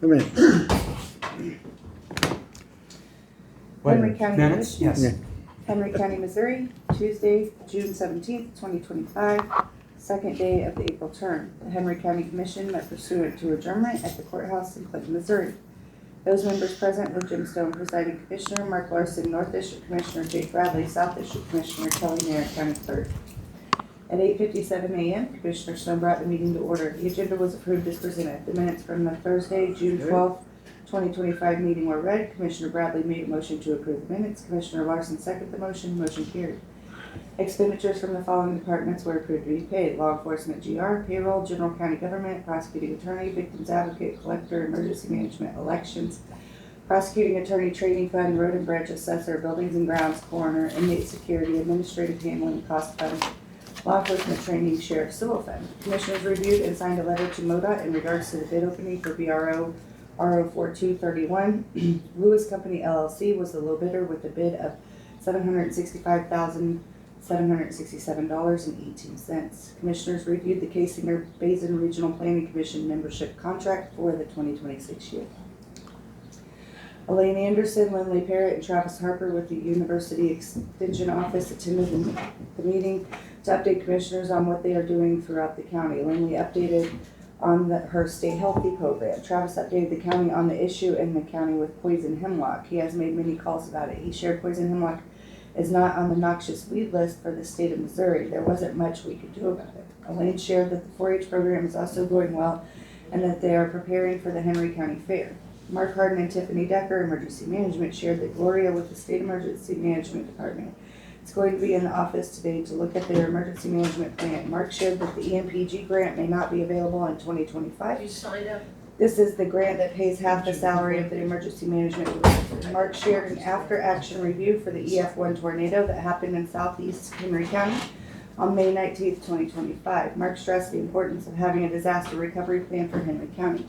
The minutes. Henry County Minutes? Yes. Yeah. Henry County, Missouri, Tuesday, June 17th, 2025, second day of the April term. The Henry County Commission met pursuant to adjournment at the courthouse in Clinton, Missouri. Those members present were Jim Stone, presiding commissioner, Mark Larson, North District Commissioner, Jake Bradley, South District Commissioner, Kelly Nair, County Clerk. At 8:57 a.m., Commissioner Stone brought the meeting to order. The agenda was approved as presented. The minutes from the Thursday, June 12th, 2025 meeting were read. Commissioner Bradley made a motion to approve the minutes. Commissioner Larson seconded the motion. Motion carried. Expenditures from the following departments were approved to be paid: law enforcement, GR, payroll, general county government, prosecuting attorney, victims advocate, collector, emergency management, elections, prosecuting attorney, training fund, road and bridge, assessor, buildings and grounds, coroner, inmate security, administrative handling, cost fund, law enforcement training, sheriff, civil fund. Commissioners reviewed and signed a letter to MoDOT in regards to the bid opening for BRO RO4231. Lewis Company LLC was the low bidder with a bid of $765,767.18. Commissioners reviewed the Casinger Basin Regional Planning Commission membership contract for the 2026 year. Elaine Anderson, Lindley Parrott, and Travis Harper with the University Extension Office attended the meeting to update commissioners on what they are doing throughout the county. Lindley updated on her Stay Healthy program. Travis updated the county on the issue in the county with poison hemlock. He has made many calls about it. He shared poison hemlock is not on the noxious weed list for the state of Missouri. There wasn't much we could do about it. Elaine shared that the 4-H program is also going well and that they are preparing for the Henry County Fair. Mark Harden and Tiffany Decker, Emergency Management, shared that Gloria with the State Emergency Management Department is going to be in the office today to look at their emergency management plan. Mark shared that the EMPG grant may not be available in 2025. You signed up? This is the grant that pays half the salary of the emergency management director. Mark shared an after-action review for the EF1 tornado that happened in southeast Henry County on May 19th, 2025. Mark stressed the importance of having a disaster recovery plan for Henry County.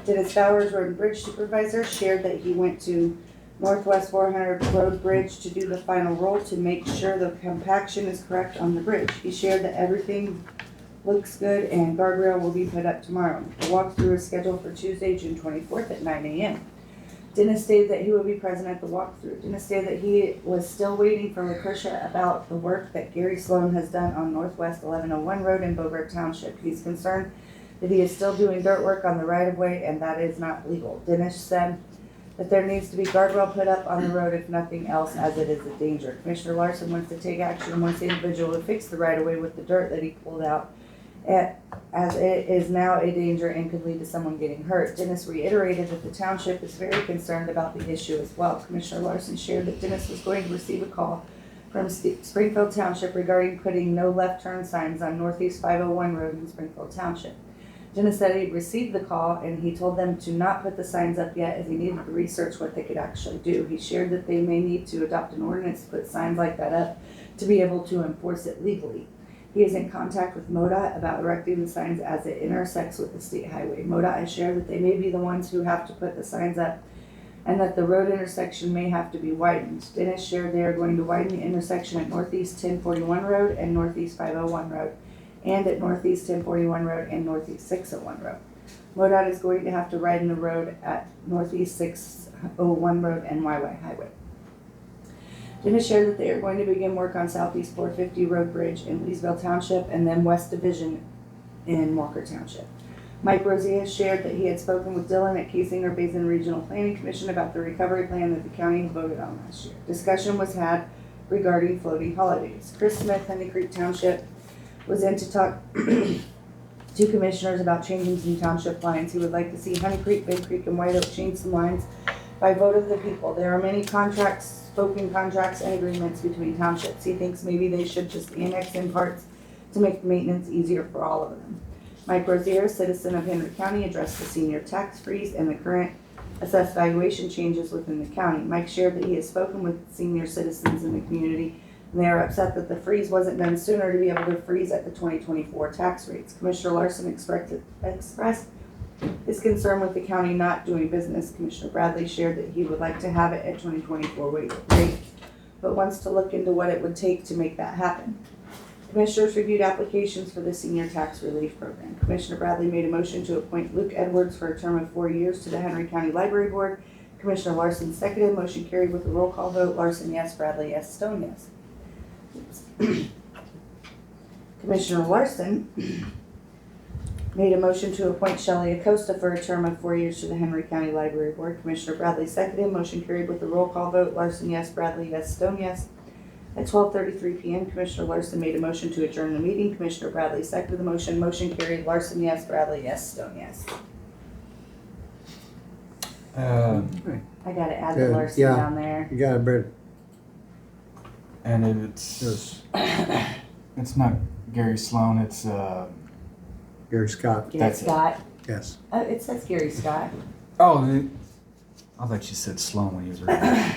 Dennis Bowers, Road and Bridge Supervisor, shared that he went to Northwest 400 Road Bridge to do the final roll to make sure the compaction is correct on the bridge. He shared that everything looks good and guardrail will be put up tomorrow. The walkthrough is scheduled for Tuesday, June 24th at 9 a.m. Dennis stated that he will be present at the walkthrough. Dennis stated that he was still waiting for Lucretia about the work that Gary Sloan has done on Northwest 1101 Road in Beauregard Township. He's concerned that he is still doing dirt work on the right-of-way and that is not legal. Dennis said that there needs to be guardrail put up on the road if nothing else, as it is a danger. Commissioner Larson wants to take action and wants the individual to fix the right-of-way with the dirt that he pulled out, as it is now a danger and could lead to someone getting hurt. Dennis reiterated that the township is very concerned about the issue as well. Commissioner Larson shared that Dennis was going to receive a call from Springfield Township regarding putting no left turn signs on Northeast 501 Road in Springfield Township. Dennis said he'd received the call and he told them to not put the signs up yet as he needed to research what they could actually do. He shared that they may need to adopt an ordinance to put signs like that up to be able to enforce it legally. He is in contact with MoDOT about erecting the signs as it intersects with the state highway. MoDOT has shared that they may be the ones who have to put the signs up and that the road intersection may have to be widened. Dennis shared they are going to widen the intersection at Northeast 1041 Road and Northeast 501 Road, and at Northeast 1041 Road and Northeast 601 Road. MoDOT is going to have to widen the road at Northeast 601 Road and YY Highway. Dennis shared that they are going to begin work on Southeast 450 Road Bridge in Leesville Township and then West Division in Walker Township. Mike Rosier shared that he had spoken with Dylan at Casinger Basin Regional Planning Commission about the recovery plan that the county voted on last year. Discussion was had regarding floating holidays. Chris Smith, Honey Creek Township, was in to talk to commissioners about changing some township lines. He would like to see Honey Creek, Big Creek, and White Oak change some lines by vote of the people. There are many spoken contracts and agreements between townships. He thinks maybe they should just annex in parts to make maintenance easier for all of them. Mike Rosier, citizen of Henry County, addressed the senior tax freeze and the current assessed valuation changes within the county. Mike shared that he has spoken with senior citizens in the community and they are upset that the freeze wasn't done sooner to be able to freeze at the 2024 tax rates. Commissioner Larson expressed his concern with the county not doing business. Commissioner Bradley shared that he would like to have it at 2024 rate, but wants to look into what it would take to make that happen. Commissioners reviewed applications for the Senior Tax Relief Program. Commissioner Bradley made a motion to appoint Luke Edwards for a term of 4 years to the Henry County Library Board. Commissioner Larson seconded. Motion carried with a roll call vote. Larson, yes. Bradley, yes. Stone, yes. Oops. Commissioner Larson made a motion to appoint Shelley Acosta for a term of 4 years to the Henry County Library Board. Commissioner Bradley seconded. Motion carried with a roll call vote. Larson, yes. Bradley, yes. Stone, yes. At 12:33 p.m., Commissioner Larson made a motion to adjourn the meeting. Commissioner Bradley seconded the motion. Motion carried. Larson, yes. Bradley, yes. Stone, yes. I gotta add the Larson yeah. down there. You got a bit. And it's not Gary Sloan, it's Gary Scott. Gary That's it. Scott. Yes. It says Gary Scott. I thought you said Sloan when you was reading.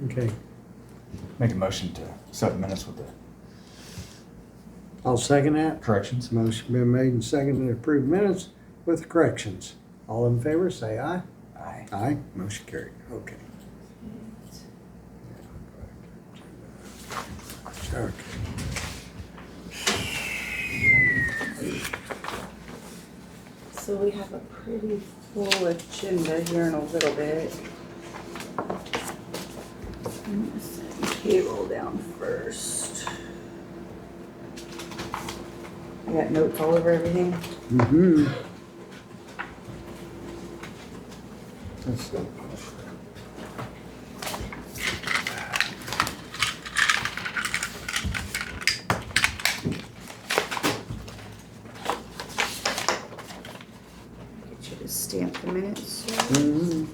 Okay. Make a motion to set the minutes with the I'll second that. corrections. Motion been made and seconded to approve minutes with corrections. All in favor, say aye. Aye. Aye. Motion carried. Okay. Okay. So we have a pretty full agenda here in a little bit. I'm gonna set payroll down first. I got notes all over everything. Mm-hmm. Let's see. Get you to stamp the minutes. Mm-hmm.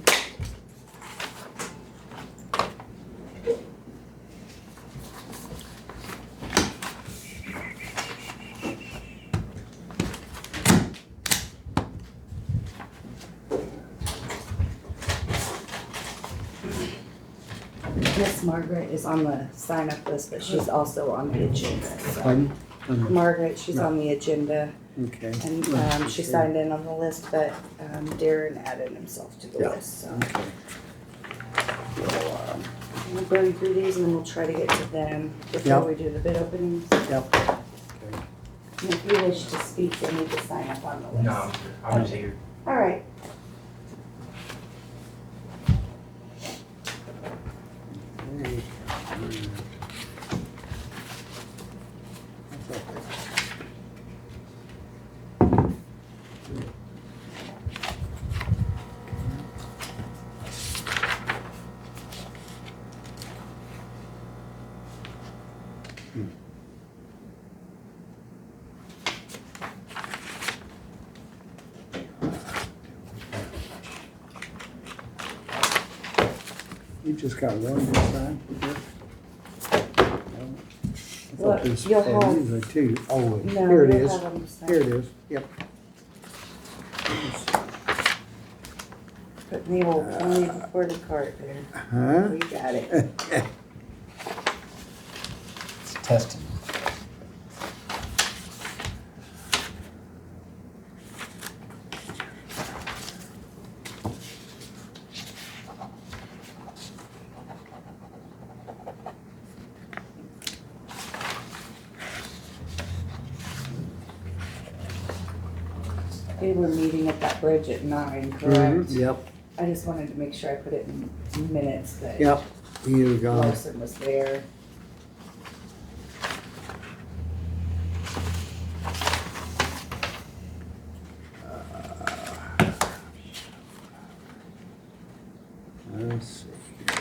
Miss Margaret is on the sign-up list, but she's also on the agenda. So. Pardon? Margaret, she's on the agenda, Okay. and she signed in on the list, but Darren added himself to the Yeah. list, so. Okay. We'll burn through these and then we'll try to get to them before Yep. we do the bid openings. Yep. Okay. And if you wish to speak, you'll need to sign up on the list. No, I was here. All right. You just got one this time? I Well, thought this, you'll have- these are two. Oh, No, here it you'll is. have them sign. Here it is. Yep. Put the old only recorded card there. Huh? We got it. It's testing. We were meeting at that bridge at 9, Mhm. correct? Yep. I just wanted to make sure I put it in minutes that Yep. You got it. Larson was there. Let's see here.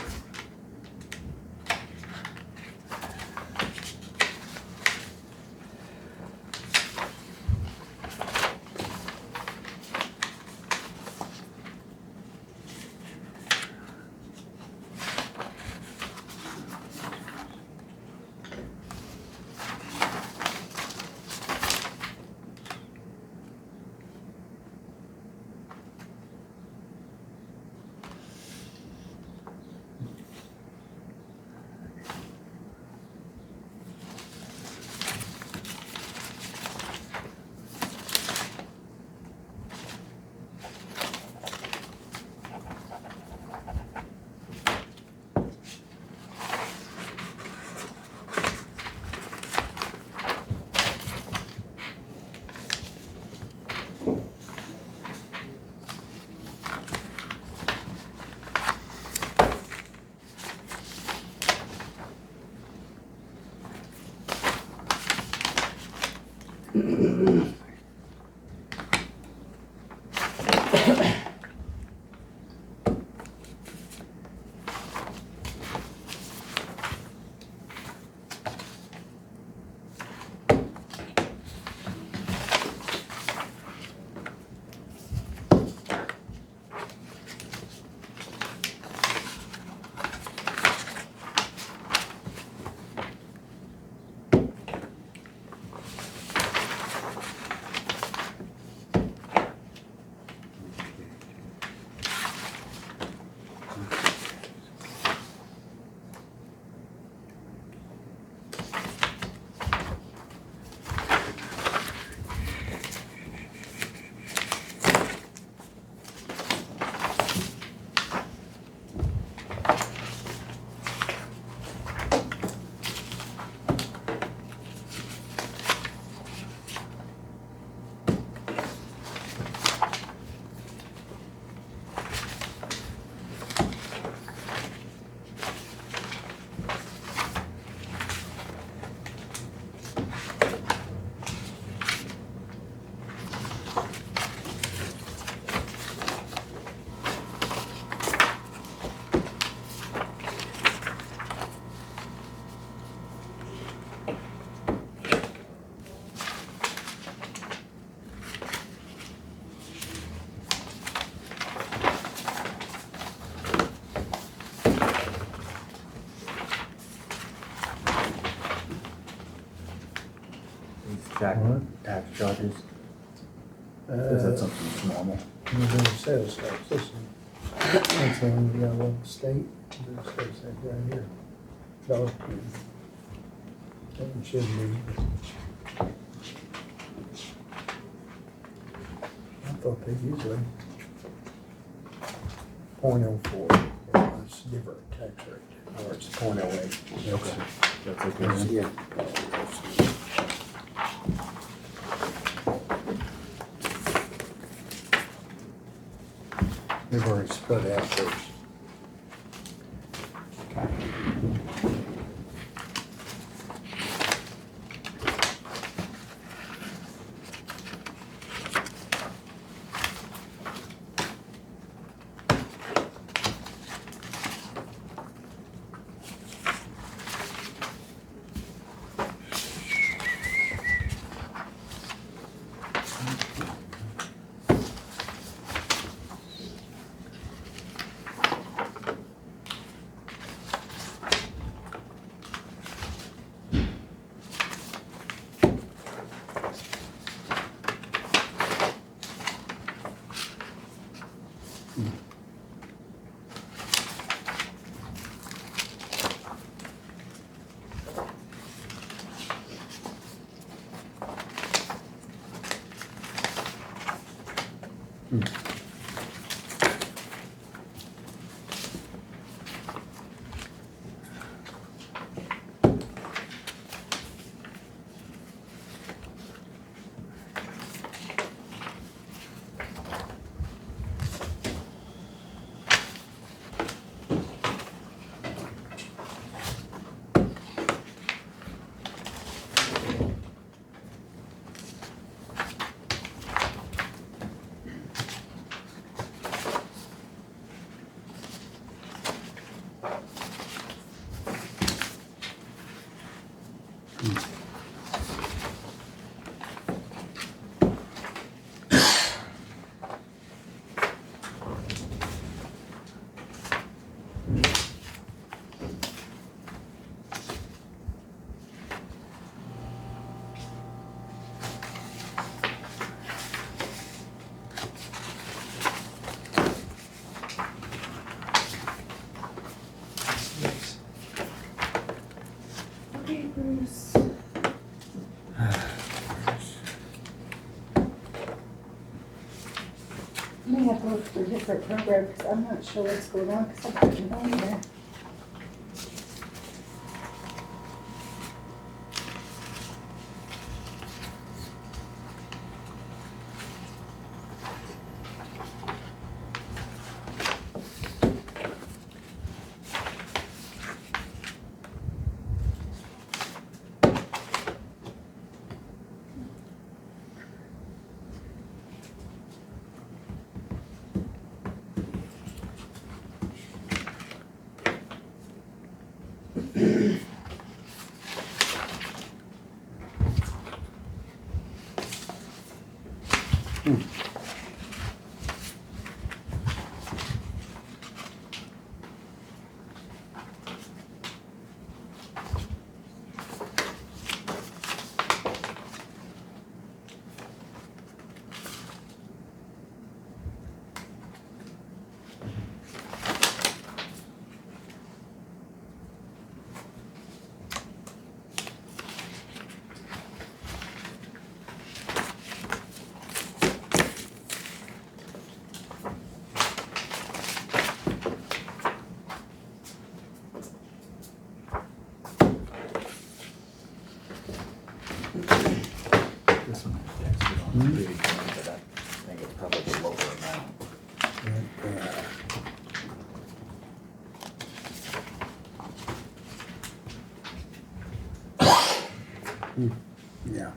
Jack, What? tax charges, Uh, is that something that's normal? You're doing sales tax, this one. That's the one you got on the state, the sales tax right here. So, that one should be. I thought they usually. 0.04, it's different tax rate, or it's 0.08. Okay. That's okay then. Yeah. They've already split out theirs. Okay, Bruce. May have to look for a different program, because I'm not sure what's going on, because I put it on there. This one has the extra on the page, but I think it's probably the lower amount. Yeah.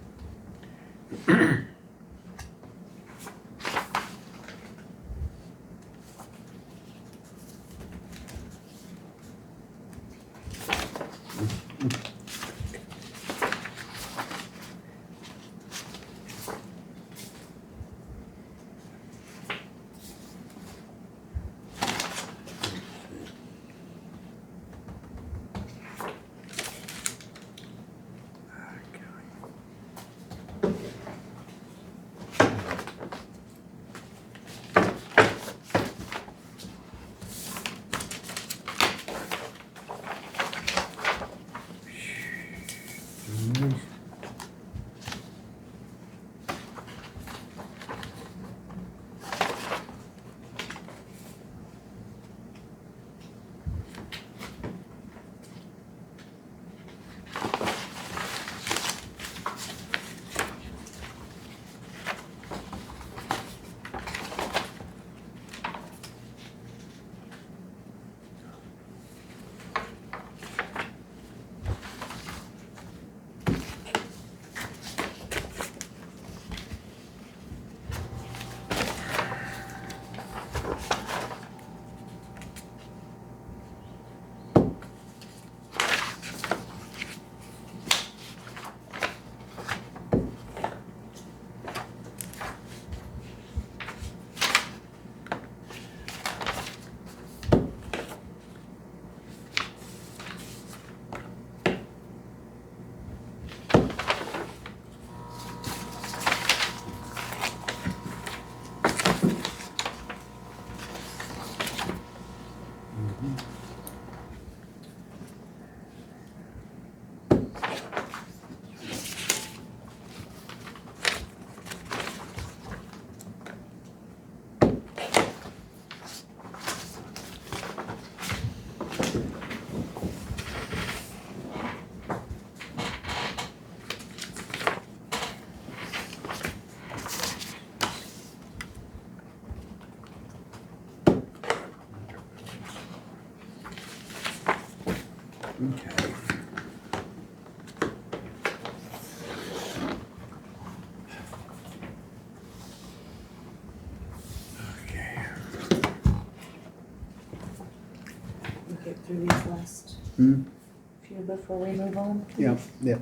Okay. Okay. We'll get through these last Hmm? few before we move on. please. Yeah, yeah.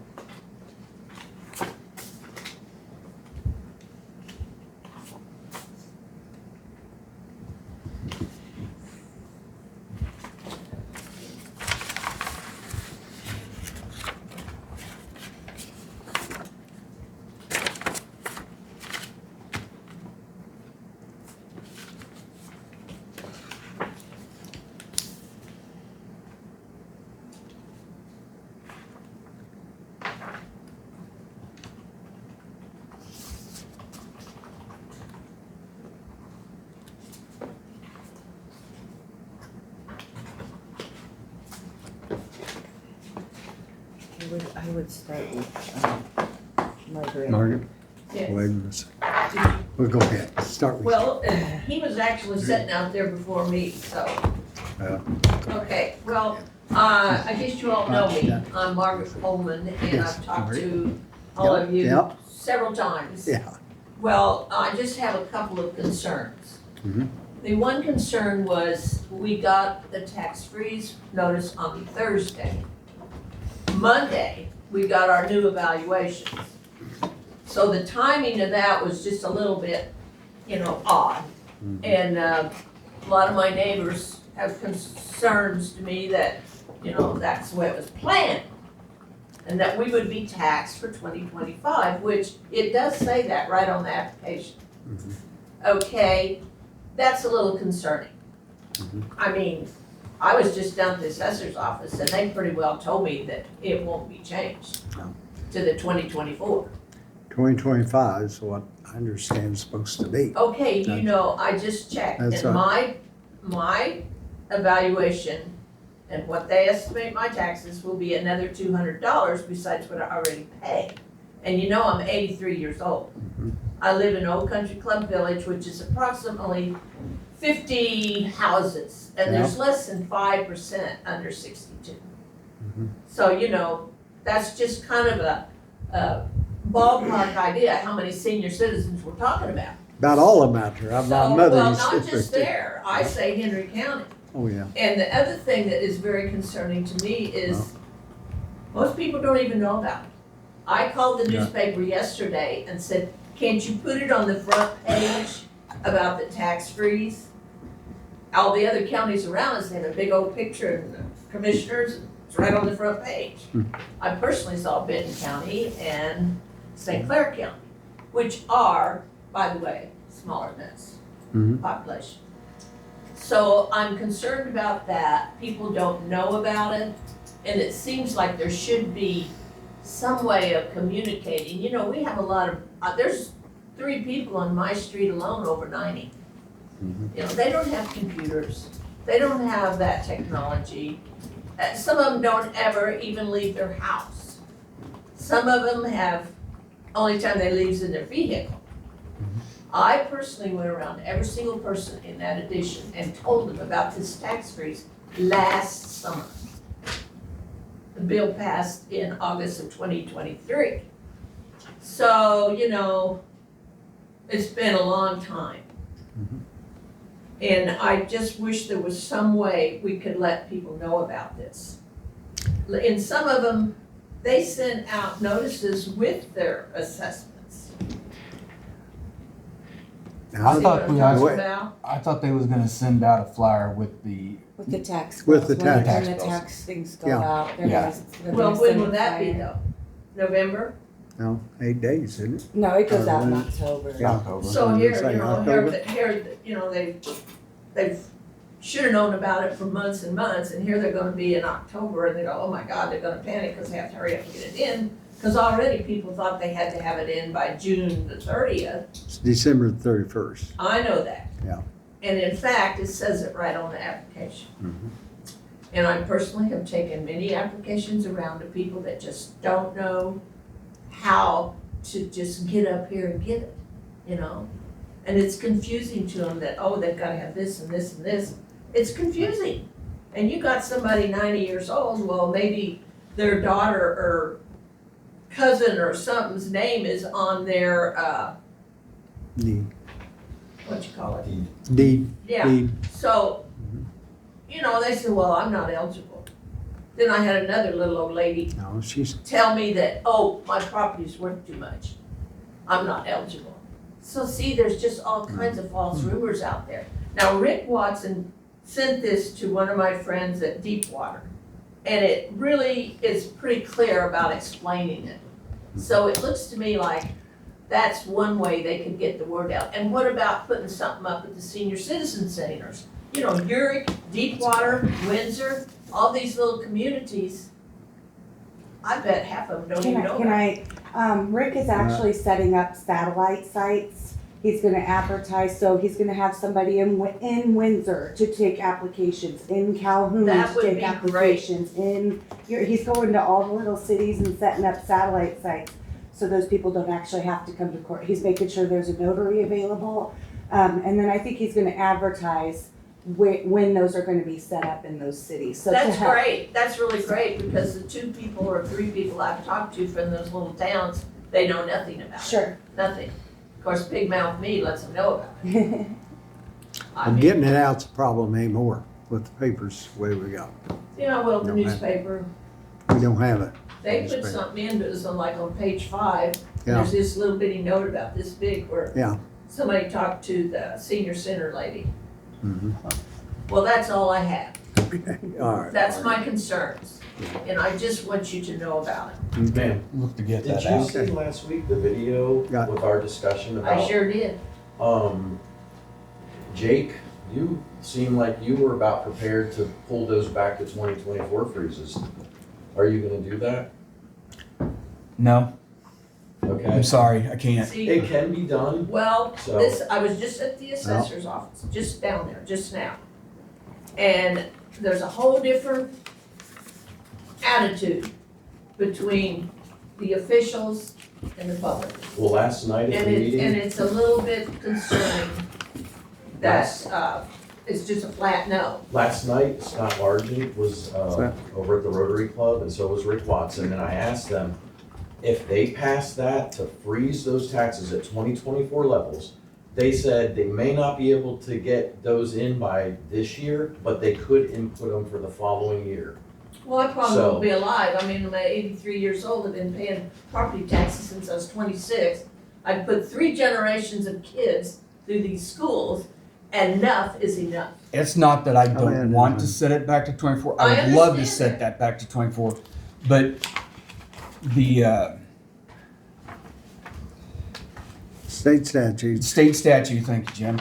I would start with, Margaret. Margaret, Yes. wait a minute. We'll go ahead. Start with. Well, he was actually sitting out there before me, so, Yeah. okay, well, I guess you all know me. I'm Margaret Coleman, and Yes, I've talked Margaret. to all of you Yep. several times. Yeah. Well, I just have a couple of concerns. Mhm. The one concern was, we got the tax freeze notice on Thursday. Monday, we got our new evaluations. So the timing of that was just a little bit, odd. And a lot of my neighbors have concerns to me that, that's the way it was planned. And that we would be taxed for 2025, which it does say that right on the application. Okay, that's a little concerning. I mean, I was just down at the assessor's office and they pretty well told me that it won't be changed No. to the 2024. 2025 is what I understand is supposed to be. Okay, I just checked, That's and my evaluation and what they estimate my taxes will be another $200 besides what I already pay. And I'm 83 years old. I live in Old Country Club Village, which is approximately 50 houses, and there's less than 5% under 62. So, that's just kind of a ballpark idea how many senior citizens we're talking about. About all of them out there. My So, mother well, used to. not just there, I say Henry County. Oh, yeah. And the other thing that is very concerning to me is, most people don't even know about it. I called the Yeah. newspaper yesterday and said, can't you put it on the front page about the tax freeze? All the other counties around us have a big old picture of the commissioners, it's right on the front page. I personally saw Benton County and St. Clair County, which are, by the way, smaller than us, population. So I'm concerned about that. People don't know about it, and it seems like there should be some way of communicating. We have a lot of, there's 3 people on my street alone over 90. They don't have computers. They don't have that technology. Some of them don't ever even leave their house. Some of them have, only time they leave is in their vehicle. I personally went around to every single person in that edition and told them about this tax freeze last summer. The bill passed in August of 2023. So, it's been a long time. And I just wish there was some way we could let people know about this. In some of them, they send out notices with their assessments. Now, I See thought what we I'm had- talking about? I thought they was gonna send out a flyer with the, With the tax. With the bills, when- tax When the bills. tax things go Yeah. out, they're Yeah. gonna, they're Well, gonna when send will a that be flyer. though? November? No, 8 days, isn't it? No, it goes out in Uh, October. Yeah. October. So What here, did you say, here, October? they've should have known about it for months and months, and here they're gonna be in October, and they go, oh my God, they're gonna panic, cause they have to hurry up and get it in. Cause already people thought they had to have it in by June the 30th. It's December 31st. I know that. Yeah. And in fact, it says it right on the application. And I personally have taken many applications around to people that just don't know how to just get up here and get it, And it's confusing to them that, oh, they've gotta have this and this and this. It's confusing. And you got somebody 90 years old, well, maybe their daughter or cousin or something's name is on their, Deed. what you call it? Deed. Yeah. Deed. So, they said, well, I'm not eligible. Then I had another little old lady No, she's, tell me that, oh, my property's worth too much. I'm not eligible. So see, there's just all kinds of false rumors out there. Now, Rick Watson sent this to one of my friends at Deepwater, and it really is pretty clear about explaining it. So it looks to me like that's one way they could get the word out. And what about putting something up at the senior citizen centers? Urick, Deepwater, Windsor, all these little communities, I bet half of them don't even know about it. Rick is actually setting up satellite sites. He's gonna advertise, so he's gonna have somebody in Windsor to take applications, in Calhoun That to would take be great. applications, he's going to all the little cities and setting up satellite sites. So those people don't actually have to come to court. He's making sure there's a notary available. And then I think he's gonna advertise when those are gonna be set up in those cities, so to That's help. great, that's really great, because the 2 people or 3 people I've talked to from those little towns, they know nothing about it, Sure. nothing. Of course, Big Mouth me lets them know about it. I and mean, getting it out's a problem anymore with the papers the way we got. well, the Don't have- newspaper, We don't have it. they put Newspaper. something in, but it's on, like on page 5, Yeah. There's this little bitty note about this big where Yeah. somebody talked to the senior center lady. Mhm. Well, that's all I have. All right. That's my concerns. And I just want you to know about it. Ma'am, Look to get did that you out. see last week the video Yeah. with our discussion I about, sure did. Jake, you seemed like you were about prepared to pull those back to 2024 freezes. Are you gonna do that? No, Okay. I'm sorry, I can't. See, It can be done, well, So- this, I was just at the assessor's office, just down there, just now. And there's a whole different attitude between the officials and the public. well, last night at And the it, meeting. and it's a little bit concerning that, it's just a flat no. Last night, Scott Largent was over at the Rotary Club, and so was Rick Watson, and I asked them if they passed that to freeze those taxes at 2024 levels. They said they may not be able to get those in by this year, but they could input them for the following year. Well, I probably So- won't be alive. I mean, I'm 83 years old. I've been paying property taxes since I was 26. I've put 3 generations of kids through these schools. Enough is enough. It's not that I Oh, yeah, don't no, want no. to set it back to 24. I I would love to understand set that. that back to 24, but the State statutes. state statute, thank you, Jim,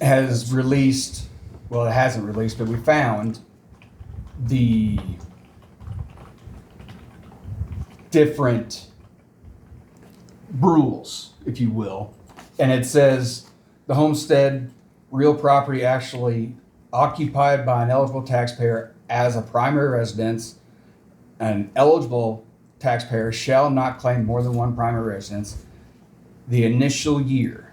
has released, well, it hasn't released, but we found the different rules, if you will. And it says the homestead, real property actually occupied by an eligible taxpayer as a primary residence, an eligible taxpayer shall not claim more than one primary residence the initial year.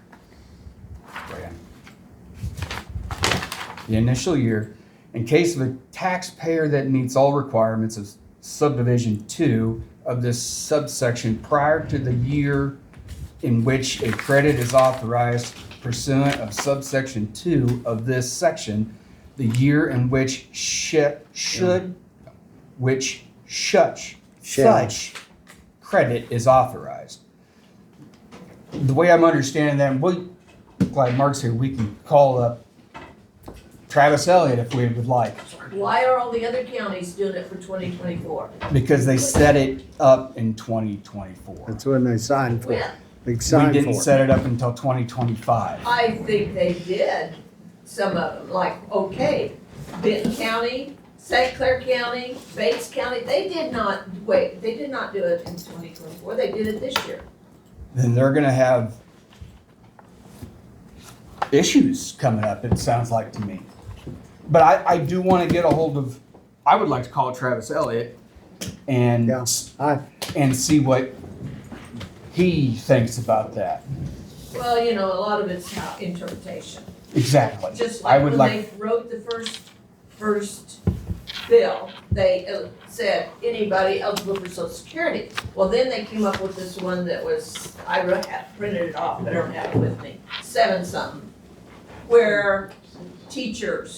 The initial year, in case of a taxpayer that meets all requirements of subdivision 2 of this subsection prior to the year in which a credit is authorized pursuant of subsection 2 of this section, the year in which such credit is authorized. The way I'm understanding that, glad Mark's here, we can call up Travis Elliott if we would like, Why are all the other counties doing it for 2024? because they set it up in 2024. That's when they signed for it. When? They We signed didn't for it. set it up until 2025. I think they did, some of them, like, okay, Benton County, St. Clair County, Bates County, they did not do it in 2024, they did it this year. Then they're gonna have issues coming up, it sounds like to me. But I do wanna get a hold of, I would like to call Travis Elliott and, Yeah. and see what he thinks about that. Well, you know, a lot of it's how interpretation. Exactly. Just I like would when like, they wrote the first bill, they said anybody eligible for Social Security. Well, then they came up with this one that was, I printed it off, but I don't have it with me, 7-something, where teachers,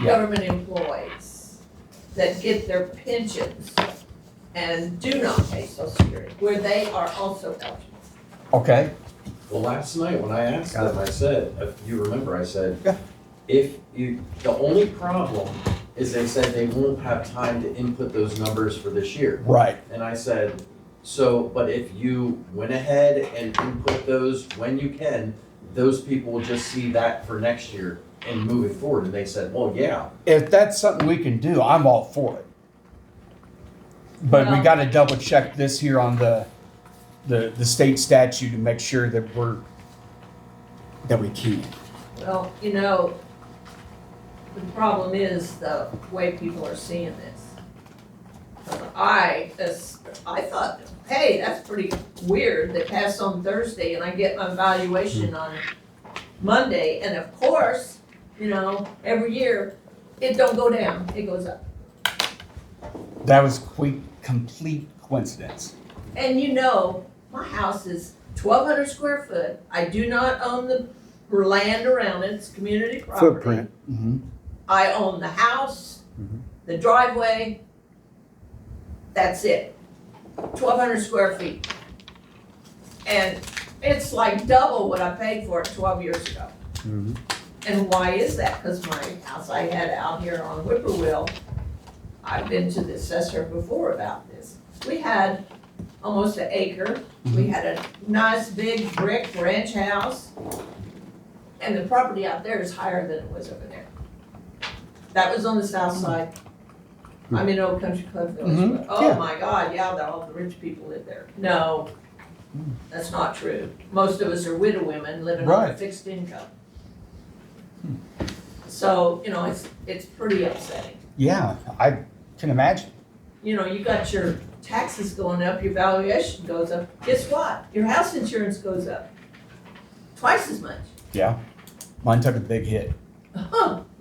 Yeah. government employees that get their pensions and do not pay Social Security, where they are also eligible. okay, Well, last night when I asked them, I said, if you remember, I said, Yeah. the only problem is they said they won't have time to input those numbers for this year. right. And I said, so, but if you went ahead and input those when you can, those people will just see that for next year and moving forward. And they said, well, yeah. If that's something we can do, I'm all for it. But we Well- gotta double check this here on the state statute to make sure that that we can. Well, you know, the problem is the way people are seeing this. I thought, hey, that's pretty weird. They pass on Thursday and I get my valuation on Monday. And of course, you know, every year, it don't go down, it goes up. That was complete coincidence. And you know, my house is 1,200 square foot. I do not own the land around it, it's community property. Footprint. Mm-hmm. I own the house, Mhm. the driveway, that's it. 1,200 square feet. And it's like double what I paid for it 12 years ago. Mhm. And why is that? Because my house I had out here on Whippoorwill, I've been to the assessor before about this. We had almost an acre. We had a nice big brick ranch house. And the property out there is higher than it was over there. That was on the south side. I'm in Old Country Club Village. Mhm. but, Oh Yeah. my God, yeah, all the rich people live there. No, that's not true. Most of us are widow women living on a Right. fixed income. So, you know, it's pretty upsetting. Yeah, I can imagine. You know, you got your taxes going up, your valuation goes up. Guess what? Your house insurance goes up twice as much. Yeah. Mine took a big hit.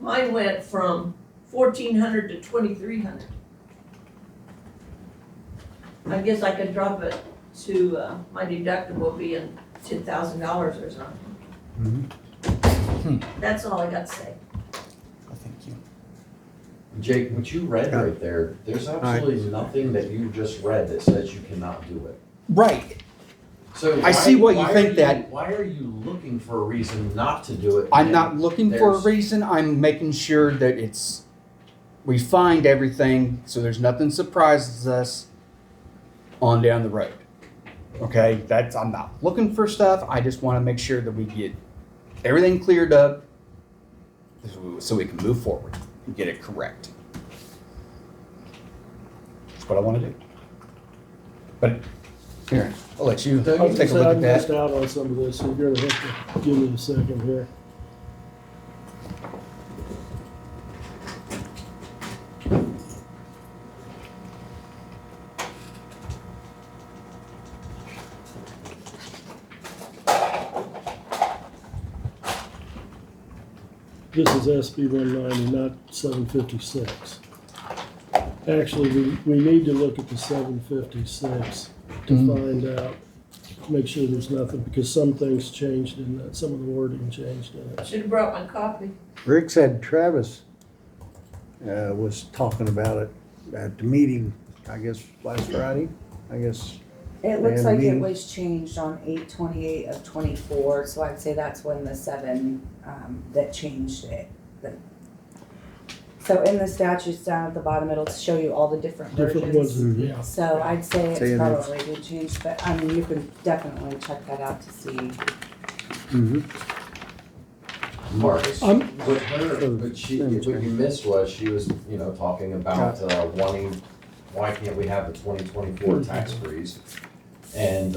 Mine went from 1,400 to 2,300. I guess I could drop it to, my deductible being $10,000 or something. That's all I got to say. Oh, thank you. Jake, what you read right there, there's absolutely nothing that you just read that says you cannot do it. Right. So I see what you why think are that- Why are you looking for a reason not to do it? I'm when not looking for a there's- reason. I'm making sure that we find everything so there's nothing surprises us on down the road. Okay? I'm not looking for stuff. I just want to make sure that we get everything cleared up so we can move forward and get it correct. That's what I want to do. But here, I'll let you I was take gonna a say, look I at missed that. out on some of this, so you're gonna have to give me a second here. This is SB 190, not 756. Actually, we need to look at the 756 to find out, make sure there's nothing, because some things changed in that, some of the wording changed in it. Should have brought my copy. Rick said Travis was talking about it at the meeting, I guess, last Friday, I guess. It looks And like it me. was changed on 8/28 of 24, so I'd say that's when the 7, that changed it. So in the statutes down at the bottom, it'll show you all the different Different ones, versions. yeah. So I'd say Say it's it is. probably been changed, but I mean, you can definitely check that out to see. Marcus, I'm- with her, what you missed was she was, you know, talking about wanting, why can't we have the 2024 tax freeze? And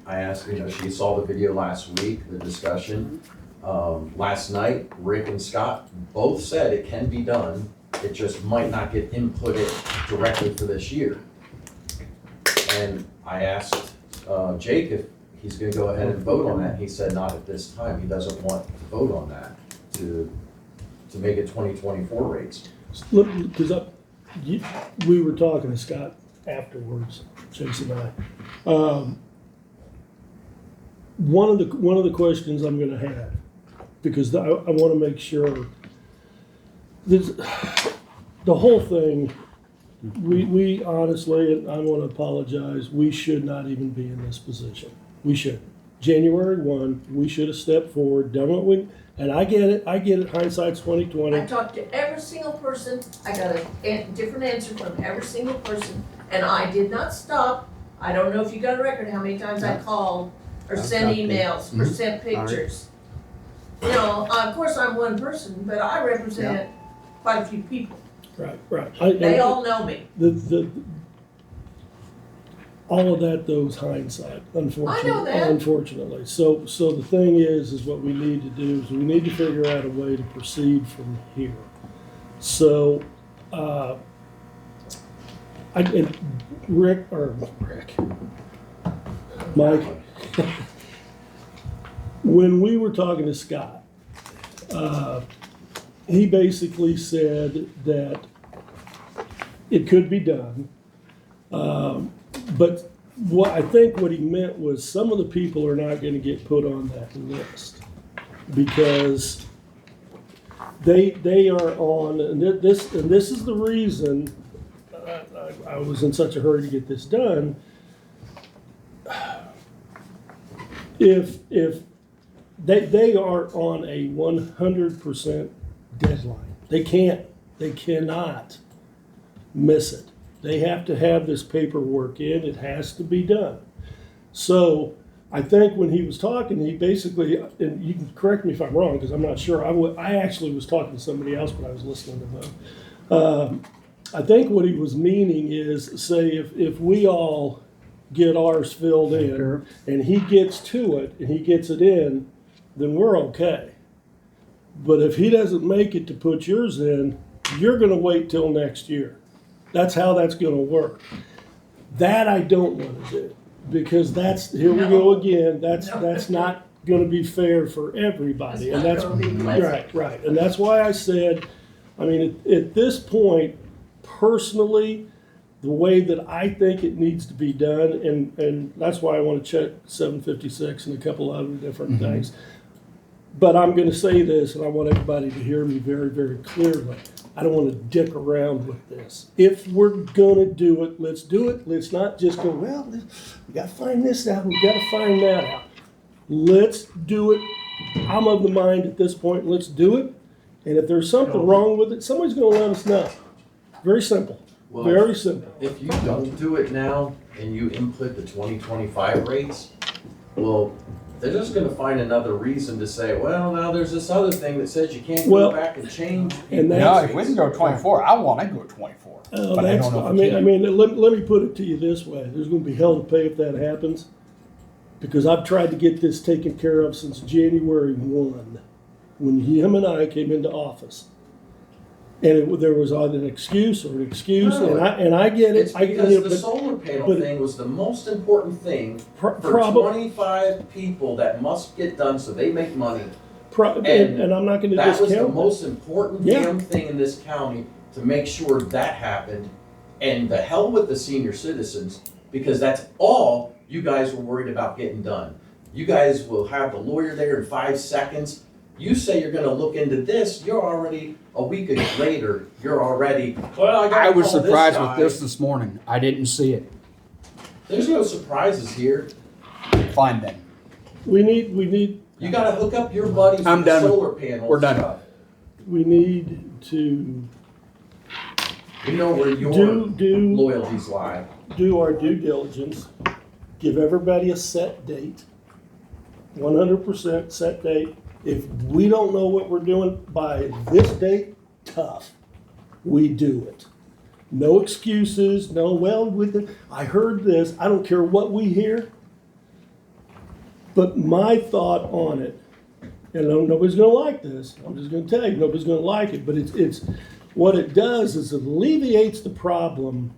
I asked, you know, she saw the video last week, the discussion. Last night, Rick and Scott both said it can be done. It just might not get inputted directly for this year. And I asked Jake if he's gonna go ahead and vote on that. He said not at this time. He doesn't want to vote on that to make it 2024 rates. Look, because we were talking to Scott afterwards, Chase and I. One of the questions I'm gonna have, because I wanna make sure, this, the whole thing, we honestly, and I wanna apologize, we should not even be in this position. We should. January 1, we should have stepped forward, done what we, and I get it, hindsight's 20/20. I talked to every single person, I got a different answer from every single person, and I did not stop. I don't know if you got a record how many times I called, or sent got that. emails, or sent pictures. You know, of course, I'm one person, but I represent quite a few people. Right. They all know me. All of that, though, is hindsight, unfortunately. I know that. Unfortunately. So the thing is what we need to do is we need to figure out a way to proceed from here. So, Mike, when we were talking to Scott, he basically said that it could be done. But what he meant was some of the people are not gonna get put on that list. Because they are on, and this is the reason, I was in such a hurry to get this done. If they are on a 100% deadline, they cannot miss it. They have to have this paperwork in, it has to be done. So I think when he was talking, he basically, and you can correct me if I'm wrong, because I'm not sure, I actually was talking to somebody else, but I was listening to them. I think what he was meaning is, say, if we all get ours filled in, Sure. and he gets to it, and he gets it in, then we're okay. But if he doesn't make it to put yours in, you're gonna wait till next year. That's how that's gonna work. That I don't wanna do, because here we go again, that's not gonna be fair for everybody, and It's that's, not gonna be pleasant. right, and that's why I said, I mean, at this point, personally, the way that I think it needs to be done, and that's why I wanna check 756 and a couple other different things. But I'm gonna say this, and I want everybody to hear me very, very clearly. I don't wanna dick around with this. If we're gonna do it, let's do it. Let's not just go, well, we gotta find this out, we gotta find that out. Let's do it. I'm of the mind at this point, let's do it. And if there's something wrong with it, somebody's gonna let us know. Very simple, Well, very simple. If you don't do it now and you input the 2025 rates, well, they're just gonna find another reason to say, well, now there's this other thing that says you can't Well, go back and change. and No, that's- if we can go 24, I want to go 24. But I That's, don't know I if we mean, can. let me put it to you this way, there's gonna be hell to pay if that happens. Because I've tried to get this taken care of since January 1, when him and I came into office. And there was either an excuse or an excuse, No. and I get it. It's I get because it, the but solar panel but- thing was the most important thing for probably, 25 people that must get done so they make money. and I'm not gonna That was the discount that. most important Yeah. damn thing in this county to make sure that happened. And the hell with the senior citizens, because that's all you guys were worried about getting done. You guys will have the lawyer there in 5 seconds. You say you're gonna look into this, you're already, a week later, you're already, well, I I gotta was call surprised guy. with this morning. I didn't see it. There's no surprises here. Fine then. We need, You gotta hook up your buddies I'm with the done. solar panel We're done. stuff. we need to We know where your do loyalties lie. our due diligence, give everybody a set date, 100% set date. If we don't know what we're doing by this date, tough. We do it. No excuses, no, well, with it, I heard this, I don't care what we hear. But my thought on it, and nobody's gonna like this, I'm just gonna tell you, nobody's gonna like it, but it's, what it does is it alleviates the problem.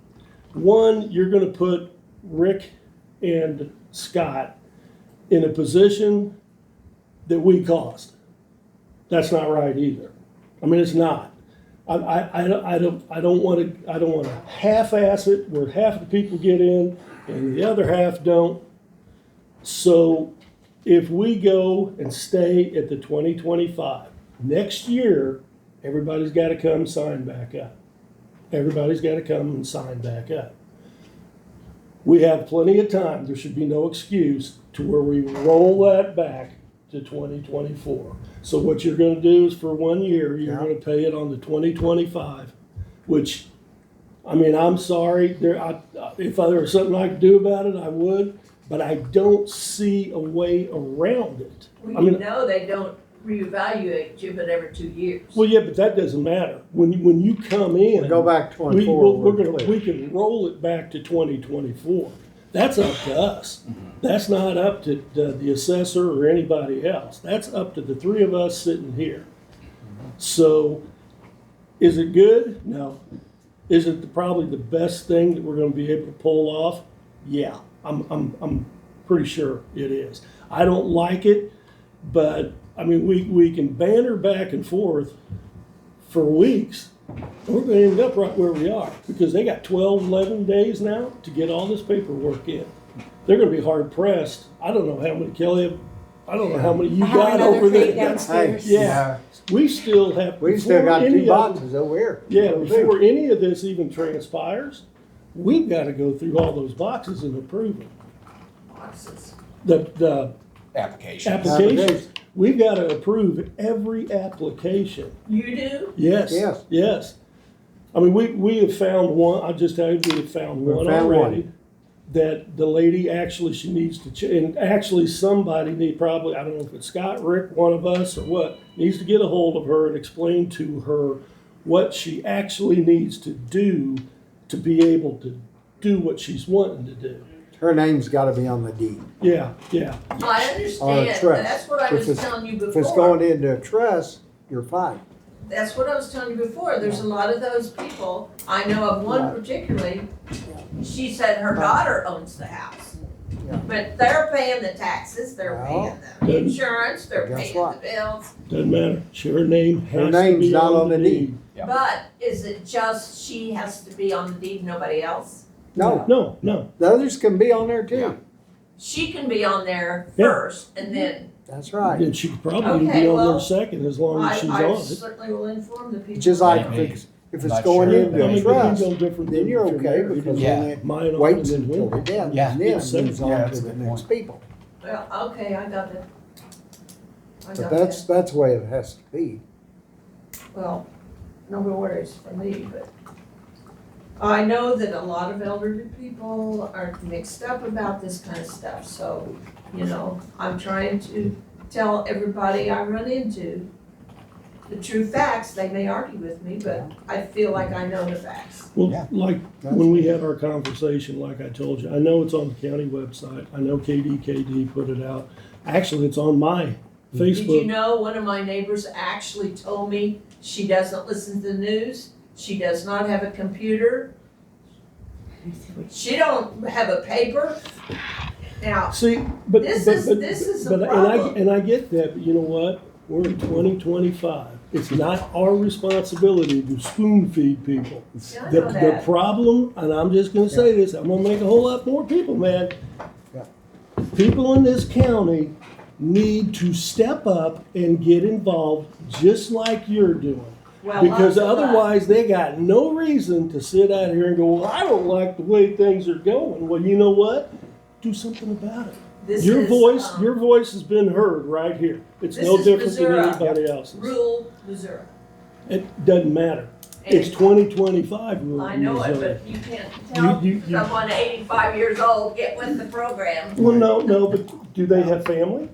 One, you're gonna put Rick and Scott in a position that we caused. That's not right either. I mean, it's not. I don't want to half-ass it where half the people get in and the other half don't. So if we go and stay at the 2025, next year, everybody's got to come sign back up. Everybody's got to come and sign back up. We have plenty of time. There should be no excuse to where we roll that back to 2024. So what you're going to do is for 1 year, you're Yeah. going to pay it on the 2025, which, I mean, I'm sorry. If there was something I could do about it, I would, but I don't see a way around it. I Well, you mean, know they don't reevaluate you but every 2 years. well, yeah, but that doesn't matter. When you come in, We go back to we, 24. we can roll it back to 2024. That's up to us. That's not up to the assessor or anybody else. That's up to the three of us sitting here. So, is it good? No. Is it probably the best thing that we're going to be able to pull off? Yeah, I'm pretty sure it is. I don't like it, but I mean, we can banter back and forth for weeks. We're going to end up right where we are because they got 12, 11 days now to get all this paperwork in. They're going to be hard pressed. I don't know how many, Kelly, I don't know how many you I have got another over crate there. downstairs. Yeah, we still have. We still before got any 2 of it- boxes over here. Yeah, Those before big. any of this even transpires, we've gotta go through all those boxes and approve them. Boxes. The Application. applications, we've gotta approve every application. You do? Yes. Yes. Yes. I mean, we have found one, I'll just tell you, we have found We've one found already. That the lady actually, she needs to, and actually somebody probably, I don't know if it's Scott, Rick, one of us or what, needs to get a hold of her and explain to her what she actually needs to do to be able to do what she's wanting to do. Her name's gotta be on the deed. Yeah, yeah. I Or a understand, trust. that's what I If was it's- telling you If it's going before. into a trust, you're fine. That's what I was telling you before, there's a lot of those people, I know of one Right. particularly, she said her daughter owns the house. Yeah. But they're paying the taxes, they're Well, paying the then- insurance, they're guess paying the what? bills. Doesn't matter. Her name Her has to name's be not on the deed. Yeah. But is it just she has to be on the deed, nobody else? No, No, no. the others can be on there Yeah. too. She can be on there Yeah. first and then That's right. And she could probably Okay, be on there well, second as long as she's I on it. certainly will inform the people. Just like Yeah. if it's Not going sure. into I a mean, trust, no different then than you're if okay married, because Yeah. then it Mine on waits and then until when. the death, Yeah. and then it It's moves safe. Yeah, on that's to a the good next point. people. Well, okay, I got it. I But got that's that. the way it has to be. Well, no worries for me, but I know that a lot of elderly people are mixed up about this kind of stuff, so, you know, I'm trying to tell everybody I run into the true facts. They may argue with me, but I feel like I know the facts. Well, Yeah. like when we had our conversation, like I told you, I know it's on the county website. I know KDKD put it out. Actually, it's on my Did you Facebook. know one of my neighbors actually told me she doesn't listen to the news? She does not have a computer. She don't have a paper. Now, See, but. This but- is- but- this is a but- problem. And I get that, but you know what? We're in 2025. It's not our responsibility to spoon feed people. I The know that. problem, and I'm just gonna say this, I'm gonna make a whole lot more people mad. Yeah. People in this county need to step up and get involved, just like you're doing. Well, Because lots of that. otherwise, they got no reason to sit out here and go, well, I don't like the way things are going. Well, you know what? Do something about it. This Your is, voice has been heard right here. It's This no is different than Missouri. anybody else's. Rural Missouri. It doesn't matter. It's And 2025 rural I know it, Missouri. but you can't tell You- someone 85 years old, get with the program. Well, no, but do they have family?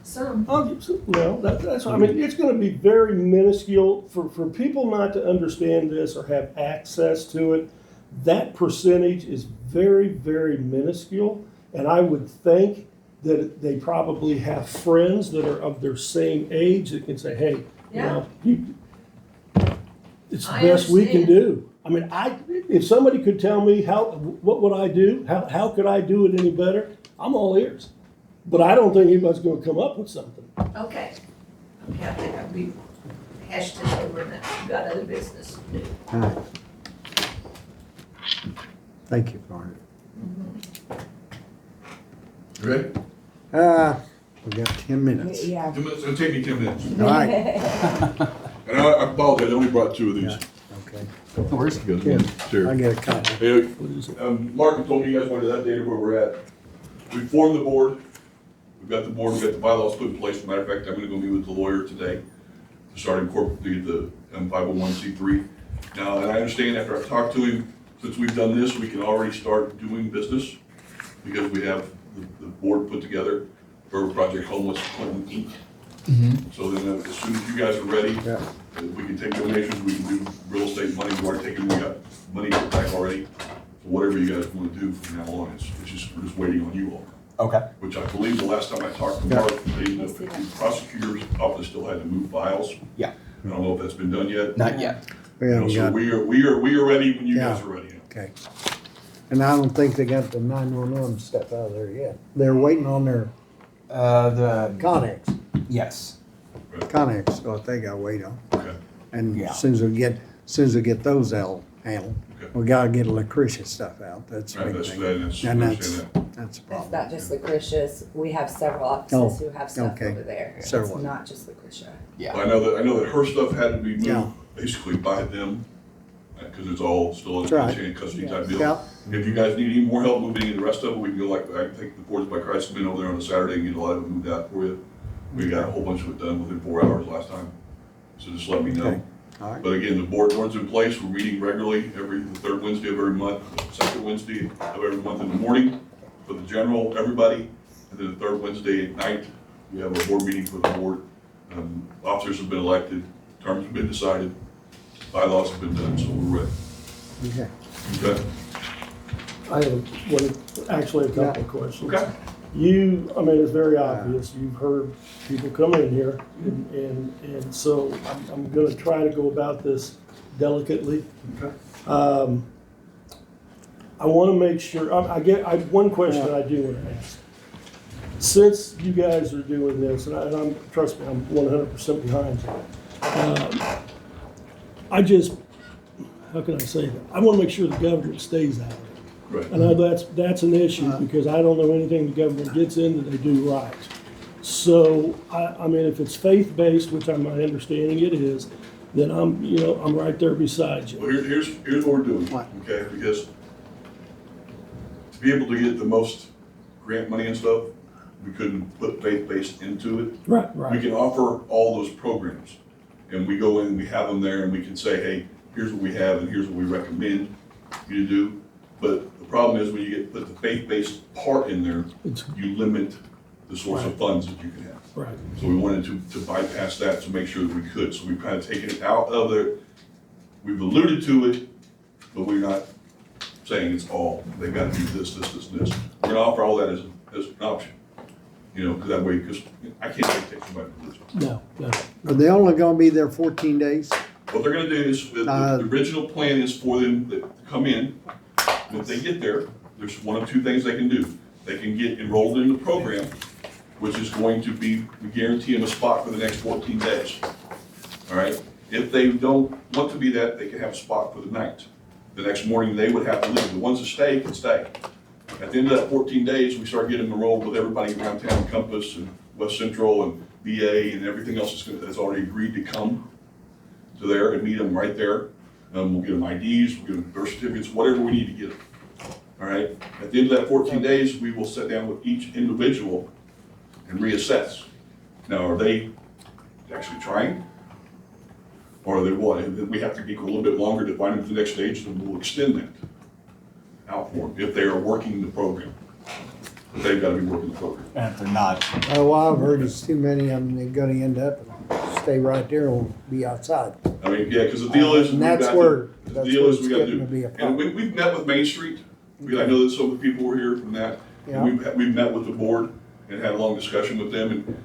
Some. Oh, no, that's, I mean, it's gonna be very minuscule, for people not to understand this or have access to it, that percentage is very, very minuscule, and I would think that they probably have friends that are of their same age that can say, hey, you Yeah. know, it's the I best we can understand. do. I mean, if somebody could tell me what would I do, how could I do it any better, I'm all ears. But I don't think anybody's gonna come up with something. Okay. Okay, I think we hashed this over and we've got other business to do. All right. Thank you, Barney. You ready? We got 10 minutes. Yeah. 10 minutes, it'll take me 10 minutes. All right, And I apologize, I only brought 2 of these. okay. Where's Because one's I here. get a copy. Hey, What is it? Mark told me you guys wanted that data where we're at. We formed the board. We've got the board, we've got the bylaws put in place. As a matter of fact, I'm gonna go meet with the lawyer today to start incorporating the M501c3. Now, and I understand after I've talked to him, since we've done this, we can already start doing business because we have the board put together for Project Homeless Clinton Inc. So then as soon as you guys are ready, Yeah. we can take donations, we can do real estate money, we've already taken, we got money back already. So whatever you guys want to do from now on, it's just, we're just waiting on you all. Okay. Which I believe the last time I talked to Yeah. Mark, the prosecutor's office still had to move files. Yeah. I don't know if that's been done yet. Not yet. We You know, haven't so got, we are ready when you Yeah. guys are ready. okay. And I don't think they got the 911 stuff out of there yet. They're waiting on their The, Connex. yes. Connex, is what they gotta wait on. Okay, And Yeah. as soon as we get those handled, Okay. we gotta get Lucretia stuff out. That's a right, big that's, thing. that's, I And understand that. that's What's the It's problem? not just Lucretia's, we have several offices who have stuff okay. over there. It's Several. not just Lucretia. I know that her stuff had to be Yeah. moved basically by them, because it's all still in That's a right. chain of custody type deal. Yeah, If you guys need any more help moving any of the rest of it, we can go like, I think the Boards by Christ have been over there on a Saturday and get a lot of it moved out for you. We got a whole bunch of it done within 4 hours last time, so just let me know. Okay. all right. But again, the board's in place, we're meeting regularly the third Wednesday of every month, second Wednesday of every month in the morning for the general, everybody, and then the third Wednesday at night, we have a board meeting for the board. Officers have been elected, terms have been decided, bylaws have been done, so we're ready. Okay. Okay? I have actually a couple of questions. Okay. I mean, it's very obvious, you've heard people come in here, and so I'm gonna try to go about this delicately. Okay. I wanna make sure, one question I do wanna ask. Since you guys are doing this, and I'm, trust me, I'm 100% behind you. How can I say that? I wanna make sure the government stays out of it. Right. And that's an issue, because I don't know anything the government gets in that they do right. So, I mean, if it's faith-based, which my understanding it is, then I'm right there beside Well, you. here's what we're doing, What? okay, because to be able to get the most grant money and stuff, we couldn't put faith-based into it. Right, We right. can offer all those programs, and we go in and we have them there, and we can say, hey, here's what we have, and here's what we recommend you to do. But the problem is when you put the faith-based part in there, It's, you limit the source of funds that you can have. right. So we wanted to bypass that to make sure that we could. So we've kind of taken it out of there. We've alluded to it, but we're not saying it's all, they gotta do this, this, this, and this. We're gonna offer all that as an option. Because that way, because I can't take somebody to religion. No. Are they only gonna be there 14 days? What they're gonna do is, the original plan is for them to come in. If they get there, there's one of two things they can do. They can get enrolled in the program, which is going to be, we guarantee them a spot for the next 14 days. All right? If they don't want to be that, they can have a spot for the night. The next morning, they would have to leave. The ones that stay can stay. At the end of that 14 days, we start getting enrolled with everybody around town, Compass and West Central and VA and everything else that's already agreed to come to there and meet them right there. We'll get them IDs, we'll get them birth certificates, whatever we need to get them. All right? At the end of that 14 days, we will sit down with each individual and reassess. Now, are they actually trying? Or are they what? And we have to go a little bit longer to find them to the next stage, and we'll extend that out for them if they are working the program. But they've got to be working the program. And if they're not, Oh, well, I've heard it's too many of them, they're gonna end up, stay right there or be outside. I mean, yeah, because the deal is, And we've that's got where- the that's deal where is we it's gotta getting to be do. a And problem. we've met with Main Street, I know that some of the people were here from that. Yeah. And we've met with the board and had a long discussion with them, and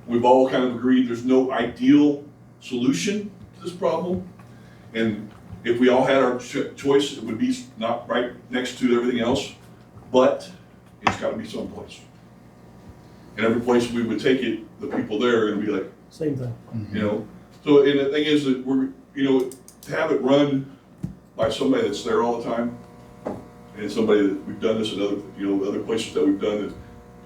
we've all kind of agreed there's no ideal solution to this problem. And if we all had our choice, it would be not right next to everything else, but it's gotta be someplace. And every place we would take it, the people there are gonna be like, Same thing. So, and the thing is that to have it run by somebody that's there all the time, and somebody that, we've done this in other places that we've done, that,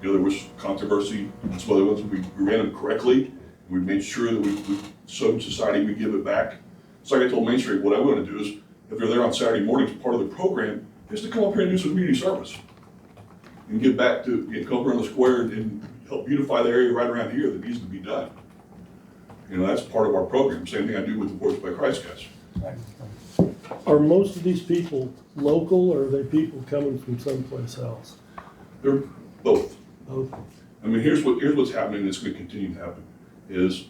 there was controversy, and some other ones, we ran them correctly, we made sure that we showed society we give it back. It's like I told Main Street, what I wanna do is, if they're there on Saturday mornings, part of the program, is to come up here and do some community service. And get back to, come up around the square and help beautify the area right around here that needs to be done. That's part of our program, same thing I do with the Boards by Christ guys. Are most of these people local, or are they people coming from someplace else? They're both. Both. I mean, here's what's happening, and it's gonna continue to happen, is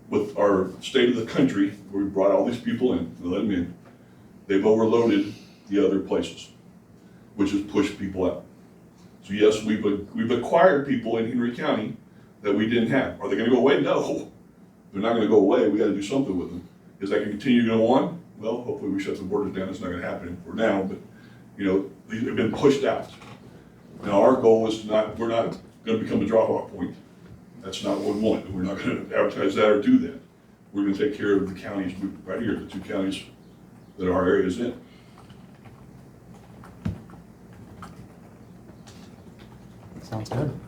with our state of the country, where we brought all these people in, and let them in, they've overloaded the other places, which has pushed people out. So yes, we've acquired people in Henry County that we didn't have. Are they gonna go away? No, they're not gonna go away, we gotta do something with them. Is that gonna continue to go on? Well, hopefully we shut the borders down, it's not gonna happen for now, but, they've been pushed out. Now, our goal is we're not gonna become a drop-off point. That's not what we want. We're not gonna advertise that or do that. We're gonna take care of the counties right here, the two counties that our area is in. Sounds good.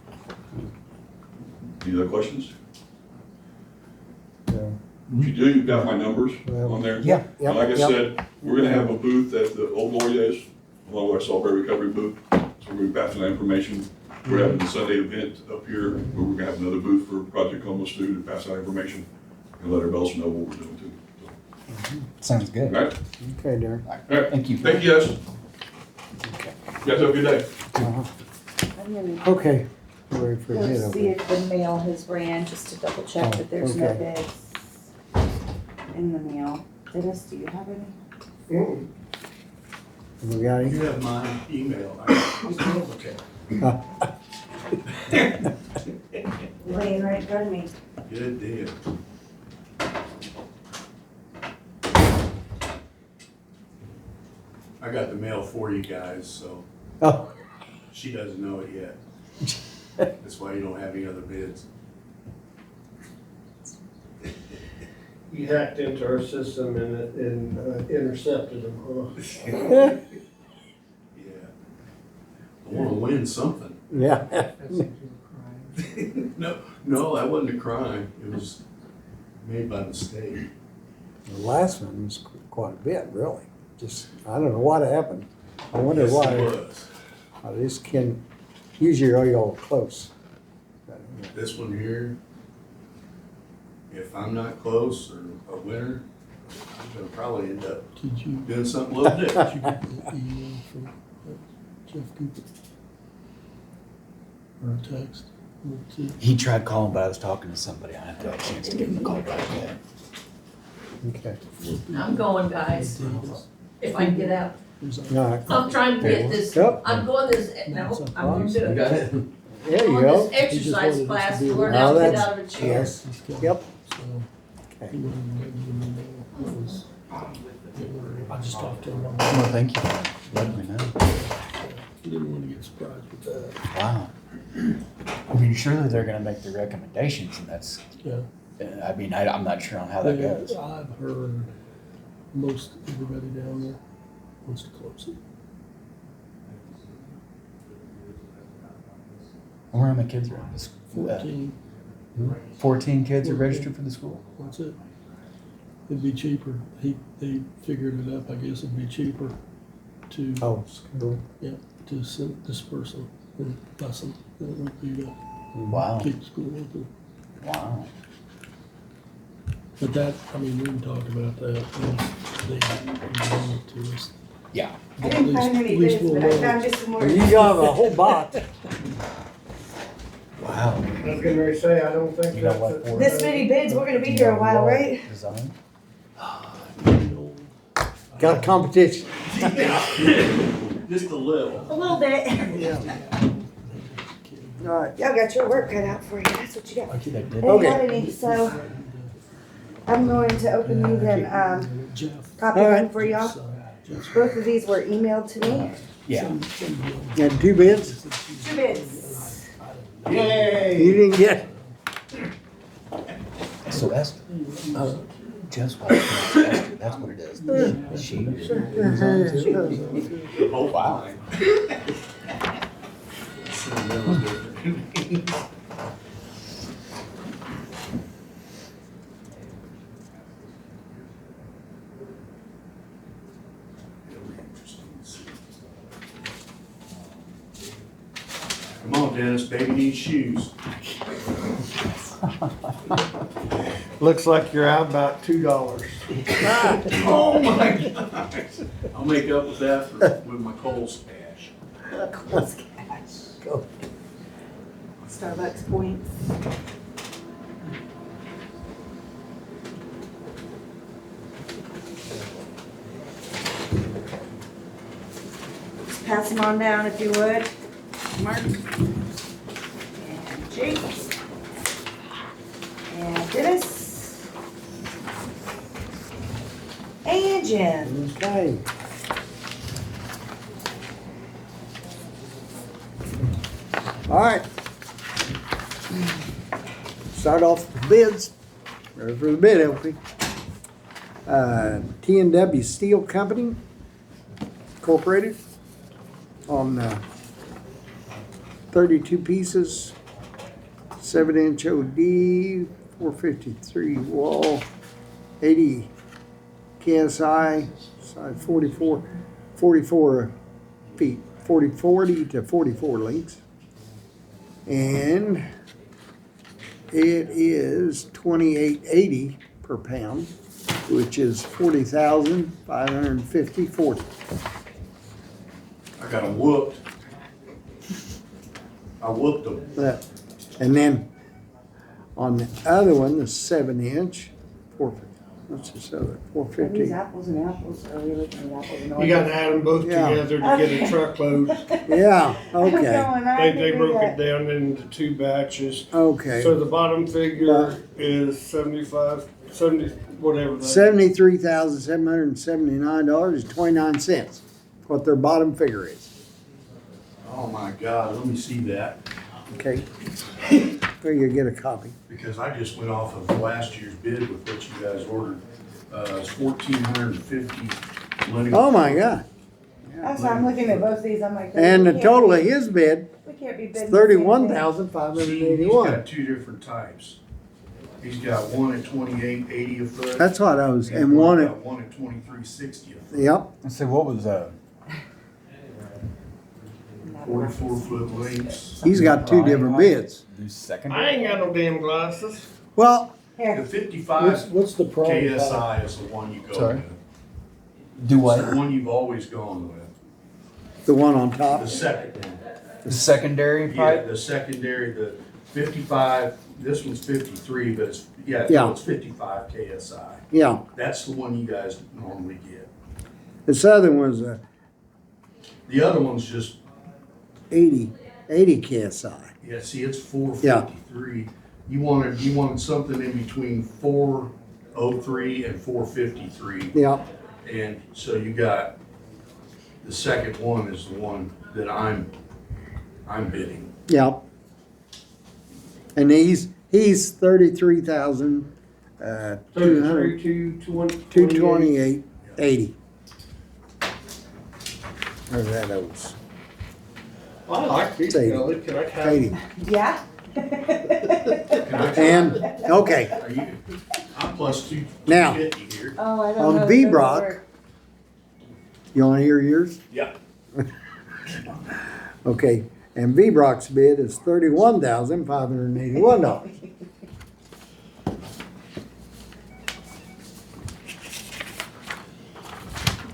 Any other questions? Yeah. If you do, you've got my numbers on there. Yeah. And like I said, we're gonna have a booth at the old Glory Days, along with our Salisbury Recovery booth. So we're gonna be passing that information. We're having the Sunday event up here, where we're gonna have another booth for Project Homeless too, to pass out information and let everybody else know what we're doing too. Sounds All good. right? Okay, Darren. All right. Thank you. Thank you, guys. You guys have a good day. Uh-huh. I'm gonna Okay, we're ready for go bid see opening. if the mail has ran, just to double check Oh, that there's no okay. bids in the mail. Dennis, do you have any? We got any? You have my email. Okay. Laying right in front of me. Good deal. I got the mail for you guys, so Oh, she doesn't know it yet. That's why you don't have any other bids. You hacked into our system and intercepted them, huh? Yeah. I wanna win something. yeah. No, that wasn't a crime. It was made by mistake. The last one was quite a bit, really. Just, I don't know what happened. I wonder Yes, it why. was. I just can, usually y'all close. This one here, if I'm not close or a winner, I'm gonna probably end up Did you doing something a little different. get the email from Jeff Cooper? Or a text? Let's see. He tried calling, but I was talking to somebody. I haven't had a chance to give him a call back yet. Okay. I'm going, guys, if I can get out. Who's on? All right. I'm trying to get this, Yep. I'm going this, no, I'm gonna do it. it? There you On go. this exercise wanted us class to to be learn Oh, how to get that's- out of a chair. Yes. He's got- Yep. So, Okay. he wanted to let me know what was, I just talked to him. Well, thank you for letting me know. He didn't want to get surprised with that. Wow. I mean, surely they're gonna make the recommendations and that's, Yeah. I mean, I'm not sure on how that goes. I've heard most everybody down there wants to close it. I wonder how many kids are in this? 14, 14 kids are registered for the school? that's it. It'd be cheaper. They figured it up, I guess it'd be cheaper to, Oh, school. yeah, to send this person and bus them than it would be to Wow, keep school open. wow. But that, I mean, we can talk about that when they bring it to us. Yeah. I didn't find any At least bids, we'll but I know. found just some more. You got a whole box. Wow. I was getting ready to say, I don't think You know that's. what, a- for- This many bids, we're gonna be here a while, right? Design? Got a competition. Just a little. A little bit. All right. Y'all got your work cut out for you, that's what you got. Okay, that I did. didn't have any, so I'm going to open these and, Jeff. copy All them right. for y'all. Jeff's- Both of these were emailed to me. Yeah. Got 2 bids? 2 bids. Yay! You didn't get, So that's, Jeff's wife, Esther, that's what it is. She. Oh, Wow. Come on, Dennis, baby needs shoes. Looks like you're out about $2. Oh my gosh. I'll make up with that with my Kohl's cash. Coles Cash. Go. Starbucks points. Just pass them on down if you would. Mark. And Jake. And Dennis. And Jim. okay. All right. Start off with bids. Ready for the bid opening. T&W Steel Company Incorporated on 32 pieces, 7-inch OD, 453 wall, 80 KSI, size 44 feet, 40 to 44 links. And it is $28.80 per pound, which is 40,550.40. I got them whooped. I whooped them. That. And then on the other one, the 7-inch, what's this other, Are these 450? apples and apples, or are we looking at apples and You oranges? gotta add them both Yeah. together to get a truckload. Yeah, I'm okay, going, I They can do broke that. it down into 2 batches. okay. So the bottom figure is 70, whatever. that is. $73,779.29, what their bottom figure is, Oh my God, let me see that, okay? There you get a copy. because I just went off of last year's bid with what you guys ordered. It's 1,450 linear. Oh my God. That's why I'm looking at both these, I'm like. And the we can't total be- of his bid We can't be is bidding the same thing. See, he's $31,581. got 2 different types. He's got one at 28.80 a foot. That's what I was, and one, got one at 23.60 a foot. yep, Let's see, what was, 44 foot lengths. he's got 2 different bids. do second? I ain't got no damn glasses. Well, The Here, 55 What's the problem? KSI is the one you go Sorry? with. Do It's what? the one you've always gone with. the one on top, The second one. The secondary Yeah, pipe? the secondary, the 55, this one's 53, but it's, Yeah. it's 55 KSI. yeah. That's the one you guys normally get. This other one's The other one's just, 80 KSI. yeah, see, it's 453. You wanted something in between 403 and 453. Yeah, And so you got, the second one is the one that I'm bidding. yeah. And he's 33,000, 200, 228.80. Or that owes. I like these, Say, Kelly. Can I have? 80. yeah? Can I try? And, okay, Are you, I'm plus Now. 250 here. Oh, I don't On know. if V those Brock. work. you wanna hear yours? Yeah. Okay, and V-Brock's bid is $31,581.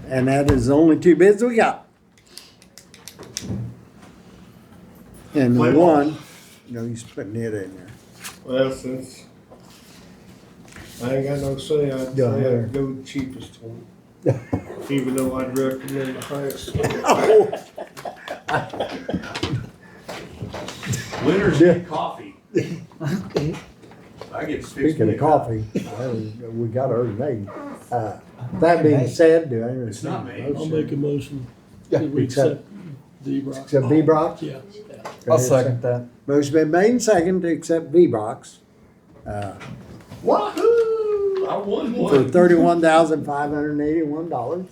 And that is the only 2 bids we got. And Play the ball. one, no, he's putting it in there. Well, since I ain't got no say, I'd Yeah, say yeah. I'd go with the cheapest one. Even though I'd recommend the highest. Winners get coffee. I get Speaking of coffee, we got ours made. That being said, do I hear a It's not made. I'll make a motion. Yeah, that we accept- accept D-Brock. Accept V-Brock? Yeah. I'll second that. Motion been made and second to accept V-Brock's Wahoo! I won for one. $31,581.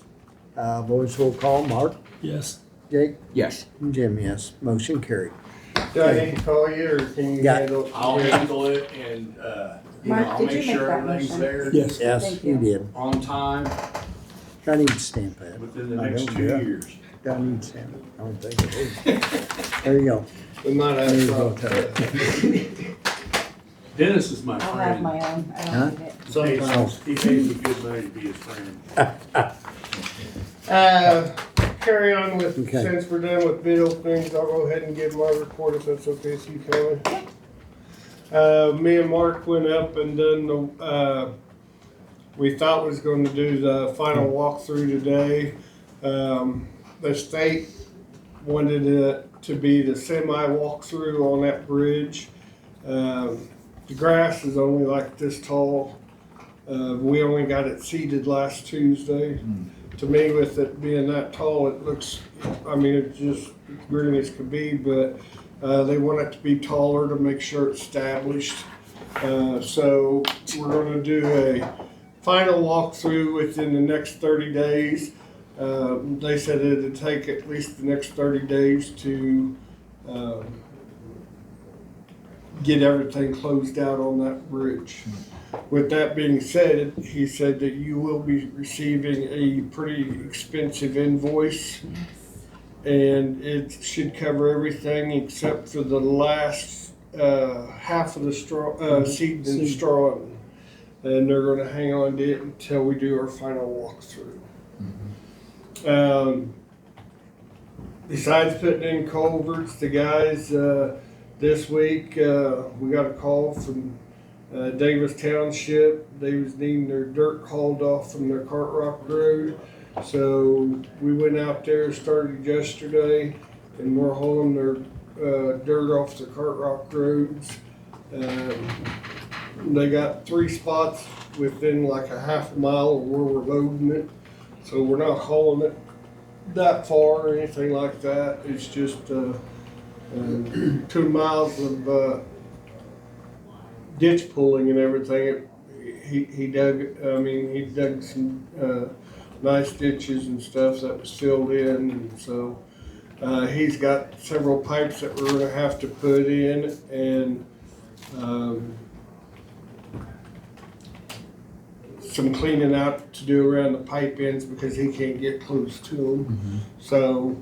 Voice roll call, Mark, Yes. Jake, Yes. and Jim, yes. Motion carried. Do I need to call you or can you Yeah. handle it? I'll handle it and, Mark, I'll did make you make sure that everything's motion? there Yes. Yes, Thank you you. did. on time I need to stamp that. within the I next don't 2 do it. years. Don't need to stamp it. I don't think it is. There you go. We might have There you to go, talk to Terry. Dennis is my I'll have friend. my own, I Huh? don't need it. sometimes. He pays me good money to be his friend. Carry on with, Okay. since we're done with bid openings, I'll go ahead and give my report if that's okay with you, Kelly. Me and Mark went up and done the, we thought we was gonna do the final walkthrough today. The state wanted it to be the semi walkthrough on that bridge. The grass is only like this tall. We only got it seeded last Tuesday. To me, with it being that tall, it looks, I mean, it's just green as could be, but they want it to be taller to make sure it's established. So we're gonna do a final walkthrough within the next 30 days. They said it'd take at least the next 30 days to get everything closed out on that bridge. With that being said, he said that you will be receiving a pretty expensive invoice. And it should cover everything except for the last, half of the straw, seed and straw. And they're gonna hang on to it until we do our final walkthrough. Besides putting in culverts, the guys, this week, we got a call from Davis Township. They was needing their dirt hauled off from their Cart Rock Road. So we went out there, started yesterday, and we're hauling their dirt off the Cart Rock roads. They got 3 spots within like a half a mile of where we're loading it. So we're not hauling it that far or anything like that. It's just 2 miles of ditch pulling and everything. He dug some nice ditches and stuff that was filled in, and so he's got several pipes that we're gonna have to put in, and some cleaning out to do around the pipe ends because he can't get close to them. So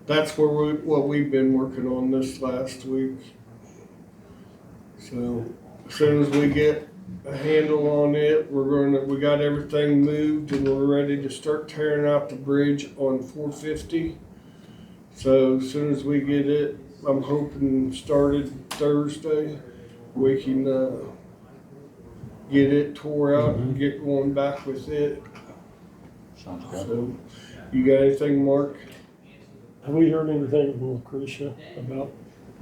that's what we've been working on this last week. So as soon as we get a handle on it, we got everything moved and we're ready to start tearing out the bridge on 450. So as soon as we get it, I'm hoping started Thursday, we can get it tore out and get going back with it. Sounds good. So, you got anything, Mark? Have we heard anything from Lucretia about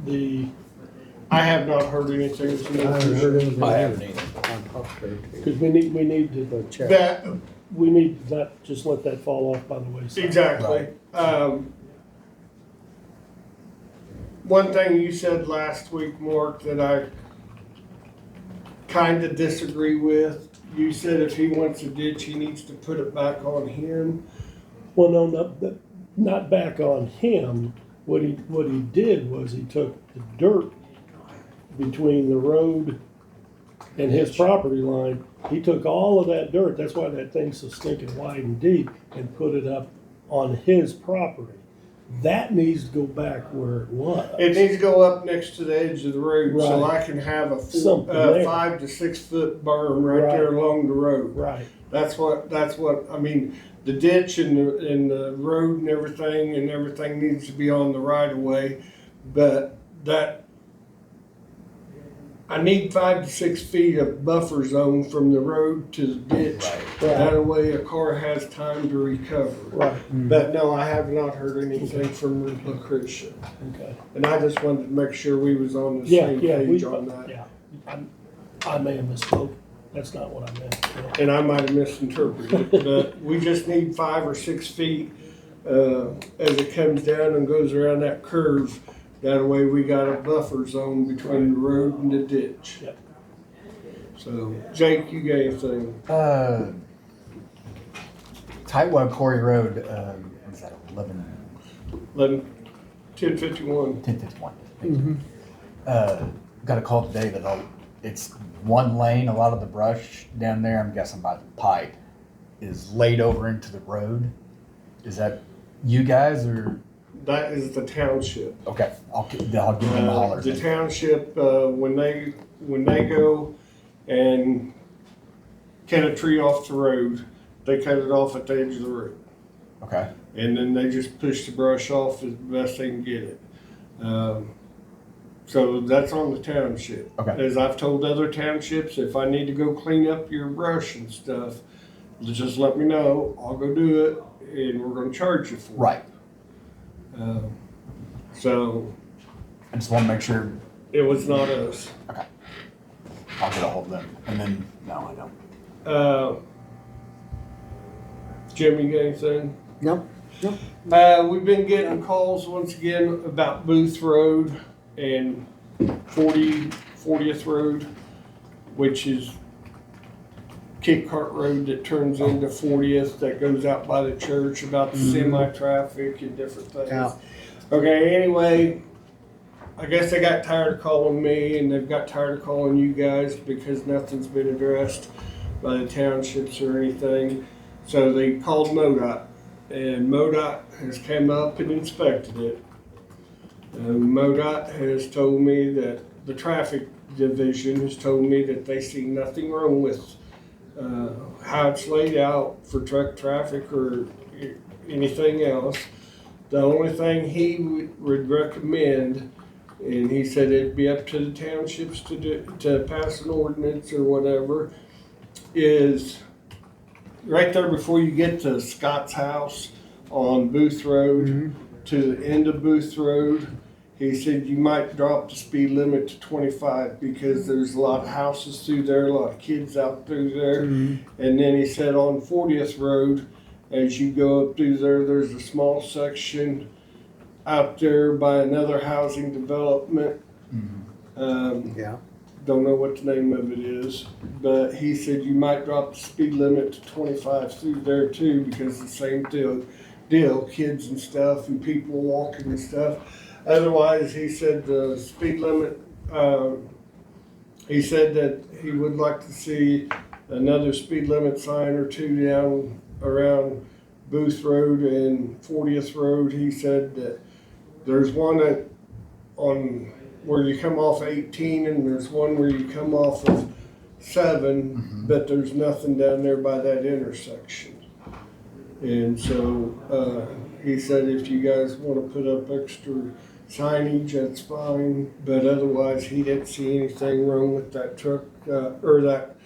the, I have not heard anything from I haven't heard them. anything. I haven't either. On top of it, because we need to, but check. That, we need to not just let that fall off by the wayside. exactly. One thing you said last week, Mark, that I kind of disagree with. You said if he wants a ditch, he needs to put it back on him. Well, no, not back on him. What he did was he took the dirt between the road and his property line. He took all of that dirt, that's why that thing's so stinking wide and deep, and put it up on his property. That needs to go back where it was. It needs to go up next to the edge of the road so Right. I can have a Something there. 5 to 6 foot berm right Right. there along the road. Right. That's what, I mean, the ditch and the road and everything needs to be on the right of way. But I need 5 to 6 feet of buffer zone from the road to the ditch. Right. That way a car has time to recover. Right. But no, I have not heard anything from Lucretia. Okay. And I just wanted to make sure we was on the Yeah, same yeah, page on that. yeah. I may have misspoke. That's not what I meant. Yeah. And I might have misinterpreted it, but we just need 5 or 6 feet, as it comes down and goes around that curve. That way we got a buffer zone between the road and the ditch. Yep. So, Jake, you got anything? Tightwad Quarry Road, what is that, 1051. 1051. Thank you. Got a call today that it's one lane, a lot of the brush down there, I'm guessing by the pipe, is laid over into the road. Is that you guys or? That is the township. Okay, I'll give them a holler. The township, when they go and cut a tree off the road, they cut it off at the edge of the road. Okay, And then they just push the brush off as best they can get it. So that's on the township. Okay. As I've told other townships, if I need to go clean up your brush and stuff, just let me know. I'll go do it, and we're gonna charge you for it. right. So I just want to make sure, it was not us. okay. I'll get a hold of them. And then, no, I don't. Jim, you got anything? Nope. We've been getting calls once again about Booth Road and 40th Road, which is Kit Cart Road that turns into 40th that goes out by the church, about the semi-traffic and different things. Yeah. Okay, anyway, I guess they got tired of calling me and they've got tired of calling you guys because nothing's been addressed by the townships or anything. So they called MoDOT, and MoDOT has come up and inspected it. MoDOT has told me that the traffic division has told me that they see nothing wrong with how it's laid out for truck traffic or anything else. The only thing he would recommend, and he said it'd be up to the townships to pass an ordinance or whatever, is right there before you get to Scott's house on Booth Road, to the end of Booth Road. He said you might drop the speed limit to 25 because there's a lot of houses through there, a lot of kids out through there. And then he said on 40th Road, as you go up through there, there's a small section out there by another housing development. Yeah. Don't know what the name of it is, but he said you might drop the speed limit to 25 through there too, because it's the same deal, kids and stuff and people walking and stuff. Otherwise, he said the speed limit, he said that he would like to see another speed limit sign or two down around Booth Road and 40th Road. He said that there's one on where you come off 18 and there's one where you come off of 7, but there's nothing down there by that intersection. And so he said if you guys want to put up extra signage, that's fine, but otherwise he didn't see anything wrong with that truck or that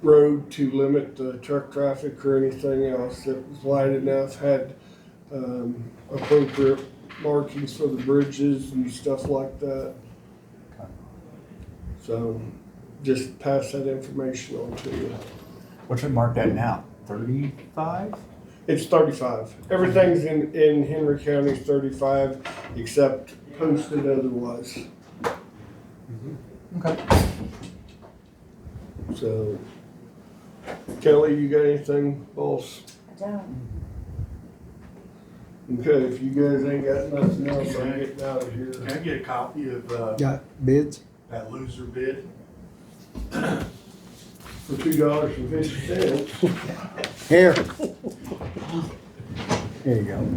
road to limit the truck traffic or anything else. It was wide enough, had appropriate markings for the bridges and stuff like that. So just pass that information on to you. What's it marked at now? 35? It's 35. Everything's in Henry County is 35 except posted otherwise. Okay. So Kelly, you got anything, boss? I don't. Okay, if you guys ain't got nothing else, I'm getting out of here. Can I get a copy of Got bids? that loser bid? For $2.50. Here. Here you go.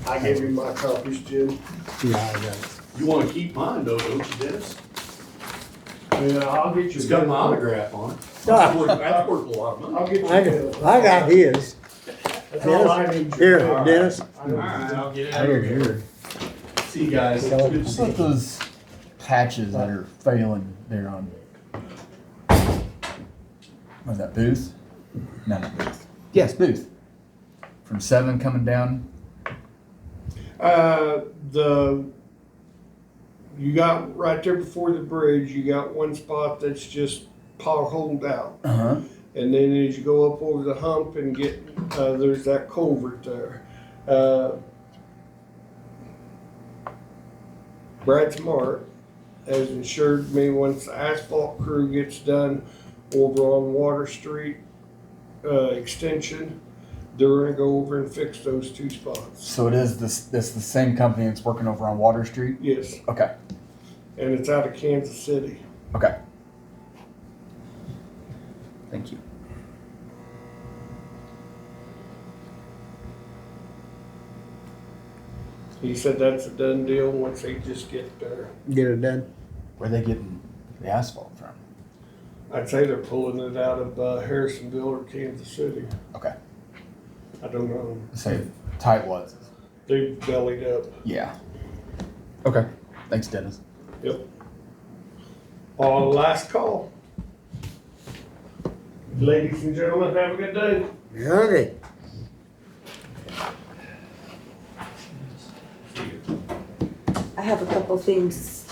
I gave you my copies, Jim. Yeah, I got it. You wanna keep mine though, don't you, Dennis? Yeah, I'll get you. It's got my autograph on it. Ah. That's worth a lot of money. I'll get you. I got his. That's all I need. Here, Dennis. Alright, I'll get it out I of did here. here. See you guys. Good to What's see with you. those patches that are failing there on, was that Booth? No, not Booth. Yes, Booth. From 7 coming down. You got right there before the bridge, you got one spot that's just potholed out. Uh-huh. And then as you go up over the hump and get, there's that culvert there. Brad Smart has assured me once the asphalt crew gets done over on Water Street, extension, they're gonna go over and fix those 2 spots. So it is this the same company that's working over on Water Street? Yes, Okay. and it's out of Kansas City. Okay. Thank you. He said that's a done deal once they just get there. Get it done. Where are they getting the asphalt from? I'd say they're pulling it out of Harrisonville or Kansas City. Okay. I don't know. Say tight was. They bellied up. Yeah. Okay. Thanks, Dennis. Yep. Last call. Ladies and gentlemen, have a good day. Okay. I have a couple things.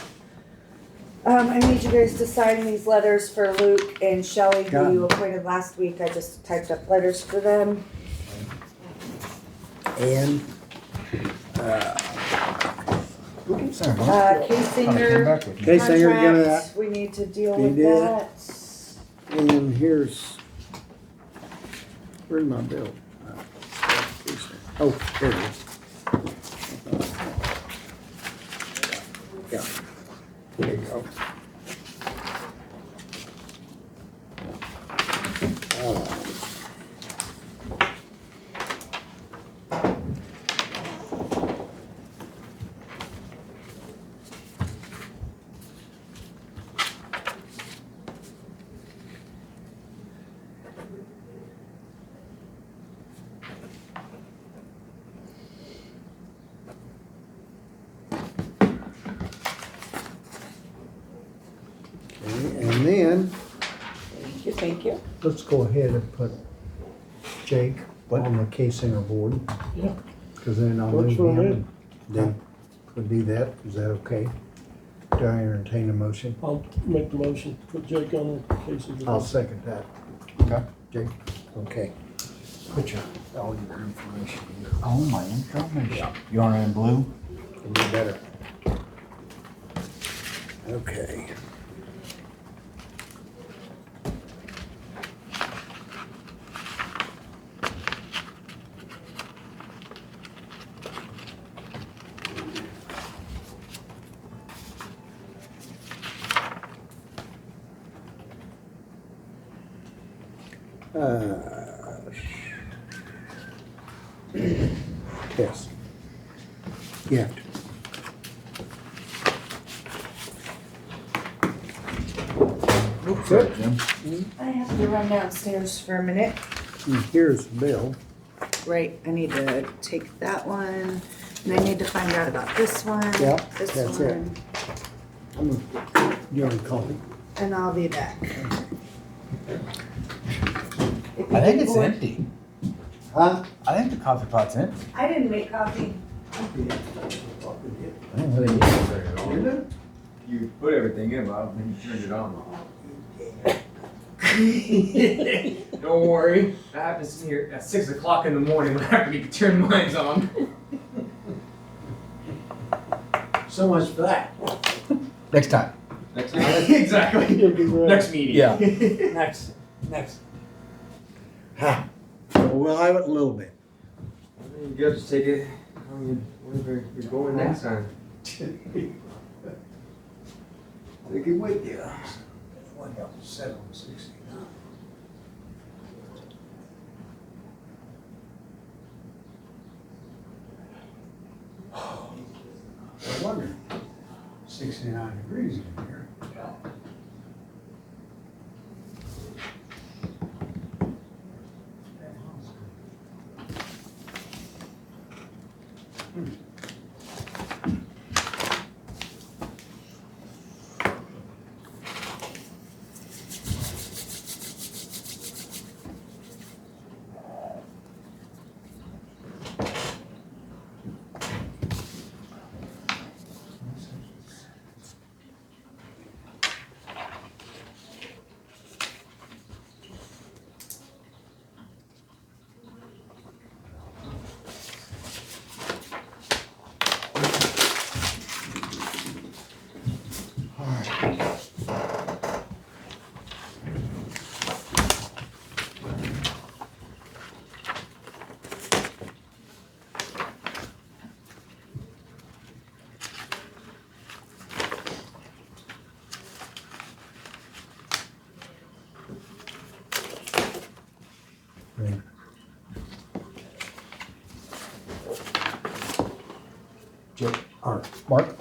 I need you guys to sign these letters for Luke and Shelley, who you appointed last week. I just typed up letters for them. And, Casinger Case Singer, give me that. contract, we need to deal You with did? that. And then here's, where's my bill? Oh, there it is. Yeah. There you go. Okay, and then, Thank you. let's go ahead and put Jake on the K Center board. Yeah. Cause then I'll Works move for him. me. and Then we'll do that. Is that okay? Do I entertain a motion? I'll make the motion, put Jake on the case of the. I'll second that. Okay. Jake? Okay. Put your, all your information here. Oh, my information. You want it in blue? Can do better. Okay. Test. Gift. Good, Jim. I have to run downstairs for a minute. And here's the bill. Right, I need to take that one, and I need to find out about this one. Yeah, this that's it. one, You want a copy? And I'll be back. If you I think get it's bored- empty. Huh? I think the coffee pot's empty. I didn't make coffee. You put everything in, Bob, and you turned it on. Don't worry, that happens here at 6 o'clock in the morning when I have to turn mine on. So much for that. Next time. Next exactly. You'll be right. Next meeting. Yeah. Next. Ha. We'll have it a little bit. You gotta just take it wherever you're going next time. Take it with you. One up 769. I wonder, 69 degrees in here.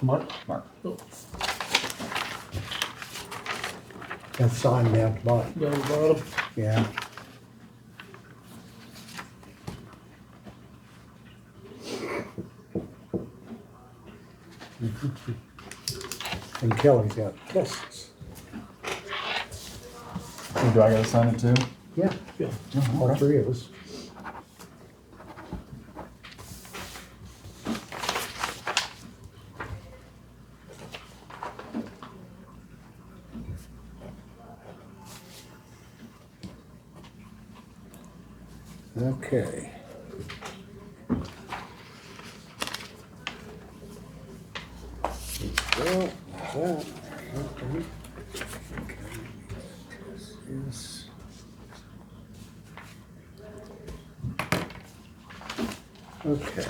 Mark. That's signed down at the bottom. Down the bottom. Yeah. And Kelly's got tests. Do I gotta sign it too? Yeah. Yeah. All three of us. Okay. Well, that. Okay. Yes. Okay.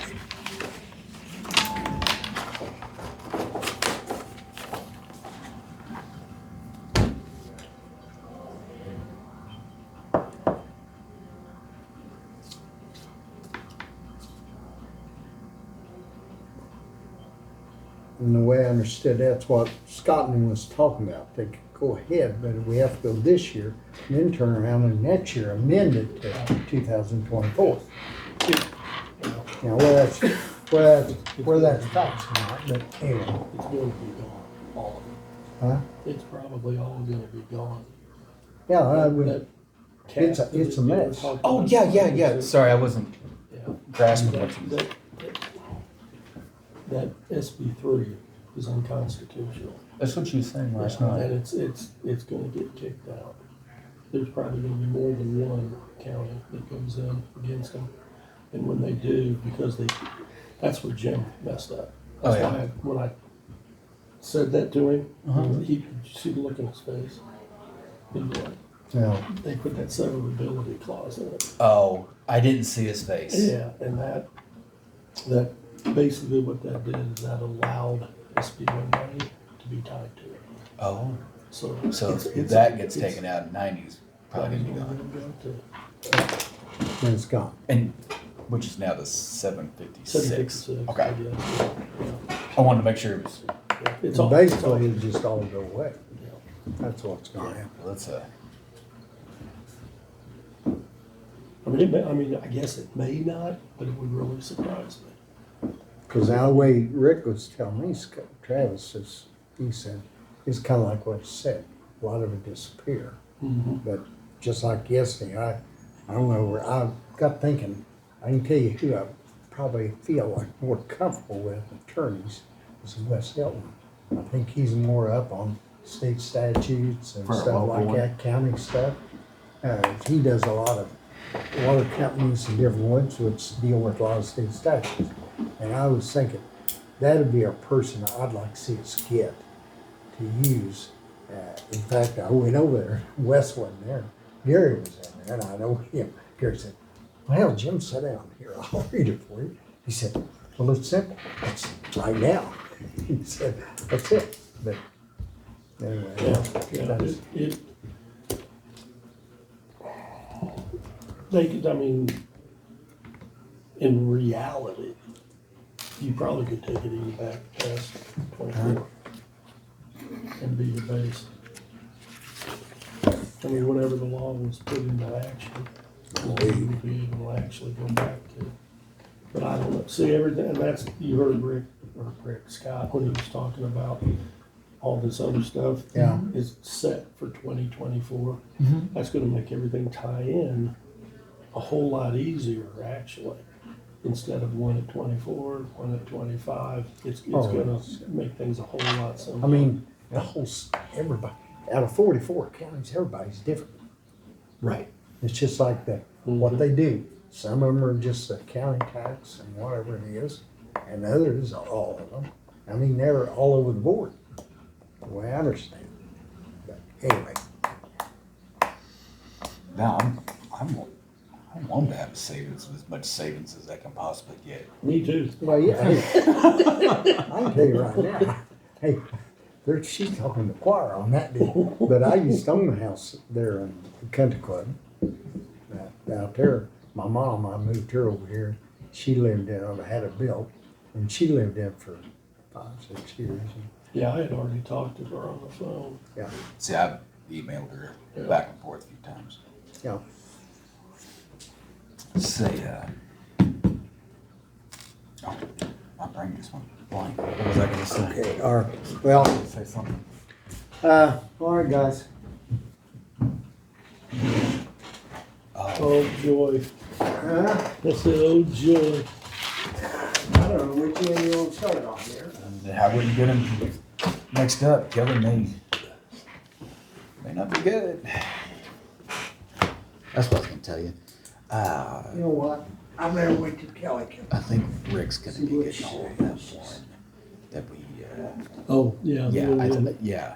and the way I understood, that's what Scotland was talking about. They could go ahead, but we have to go this year, and then turn around and next year amend it to 2024. Now, where that's facts or not, but anyway, It's going to be gone, all of huh? it. It's probably all gonna be gone. Yeah, I would, That it's a- cap it's a that they were mess. talking Oh, about, yeah. Sorry, I wasn't Yeah. grasping what you That SB3 is unconstitutional. That's what you were saying last And night. it's gonna get kicked out. There's probably gonna be more than one county that goes in against them. And when they do, because that's where Jim messed up. Oh, That's yeah. why when I said that to him, Uh-huh. you see the look in his face. He'd be like, no, they put that severability clause in it. Oh, I didn't see his face. Yeah, and that basically what that did is that allowed SB1 money to be tied to it. Oh, So. so it's- if it's- that gets it's- taken out, 90's probably gonna be gone. and it's gone. And, which is now the 756. 756, Okay, I guess, yeah. I wanted to make sure it was, Yeah, it's So all. basically, it just all go away. Yeah. That's what's gonna happen. let's, I guess it may not, but it would really surprise me. Cause now the way Rick was telling me, Travis, he said, it's kinda like what you said, a lot of it disappear. But just like yesterday, I don't know, I got thinking, I can tell you who I probably feel like more comfortable with attorneys is Wes Hilton. I think he's more up on state statutes and For a stuff local like one. that, county stuff. He does a lot of water companies and different ones which deal with a lot of state statutes. And I was thinking, that'd be a person I'd like to see us get to use. In fact, I went over there, Wes wasn't there, Gary was in there, and I know him. Gary said, well, Jim, sit down here, I'll read it for you. He said, well, it's simple, it's right now. He said, that's it, but anyway. Yeah, that's- in reality, you probably could take it even back past 24 and be your base. I mean, whenever the law was put into action, you would be able to actually go back to. But I don't know, see everything, and that's, you heard Rick Scott, when he was talking about all this other stuff. Yeah. Is set for 2024. That's gonna make everything tie in a whole lot easier, actually. Instead of one at 24, one at 25, it's Oh, gonna make things a whole lot simpler. I mean, the whole, everybody, out of 44 counties, everybody's different. Right. It's just like that, what they do. Some of them are just the county tax and whatever it is, and others are all of them. I mean, they're all over the board, the way I understand it. But anyway, now I want to have savings, as much savings as I can possibly get. Me too. well, yeah, hey, I can tell you right now, hey, she's talking the choir on that deal. But I used to own a house there in the country club, out there. My mom, I moved her over here. She lived in, I had it built, and she lived in for 5-6 years. Yeah, I had already talked to her on the phone. Yeah, See, I've emailed her back and forth a few times. yeah. Say, oh, my brain just went blank. What was I gonna say? Okay, all right. Well, Say something. all right, guys. Oh, joy. I I said, oh, joy. don't know which end you want to start on here. I wouldn't get him mixed up. Kevin may not be good. That's what I was gonna tell you. You know what? I've never went to Kelly. I think Rick's gonna be getting a hold of that one that we, Oh, yeah. yeah,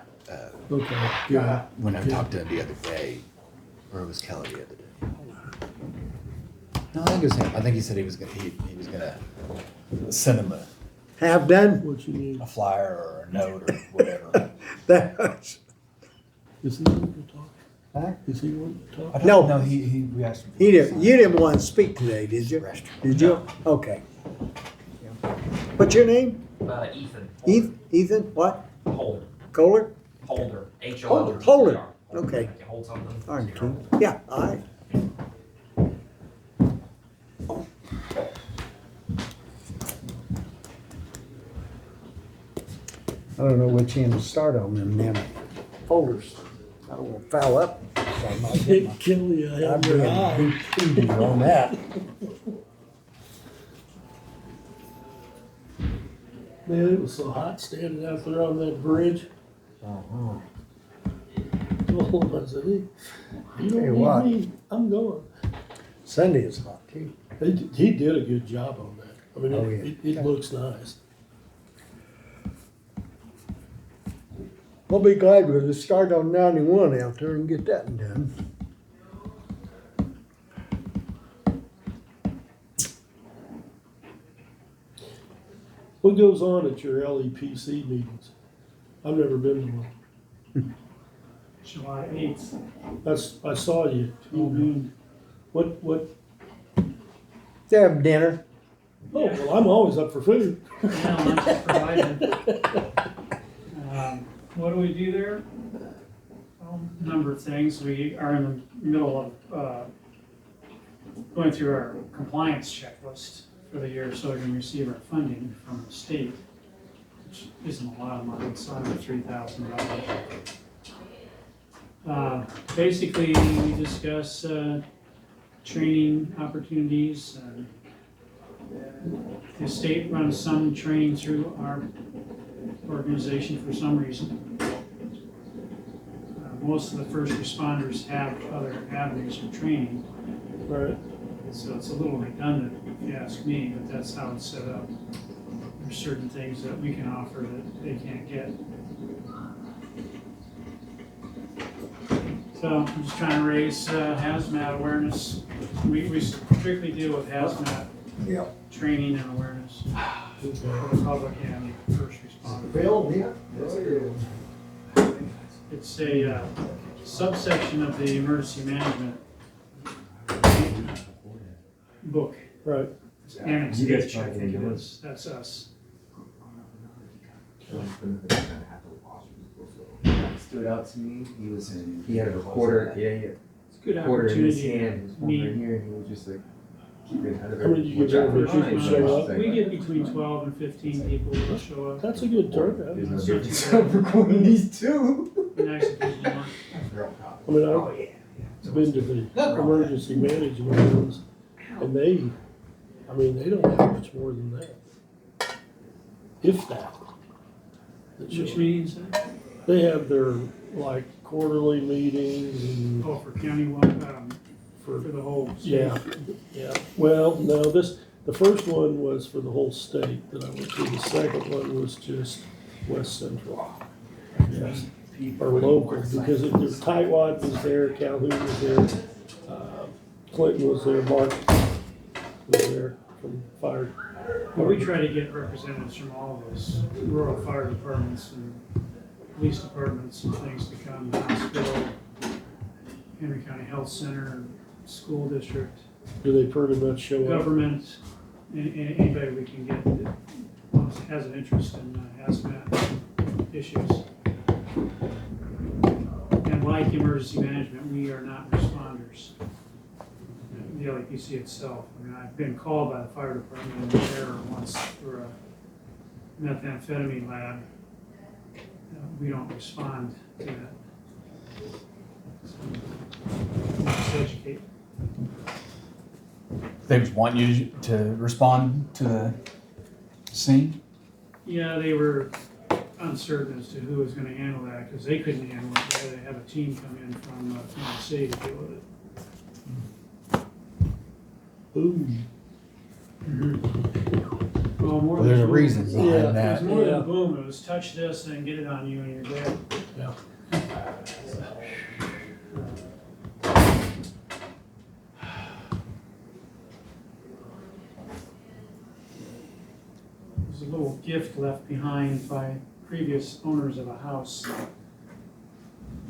Okay, good. when I talked to him the other day, or it was Kelly the other day. No, I think it was him. I think he said he was gonna send him Have done? What you need. a flyer or a note or whatever. That's, Is he wanting to talk? huh? Is he wanting to talk? No. No, we asked him. You didn't want to speak today, did you? Restroom. Did you? Okay. What's your name? Ethan. Ethan, what? Holder, Kohler? holder, H-O-L-D-E-R. Holder. Okay. Like you hold something. All right, Keith. Yeah, all right. I don't know which end to start on them damn folders. I don't want to foul up. So I might get It'd my- kill you, I I'd have be your in eye. deep doo-doo on that. Man, it was so hot standing out there on that bridge. Uh-huh. Oh, I said, hey, you Tell you don't what. need me, I'm going. Sunday is hot too. He did a good job on that. I mean, Oh, it looks nice. I'll be glad with the start on 91 out there and get that done. What goes on at your LEPC meetings? I've never been to one. July 8th, I saw you. What, Let's have dinner. oh, well, I'm always up for food. yeah, lunch is provided. What do we do there? A number of things. We are in the middle of going through our compliance checklist for the year so we can receive our funding from the state, which isn't a lot of money, it's under $3,000. Basically, we discuss training opportunities. The state runs some training through our organization for some reason. Most of the first responders have other avenues for training, Right. so it's a little redundant if you ask me, but that's how it's set up. There's certain things that we can offer that they can't get. So I'm just trying to raise hazmat awareness. We strictly deal with hazmat Yep. training and awareness for the public and first responders. Bill, yeah. It's a subsection of the emergency management book. Right. It's Annex You guys H, try I to think get it it. is. That's us. Stood out to me. He had a recorder. Yeah, he had It's a good a recorder in his opportunity hand. His to phone right meet. here, and he was just like keeping ahead of How many did you it. get there? Which I- Did you show up? We get between 12 and 15 people that show up. That's a good turnout. There's no It's not too difference bad. recording these two. Be nice if it was more. I mean, I've been to the emergency management ones, and they don't have much more than that. If that. Which means, They have their, like, quarterly meetings and oh, for county, for the whole state. yeah, yeah. Well, no, the first one was for the whole state that I went to. The second one was just West Central. Yes. Or local, because there's Tightwad was there, Calhoun was there, Clinton was there, Mark was there from fire. Well, we try to get representatives from all of those rural fire departments and police departments and things to come, the hospital, Henry County Health Center, school district, Do they pretty much show up? government, anybody we can get that has an interest in hazmat issues. And like emergency management, we are not responders. The LEPC itself, I mean, I've been called by the fire department in the error once for a methamphetamine lab. We don't respond to that. So, just educate. They just want you to respond to the scene? Yeah, they were uncertain as to who was gonna handle that, because they couldn't handle it. They had to have a team come in from the city to deal with it. Ooh. Well, more Well, there's a than reason boom. behind Yeah. It was that. more Yeah. than boom, it was touch this and get it on you and you're dead. Yeah. There's a little gift left behind by previous owners of a house.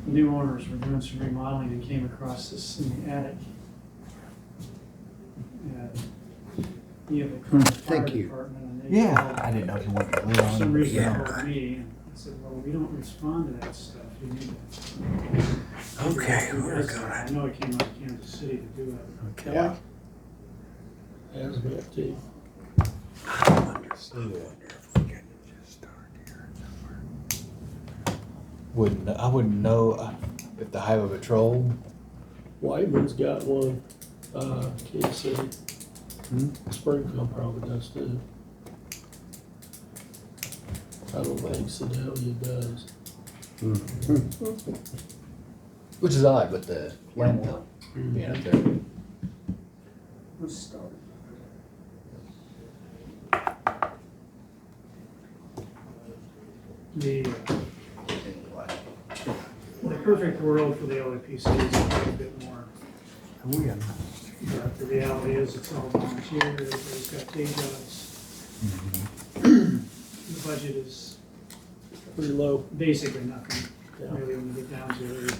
The new owners were doing some remodeling and came across this in the attic. And he had the current fire Thank you. department, and they Yeah, called. I didn't know if you wanted to For leave some on it. reason, they Yeah. called me, and I said, well, we don't respond to that stuff, you need to. Okay, we're I gonna. know it came out of Kansas City to do it. Okay. Yeah. Hazmat too. I wonder if we can just start here somewhere. I wouldn't know if the highway patrol. Whiteman's got one, Kansas City. Springfield probably does too. I don't think Sedalia does. Which is odd with the landfill being up there. Let's start. The perfect world for the LAPC is quite a bit more. We got But the reality is, it's all volunteer, everybody's got day jobs. The budget is Pretty low. basically nothing, Yeah. really, when you get down to it.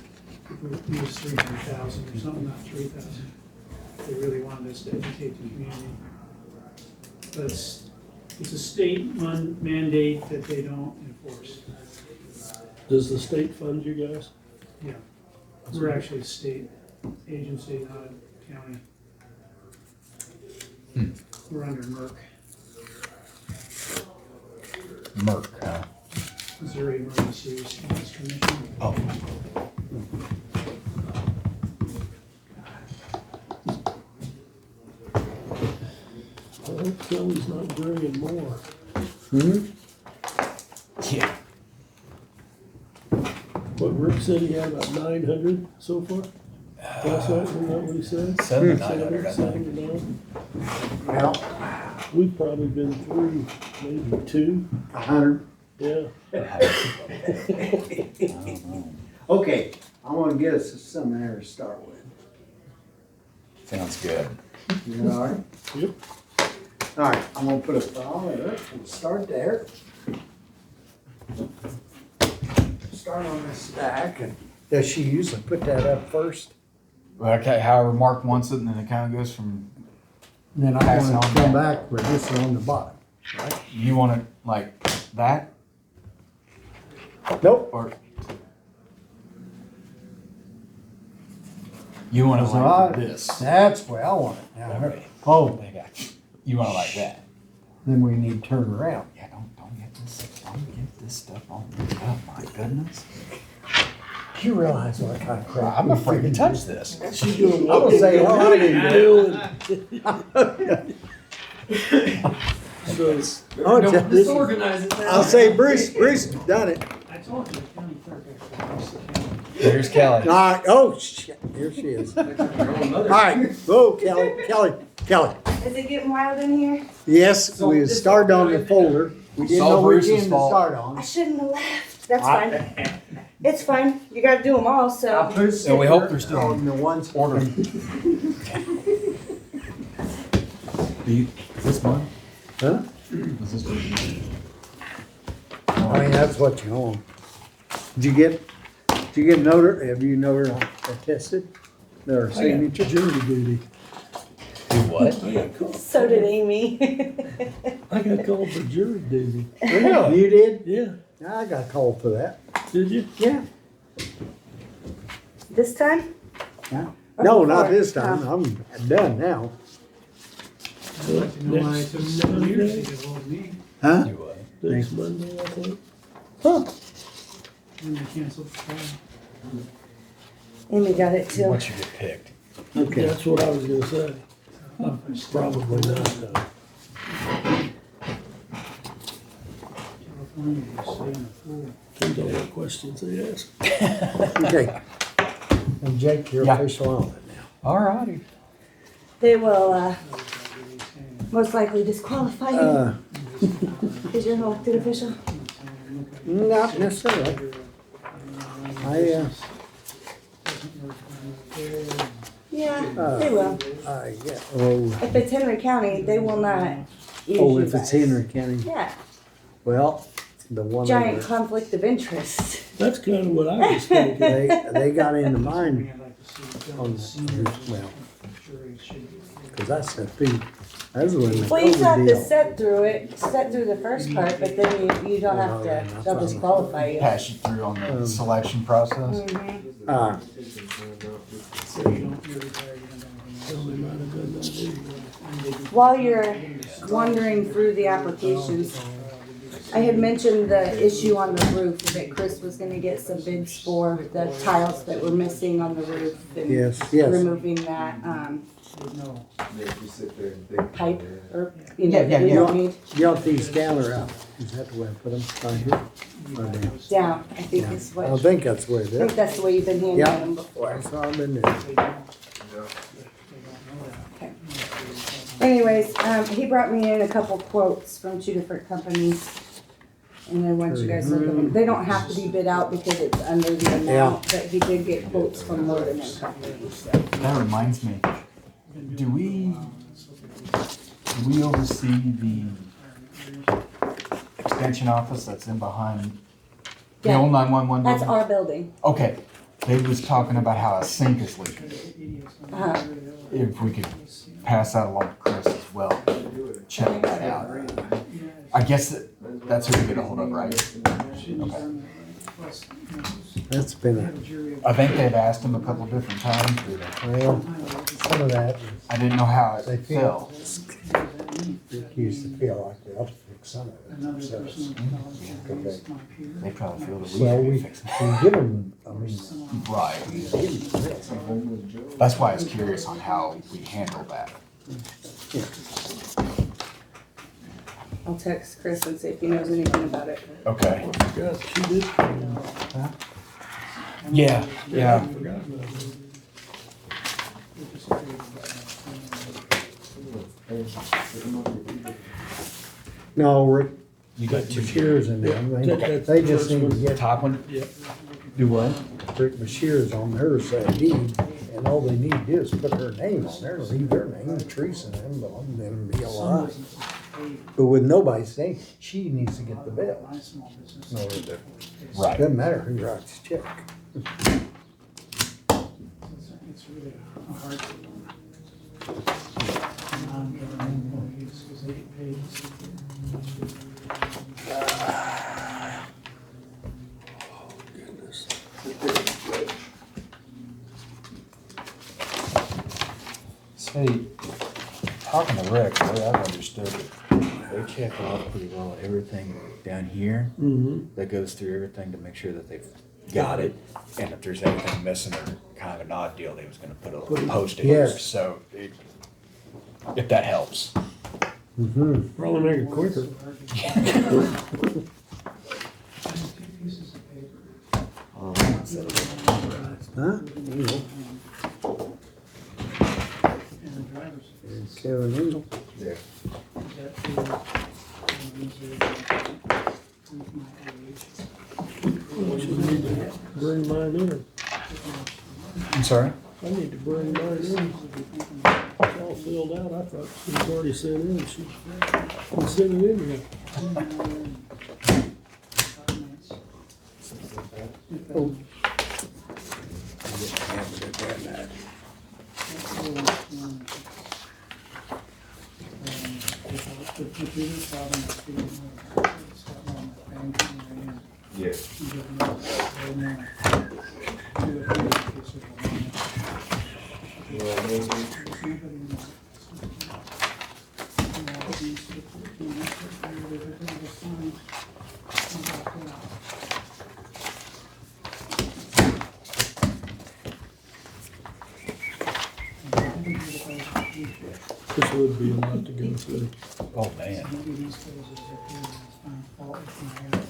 If we use 300,000 or something, not 3,000. They really wanted us to educate the community. But it's a state mandate that they don't enforce. Does the state fund you guys? Yeah, we're actually a state agency, not a county. We're under MERC, Merc, huh? Missouri Emergency Response Commission. Oh. I hope Kelly's not bringing more. Yeah. What Rick said he had about 900 so far? Last night, isn't that what he said? 700 to 900, I think. 7 to 9. Well, We've probably been through maybe 2. 100. Yeah. I don't know. Okay, I want to get us some air to start with. Sounds good. You all right? Yep. All right, I'm gonna put a thermometer. We'll start there. Start on this stack. And does she usually put that up first? Okay, however Mark wants it, and then it kind of goes from, Then I Pass it want on to come down. back with this one on the bottom. you want it like that, Nope. or you want it That's like right. this? That's the way I want it. Now, Alright. oh, I got you. You want it like that? then we need to turn around. Yeah, don't get this stuff on. Oh my goodness. Do you realize what kind of crap? I'm afraid to touch this. She's doing I'm gonna say, what oh, I didn't do. So, I'll tell- Disorganize it. I'll say Bruce done it. I told you, the county clerk actually wants the county. There's Kelly. All right, oh, shit, here she is. All right, whoa, Kelly. Is it getting wild in here? Yes, we started on the folder. We didn't It's all know which Bruce's end to fault. start I on. shouldn't have left. That's fine. It's fine. You gotta do them all, so. I put a So we hope sticker they're still on the ones. Order. This one? Huh? Is this one? I mean, that's what you want. Did you get have you attested their signature? jury duty. Do what? I got called. So did Amy. I got called for jury duty. You did? Yeah. I got called for that. Did you? Yeah. This time? Yeah. Or No, before? not this time. Oh. I'm done now. I'd like to know why it took 7 years to get hold of me, Huh? Do what? Next Monday, I think. and they canceled the trial. Amy got it too. Once you get picked. Okay. That's what I was gonna say. Probably not, though. California, you stay in a pool. Depends on what questions they ask. Okay. And Jake, you're Yeah. official on it now. All righty. They will, most likely disqualify you. Is your elected official? Not necessarily. I, Yeah, they will. yeah. Oh, If it's Henry County, they will not use oh, you if it's guys. Henry County. Yeah, Well, the one giant over, conflict of interest. That's kind of what I was thinking. they got into mine I'd like to see on Kelly's the, well, jury should be. because I said, Pete, That's when the Well, you still have COVID to deal. set through the first part, but then you don't have to, they'll disqualify you. Pass you through on the selection process. Mhm. So you don't, you're retired, you don't While you're wandering through the applications, I had mentioned the issue on the roof, that Chris was gonna get some bids for the tiles that were missing on the roof and Yes, yes. removing that, know. pipe, or, you know, Yeah, that we yeah. don't need. You want these down or out? Is that the way I put them? Right here? Or down? Down, I think is what, I I think that's the way it think is. that's the way you've been handling Yeah. them before. That's how I've been doing. They don't, they don't know that. Okay. Anyways, he brought me in a couple quotes from 2 different companies. And I want you guys to look at them. They don't have to be bid out because it's under the amount, but he did get quotes from more than one company, so. That reminds me, do we oversee the extension office that's in behind the Yeah. old 911 That's building? our building. Okay, they was talking about how a sink is leaking. Uh-huh. If we could pass that along to Chris as well, check that out. I guess that's who we get a hold of, right? Okay. That's been I think they've asked him a couple different times, but well, some of that, I didn't know how they it feel, fell. it used to feel like they ought to fix some of it. Another So, person okay. They probably feel that we Well, should be we fixing give them, I mean, it. Right. That's why I was curious on how we handle that. I'll text Chris and see if he knows anything about it. Okay. God, she did. Yeah, yeah. no, Rick, You got two. Bashir's in them, That's they the just first need to one. get Top one? Yep. Do what? Rick Bashir's on her side deed, and all they need to do is put her name on there, leave her name, Teresa name, and then be alive. But with nobody's name, she needs to get the bill. My small business. No, it Right. doesn't matter who writes the check. It's really a hard thing. Non-government employees, because they get paid. See, talking to Rick, the way I've understood it, they check off pretty well everything down here Mm-hmm. that goes through everything to make sure that they've got it. And if there's anything missing or kind of an odd deal, they was gonna put a post in there, Yes. so if that helps. Mm-hmm. Probably make it quicker. Pieces of paper. Huh? You know, And the driver's. and Kevin Engel. Yeah. Bring mine in. I'm sorry? I need to bring mine in. It's all filled out. I thought she was already sent in. She can send it in here. Oh. This would be a lot to go through. Oh, man. Maybe these phases are here, find fault with my hand.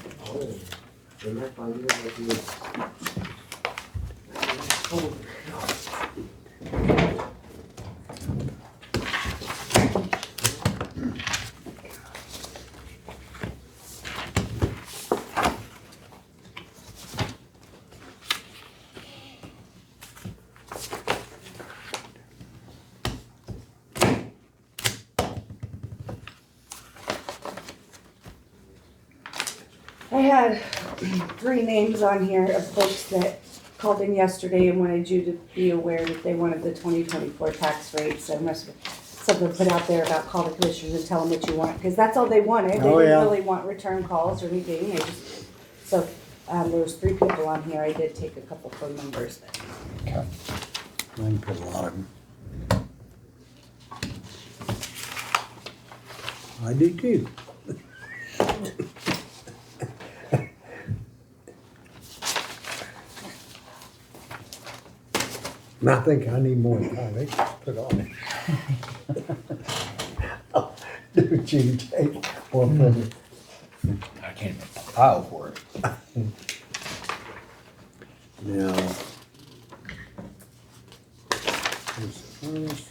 I had 3 names on here of folks that called in yesterday and wanted you to be aware that they wanted the 2024 tax rates. I must something put out there about call the commissioners and tell them what you want, because that's all they wanted. They Oh, didn't yeah. really want return calls or anything, they just, so, there was 3 people on here, I did take a couple phone numbers. I can put a lot of them. I do too. And I think I need more time to put on it. Do what you take, or put it. I can't even file for it. No. This first.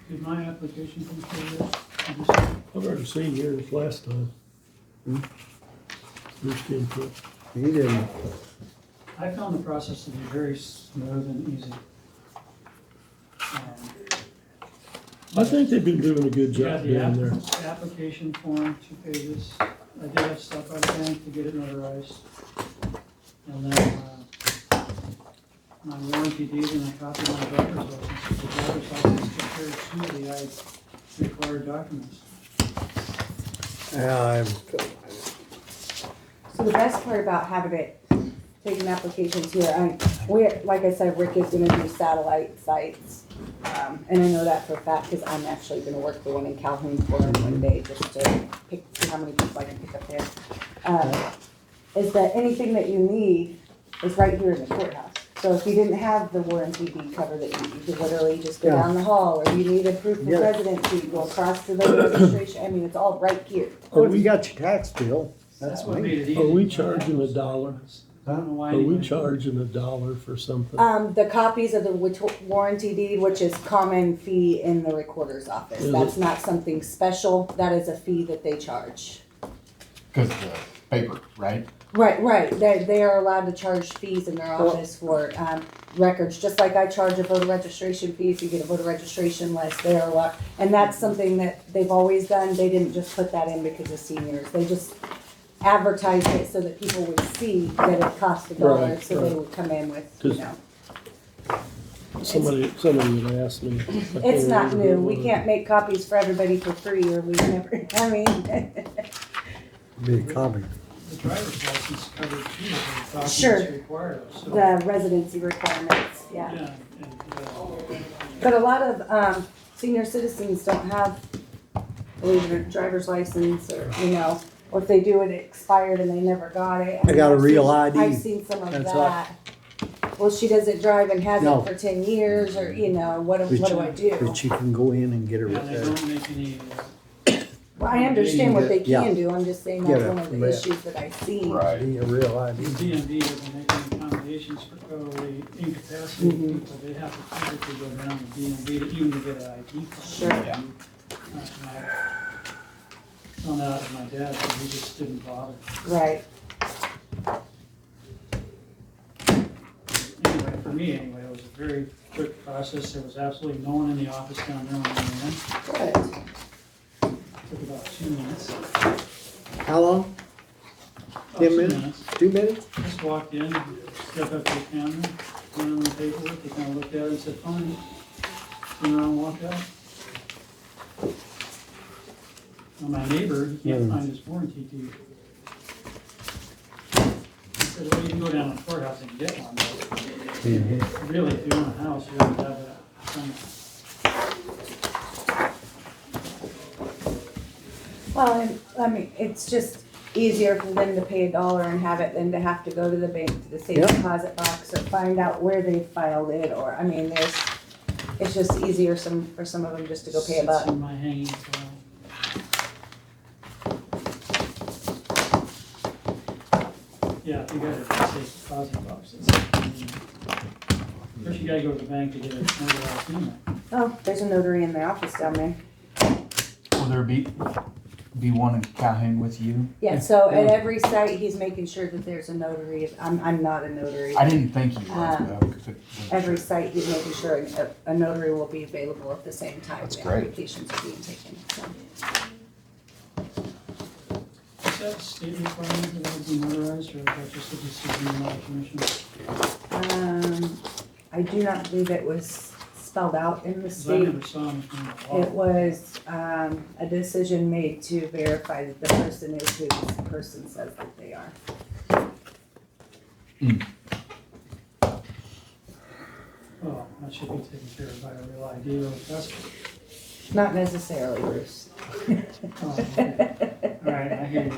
Did my application come through yet? I've already seen yours last time. First input. He didn't. I found the process to be very smooth and easy. I think they've been doing a good You got job the down there. application form, 2 pages. I did have to stop by the bank to get it notarized. And then, my warranty deed and a copy of my driver's license. The driver's license took care of 2 of the required documents. Yeah, So the best part about having it, taking applications here, like I said, Rick is gonna do satellite sites. And I know that for a fact, because I'm actually gonna work the one in Calhoun for him one day, just to see how many people I can pick up there. Is that anything that you need is right here in the courthouse. So if you didn't have the warranty deed cover that you could literally just go Yeah. down the hall, or you need a proof of Yeah. residency, you go across to the registration, I mean, it's all right here. Well, if you got your tax bill, That's that's what me. made it easy. Are we charging $1? I don't know why Are we anybody- charging $1 for something? The copies of the warranty deed, which is common fee in the recorder's office, Is that's it? not something special, that is a fee that they charge. Because of the paper, right? Right, they are allowed to charge fees in their office for, records, just like I charge a voter registration fee, if you get a voter registration list, they're allowed. And that's something that they've always done, they didn't just put that in because of seniors, they just advertised it so that people would see that it cost $1, Right, so they right. would come in with, you 'Cause know. Somebody had asked me. I can't It's not remember who new, it we was. can't make copies for everybody for free, or we never, I mean, Be a copy. The driver's license covered 2 of the documents Sure. required, so. the residency requirements, yeah. Yeah, and, But a lot of, senior citizens don't have, believe it or not, driver's license, or, you know, or if they do, it expired and they never got it. I got a I've real seen- ID. I've seen some of That's that. Well, she doesn't drive and hasn't No. for 10 years, or, you know, what do I do? But you can go in and get her. yeah, they don't make any, Well, I understand what they Yeah. can do, I'm just saying Get that's a one of the lip. issues that I've seen. Right. Be a real the ID. DMV doesn't make any accommodations for totally incapacitated Mhm. people, they have to physically go down to DMV to even to get an ID card. Sure. Yeah. I found out from my dad, that he just didn't bother. Right, Anyway, for me anyway, it was a very quick process, there was absolutely no one in the office down there when I went in. good. Took about 2 minutes. How long? About 10 2 minutes? 2 minutes? Just walked in, stepped up to the counter, went on the paperwork, they kind of looked at it and said, fine. Turned around and walked out. Well, my neighbor, he can't find his warranty deed. He said, well, you can go down to the courthouse and get one, but really, if you own a house, you have to have that somewhere. Well, and, I mean, it's just easier for them to pay $1 and have it than to have to go to the bank, to the safe Yep. deposit box, or find out where they filed it, or, I mean, it's just easier for some of them just to go pay a Sits buck. in my hanging file. Yeah, if you got a safe deposit box, first you gotta go to the bank to get it notarized anyway. Oh, there's a notary in the office down there. Will there be one in Calhoun with you? Yeah, so at every site, he's making sure that there's a notary. I'm not a notary. I didn't think you was, but I wasn't Every sure. site, he's making sure a notary will be available at the same time. That's the great. Applications are being taken, so. Is that a state requirement that it be notarized, or is that just a decision of the commission? I I do not believe it was spelled out in the 'Cause I state. never saw them from the law. It was, a decision made to verify that the person is who the person says that they are. Oh, that should be taken care of by a real ID or test. Not necessarily, Bruce. Oh, okay. All right, I hear you.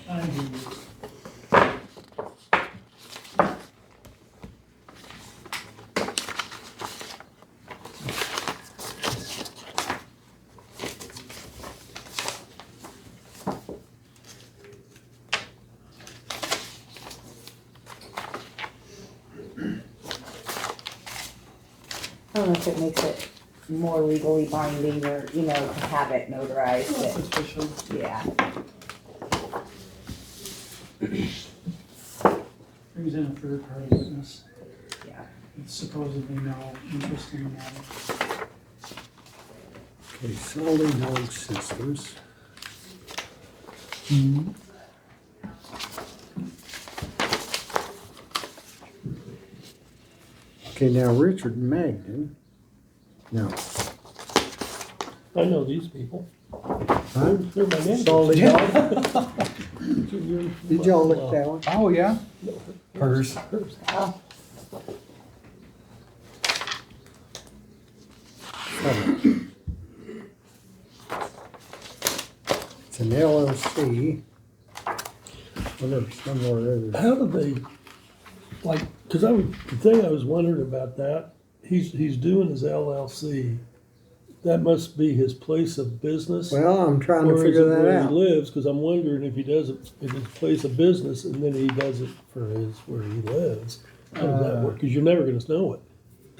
I hear you. I don't know if it makes it more legally binding or, to have it notarized, That's but, official. yeah. Brings in a third party witness. Yeah. With supposedly no interest in the matter. Okay, Solid Dog Systems. Okay, now Richard Magden. No. I know these people. Huh? They're my neighbors. Solid Dog. Did y'all look that one? Oh, yeah. Hers. Oh, It's an LLC. Whatever, somewhere other. How do they, like, cause the thing I was wondering about that, he's doing his LLC. That must be his place of business. Well, I'm trying to Or is figure it that where he out. lives? Cause I'm wondering if he does it in his place of business and then he does it for where he lives. How does that work? Cause you're never gonna know it.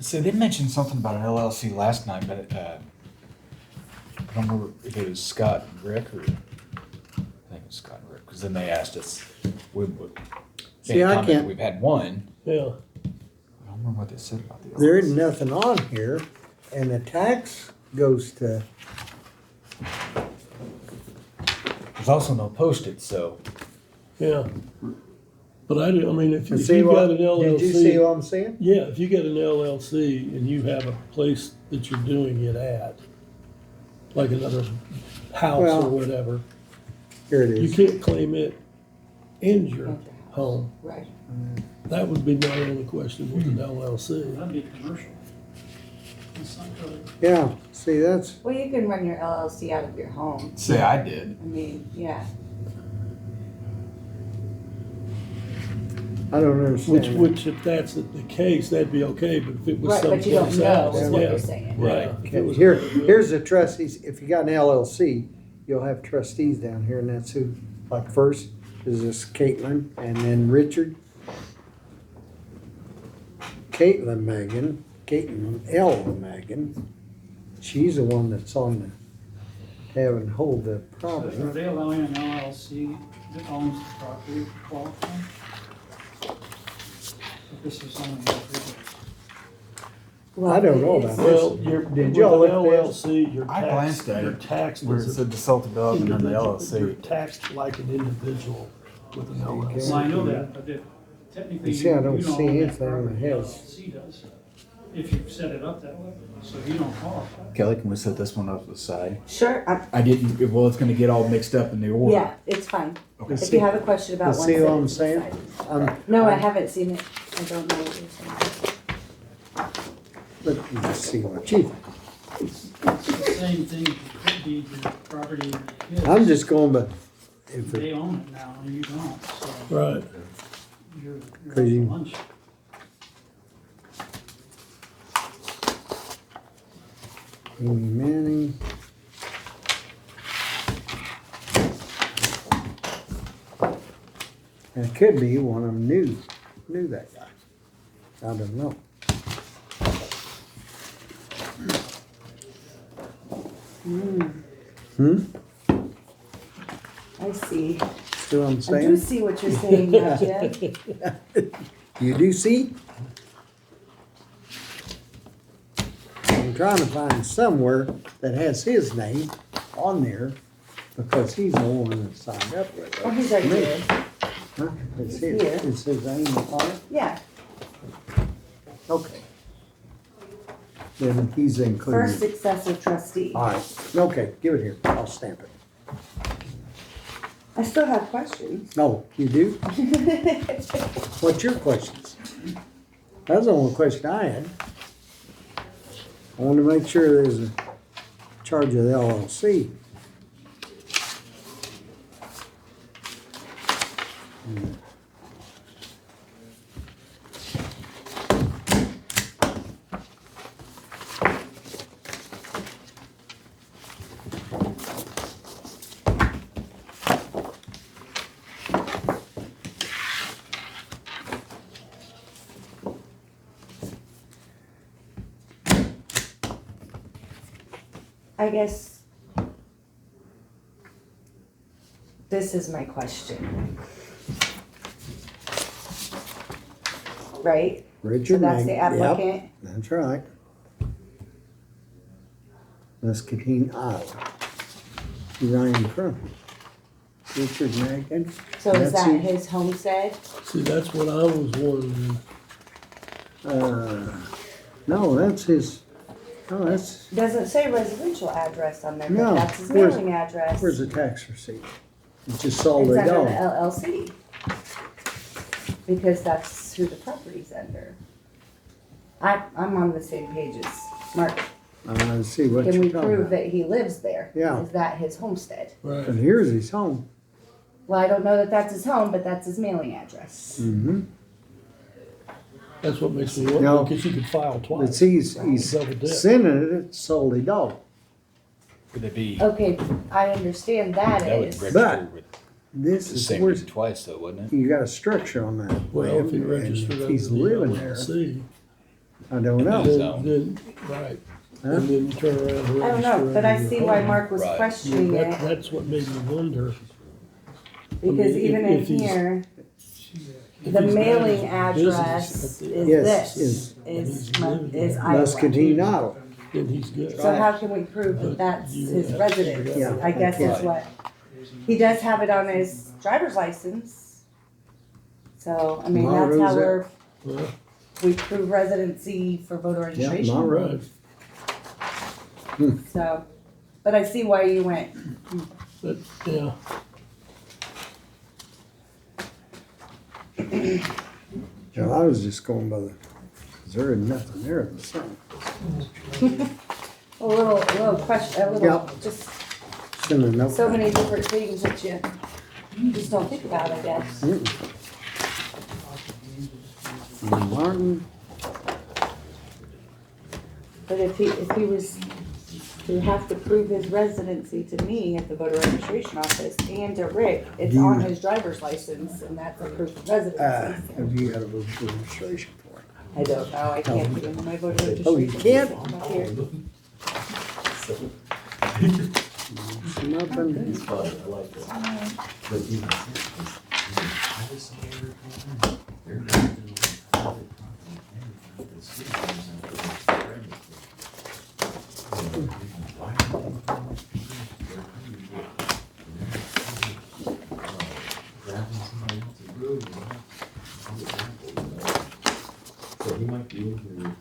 So they mentioned something about an LLC last night, but I don't remember if it was Scott and Rick or, I think it was Scott and Rick, because then they asked us, we See, I commented can't- we've had one. Yeah. I don't remember what they said about the There others. isn't nothing on here, and the tax goes to, There's also no posted, so Yeah. But I mean, if and you've see got what, an did you see LLC, what I'm saying? yeah, if you get an LLC and you have a place that you're doing it at, like another house Well, or whatever, Here it you is. can't claim it in your home. right. That would be my only question with an LLC. That'd be commercial. That's not covered. Yeah, see, that's, Well, you can run your LLC out of your home. say I did. I mean, yeah. I don't understand. Which if that's the case, that'd be okay, but if it was Right, but you don't someplace know else, is what yeah. you're saying. Yeah. If it Okay, was- here's the trustees, if you got an LLC, you'll have trustees down here, and that's who, like first is this Caitlin, and then Richard. Caitlin L. Megan, she's the one that's on the, having hold the So are property. they allowing an LLC that owns the property to qualify? If this was only individual. I don't know about Well, this. you're, Did with y'all an look this? LLC, you're I taxed, glanced at you're it, taxed where it as an said the self-development and the individual. You're LLC. taxed like an individual with an LLC. Well, I know that, but technically You you see, I you don't don't see own that anything property, that the has- LLC does. If you set it up that way, so you don't qualify. Kelly, can we set this one up to the side? Sure, I didn't, well, it's gonna get all mixed up in the order. yeah, it's fine. Okay. If you have a question about You one. see what set it I'm to the saying? side. No, I haven't seen it. I don't know what you're saying. Let me just see what you think. It's the same thing, you could deed your property to your kids. I'm just going, but if They it, own it now, and you don't, so Right. you're Cause out you- to lunch. Amy Manning. And it could be one of them knew that guy. I don't know. Hmm? I see. See what I'm I do saying? see what you're saying now, Jed. You do see? I'm trying to find somewhere that has his name on there because he's the one that signed up with Oh, it. he's already did. Huh? It's It's his, here. it says name on it? Yeah, Okay. Then he's first included. successor trustee. All right, okay, give it here, I'll stamp it. I still have questions. No, you do? What's your questions? That's the only question I had. I want to make sure there's a charge of the LLC. I guess this is my question. Right? So Richard that's the Mag- yep, applicant? that's right. Muscatine, Iowa. Ryan Crum. Richard Magden. So is That's that who- his homestead? See, that's what I was wondering. No, that's his, no, that's, Doesn't say residential address on there, No, but that's his where's- mailing address. where's the tax receipt? It's just It's solid under the dog. LLC. Because that's who the property's under. I'm on the same page as Mark. Let's see what Can we you're talking prove about. that he lives there? Yeah. Is that his homestead? Right. And here's his home. Well, I don't know that that's his home, but that's his mailing address. Mm-hmm. That's what makes me No. wonder, because you could file But twice. see, he's Double dip. sending it, it's solely dog. Would it be, Okay, I understand that that would is. register with This the is same where's, thing twice though, wouldn't it? you got a structure on that. Well, if he road, and registered if under he's the living there, LLC, I don't know. then, right, Huh? and then you turn around and register. I don't know, but I under see your why home. Mark was Right. questioning That, it, that's what made me wonder. because mean, even if in he's- here, if the he's mailing managing address business is at the- Yes, this, is Muscatine, Iowa. Iowa. Then he's good. So how can we prove that that's his residence? Yeah, I guess is right. what, he does have it on his driver's license. So, I mean, that's how Monroe's Well, we prove residency for voter Yeah, registration. Monroe. right, So, but I see why you went, but, yeah, Yeah, I was just going by the, is there nothing there in the sun? a little question, a little, Yep. just Send a note. so many different things that you just don't think about, I guess. Mm-mm. Martin, But if he was to have to prove his residency to me at the voter registration office and to Rick, it's Do you- on his driver's license and that's a proof of residency. have you got a voter registration for it? I don't know, I can't get into my voter registration. Oh, you can't? I'm not here. Nothing. It's fun, I like it. But you. I just saw your comment. They're not gonna let private property and the citizens and the ready. Why don't they grabbing somebody else's road, you know? So he might be over here.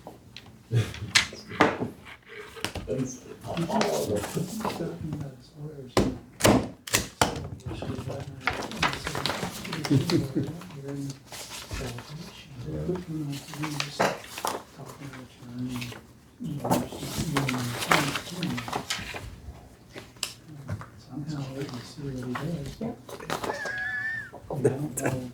Somehow we can see what he does. And I don't know.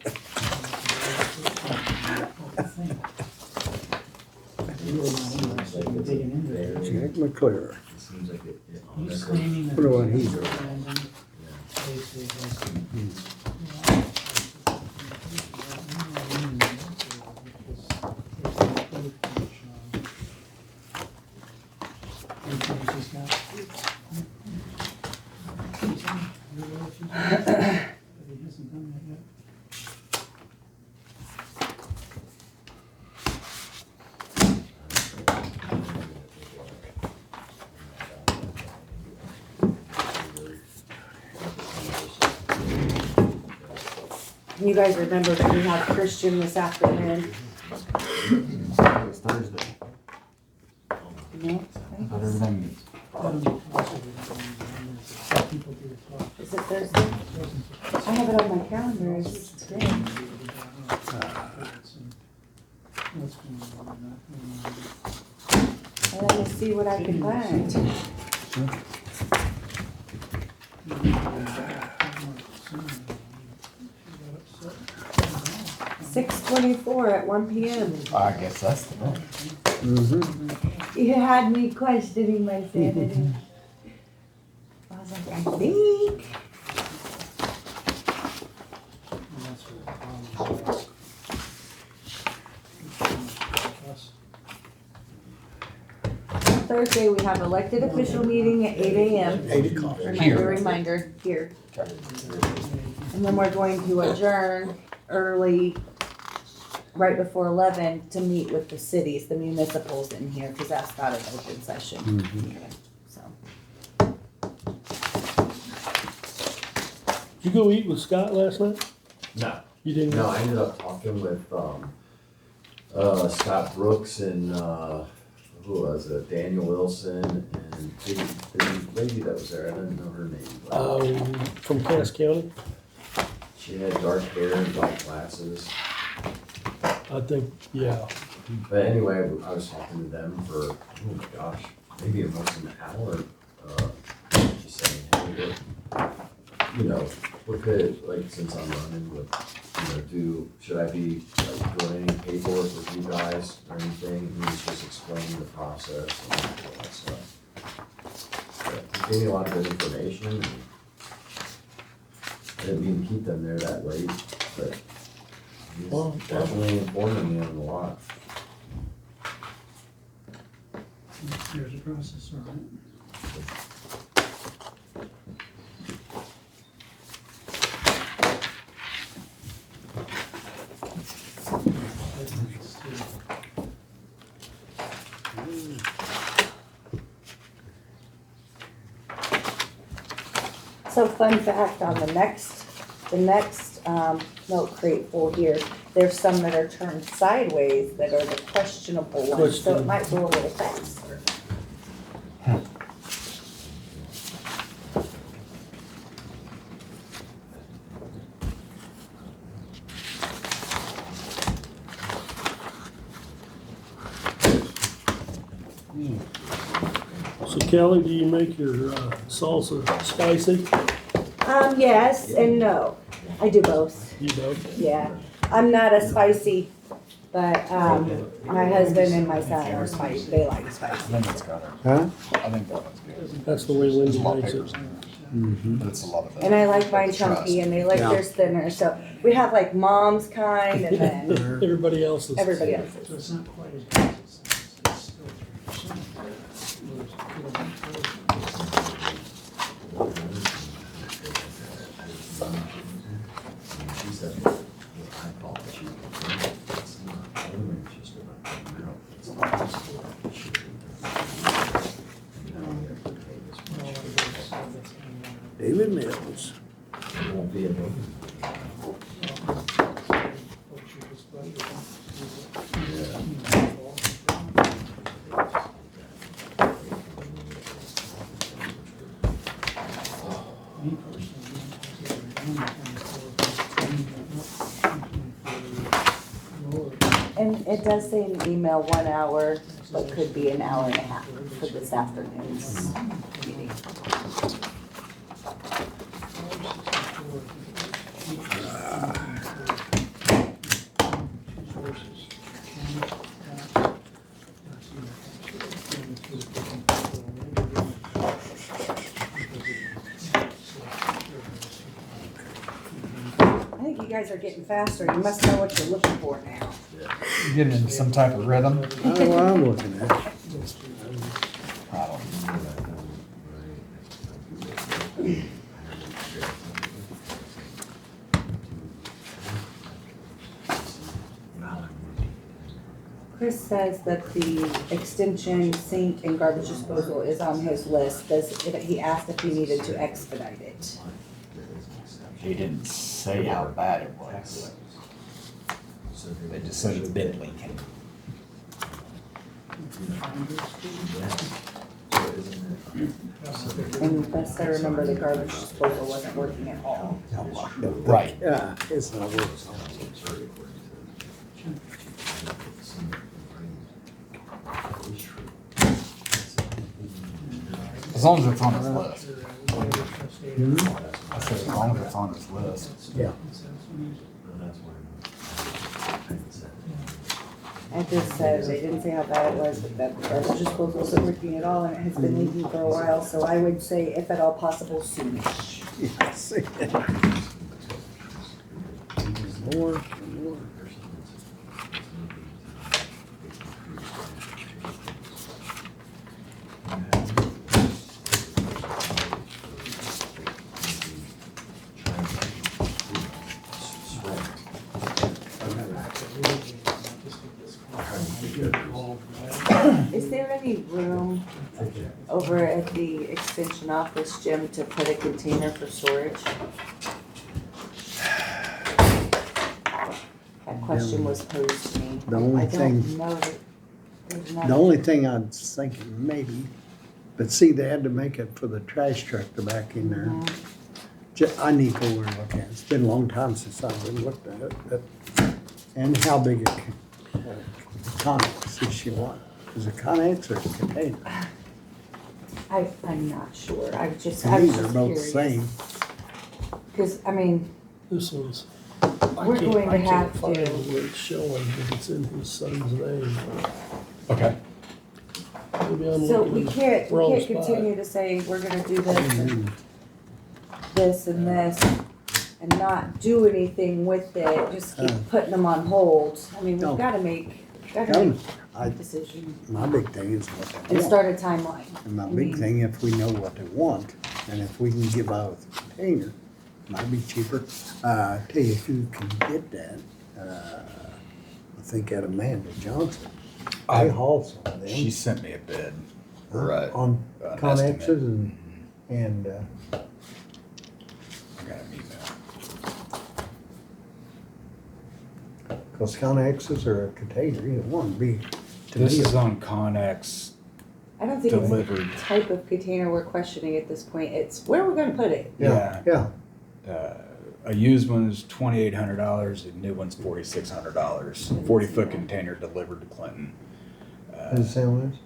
I'm really not interested in digging into it. Jack McClure. It seems like it. He's claiming that. What about he's- Basically, has- You guys remember that we had Christian this afternoon? It's Thursday. No? But everything, Is it Thursday? I have it on my calendar as today. Well, let me see what I can find. 6:24 at 1 p.m. I guess that's the one. You had me questioning my sanity. I was like, I think. Thursday, we have elected official meeting at 8 a.m. 8 o'clock. Reminder here. And then we're going to adjourn early, right before 11, to meet with the cities, the municipals in here, because that's not an open session. So, Did you go eat with Scott last night? No, You didn't? no, I ended up talking with, Scott Brooks and, who was it, Daniel Wilson, and the lady that was there, I didn't know her name. but From Cass County? She had dark hair and black glasses. I think, yeah. But anyway, I was talking to them for, oh my gosh, maybe almost an hour. Just saying, hey, what could, like, since I'm running with, should I be like doing any paperwork with you guys or anything? And he was just explaining the process and all that stuff. But he gave me a lot of good information. And I didn't mean to keep them there that late, but he's definitely informing me on a lot. There's a process, all right. so fun fact on the next milk crate full here, there's some that are turned sideways that are the questionable ones, so it might go a little faster. So Kelly, do you make your salsa spicy? Yes and no. I do both. You don't? Yeah. I'm not a spicy, but my husband and my son are spicy. They like I spicy. think it's got it. Huh? I think that one's good. That's the way There's a Lindsay lot of makes papers it. in there, Mm-hmm. but it's a lot of. And I like mine chunky and they like theirs thinner. So we have like mom's kind and then Everybody else's. everybody So else's. it's not quite as bad as it's still 3%. She said, I thought she was it's not only just about the amount, it's also the shipping. And now we have to pay this much. David Mills. It won't be a big. Me personally, And it does say in the email 1 hour, but could be an hour and a half for this afternoon's meeting. I think you guys are getting faster. You must know what you're looking for now. You're getting into some type of rhythm. I know what I'm looking at. I don't know. Chris says that the extension, sink, and garbage disposal is on his list. He asked if he needed to expedite it. He didn't say how bad it was. They just said it's been leaking. And best I remember, the garbage disposal wasn't working at all. Right. Yeah, it's not working. As long as it's on his list. I said as long as it's on his list. Yeah. I just said, they didn't say how bad it was, but that garbage disposal wasn't working at all, and it has been leaking for a while, so I would say, if at all possible, soon. Yeah, see. More, more. Is there any room over at the extension office, Jim, to put a container for storage? That question was posed to me. The only I thing- don't know that there's not. The only thing I was thinking, maybe, but see, they had to make it for the trash truck to back in there. I need to go over and look at it. It's been a long time since I've been looked at it, but, and how big a Connex is she want? Is it Connex or a container? I'm not sure. I was To just me, they're both the curious. same. Because, I mean, This one's, We're going to have find to- where it's showing, but it's in his son's name. Okay. Maybe I'm so looking we in the can't wrong spot. continue to say, we're gonna do this and and not do anything with it, just keep putting them on hold. I mean, No. we've gotta make I, a decision my big thing is what they and want. start a timeline. And my I big mean, thing, if we know what they want, and if we can get by with a container, might be cheaper. Tell you who can get that, I think at Amanda Johnson. I- They haul some of them. She sent me a bid. Right. On An Connexes estimate. and, I got an email. cause Connexes or a container, either one be, to This me, is on Connex I don't think it's delivered. the type of container we're questioning at this point. It's where we're gonna put it. yeah, yeah. A used one is $2,800, a new one's $4,600. 40-foot container delivered to Clinton. Does it sound nice?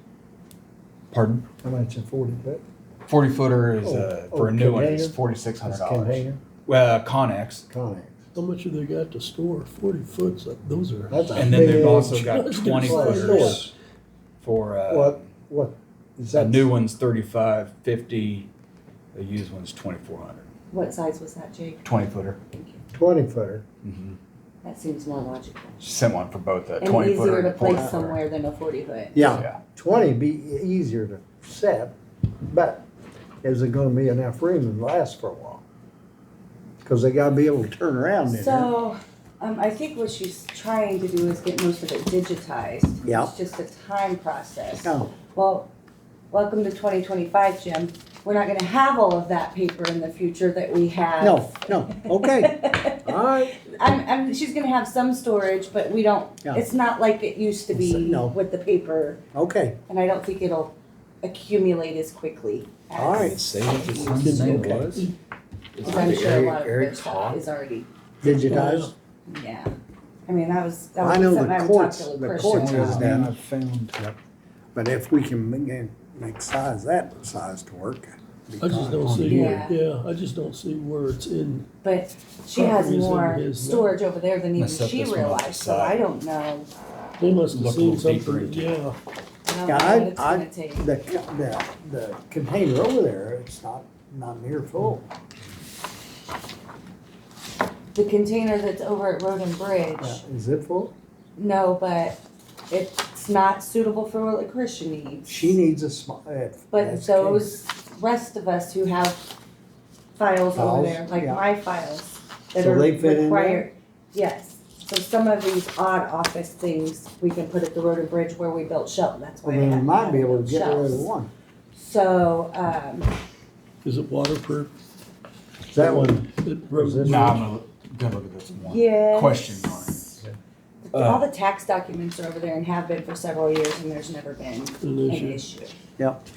Pardon? How much a 40-foot? 40-footer is, for a new one, is container? It's $4,600. container, Well, Connex. Connex. How much have they got to store? 40 foot, those are. That's a And then they've big- also got That's 20-footers for, What, is a that? new one's 3550, a used one's 2400. What size was that, Jake? 20-footer. 20-footer. Mm-hmm. That seems more logical. She sent one for both a And 20-footer easier and to a place 40-footer. somewhere than a 40-foot. Yeah, 20 be easier to set, but is it gonna be enough room to last for a while? Cause they gotta be able to turn around in there. So, I think what she's trying to do is get most of it digitized. Yeah. It's just a time process. Oh, Well, welcome to 2025, Jim. We're not gonna have all of that paper in the future that we have. no, okay, all right. She's gonna have some storage, but we don't, Yeah. it's not like it used to be No. with the paper. Okay, And I don't think it'll accumulate as quickly as. all right. Say what the son's name Okay. was. Because I'm sure a lot of their Eric stuff Hawk. is already, Digitized? yeah. I mean, that was I know something I the would talk courts, to the Chris courts about. is done, I found. but if we can make that size to work. it'd be I just fine. don't see, Yeah. I just don't see where it's in. But she has Properties in more his storage over there than even Must set she this one off the realized, so side. I don't know. They must have Look a seen little deeper something, into yeah. I don't Yeah, know what it's gonna take. the container over there, it's not near full. The container that's over at Road and Bridge, Is it full? no, but it's not suitable for what Christian needs. She needs a small. But those rest of us who have files over Files, there, like yeah. my files, that So are they fit in there? required. Yes, so some of these odd office things, we can put at the Road and Bridge where we built shelves, that's why Well, they then have. we might be able to get rid of shelves. one. So, Is it waterproof? Is that one, Road and Nah, Bridge. I'm gonna look at this one. Yes. Question mark. All the tax documents are over there and have been for several years, and there's never been An an issue. issue. Yep.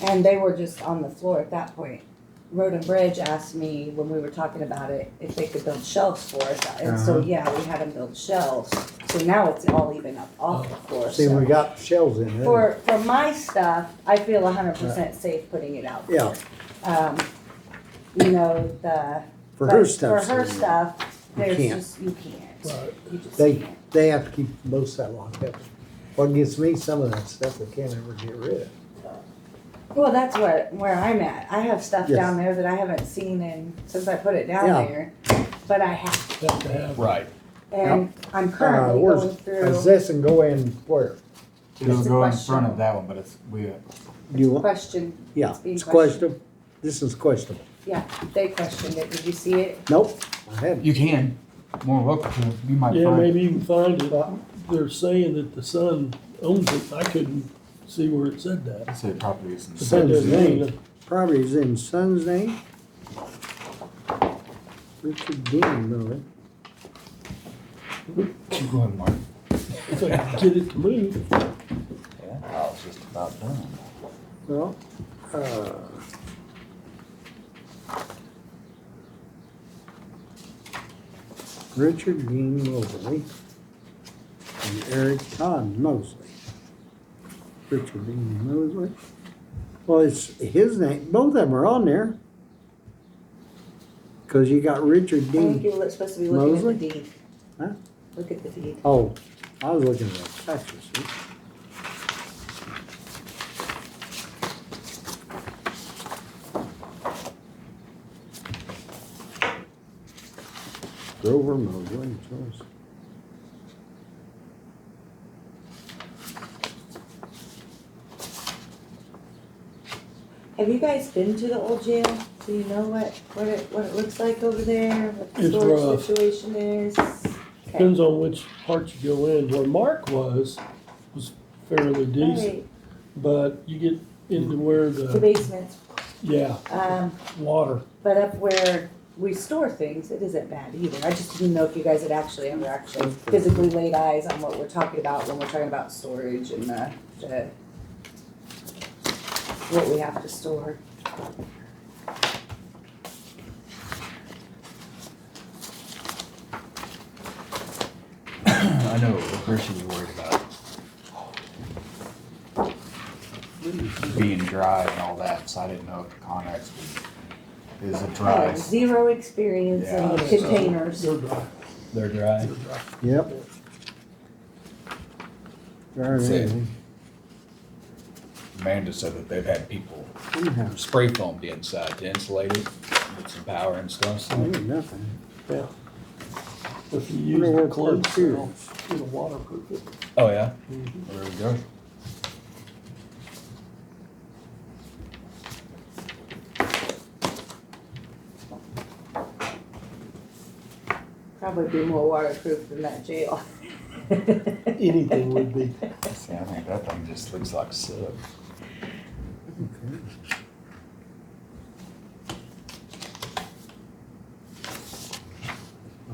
And they were just on the floor at that point. Road and Bridge asked me when we were talking about it, if they could build shelves for us, and so, yeah, we had them build shelves. So now it's all even up off the floor, see, so. we got shells in there. For my stuff, I feel 100% safe putting it out there. Yeah. You know, For but her stuff. For her stuff, You there's can't. just, you can't. Right. You just They, can't. they have to keep most of that locked up. What gets me, some of that stuff they can't ever get rid of. Well, that's where I'm at. I have stuff Yes. down there that I haven't seen since I put it down Yeah. there, but I have. Have to have. Right. And I'm currently Where's- going through. Is this and go in where? It'll It's a go in question. front of that one, but it's, we, You want, Question, yeah, it's being it's questioned. questionable. This is questionable. Yeah, they questioned it. Did you see it? Nope, I haven't. you can, more welcome to, you might Yeah, find. maybe even find it. They're saying that the son owns it. I couldn't see where it said that. I'd say property is in But that Son's doesn't name. mean Property's in son's name. Richard Dean, really. Keep going, Mark. if I could get it to move. Yeah, I was just about done. Well, Richard Dean Mosley and Eric Todd Mosley. Richard Dean Mosley. Well, it's his name, both of them are on there. Cause you got Richard I think Dean, you're supposed to be looking Mosley? at the deed. Huh? Look at the deed. oh, I was looking at the taxes. see? Grover Mosley, so it's- Have you guys been to the old jail? Do you know what it looks like over there? What the It's storage rough. situation is? Okay. Depends on which part you go in. Where Mark was fairly decent, Right, but you get into where the basement. yeah, water. But up where we store things, it isn't bad either. I just didn't know if you guys had ever physically laid eyes on what we're talking about when we're talking about storage and the what we have to store. I know what Chris was worried about. Being dry and all that, so I didn't know if the Connex is a I dry. have zero experience Yeah, in so- containers. They're dry. They're dry. They're dry. Yep. Darn That's it. anything. Amanda said that they've had people Anyhow, spray foam the inside to insulate it with some power and stuff, so. ain't nothing. Yeah. If you Wonder use where the clothes, parts here it'll waterproof it. Oh, yeah? There we go. Probably be more waterproof than that jail. Anything would be. See, I think that thing just looks like soot. Okay.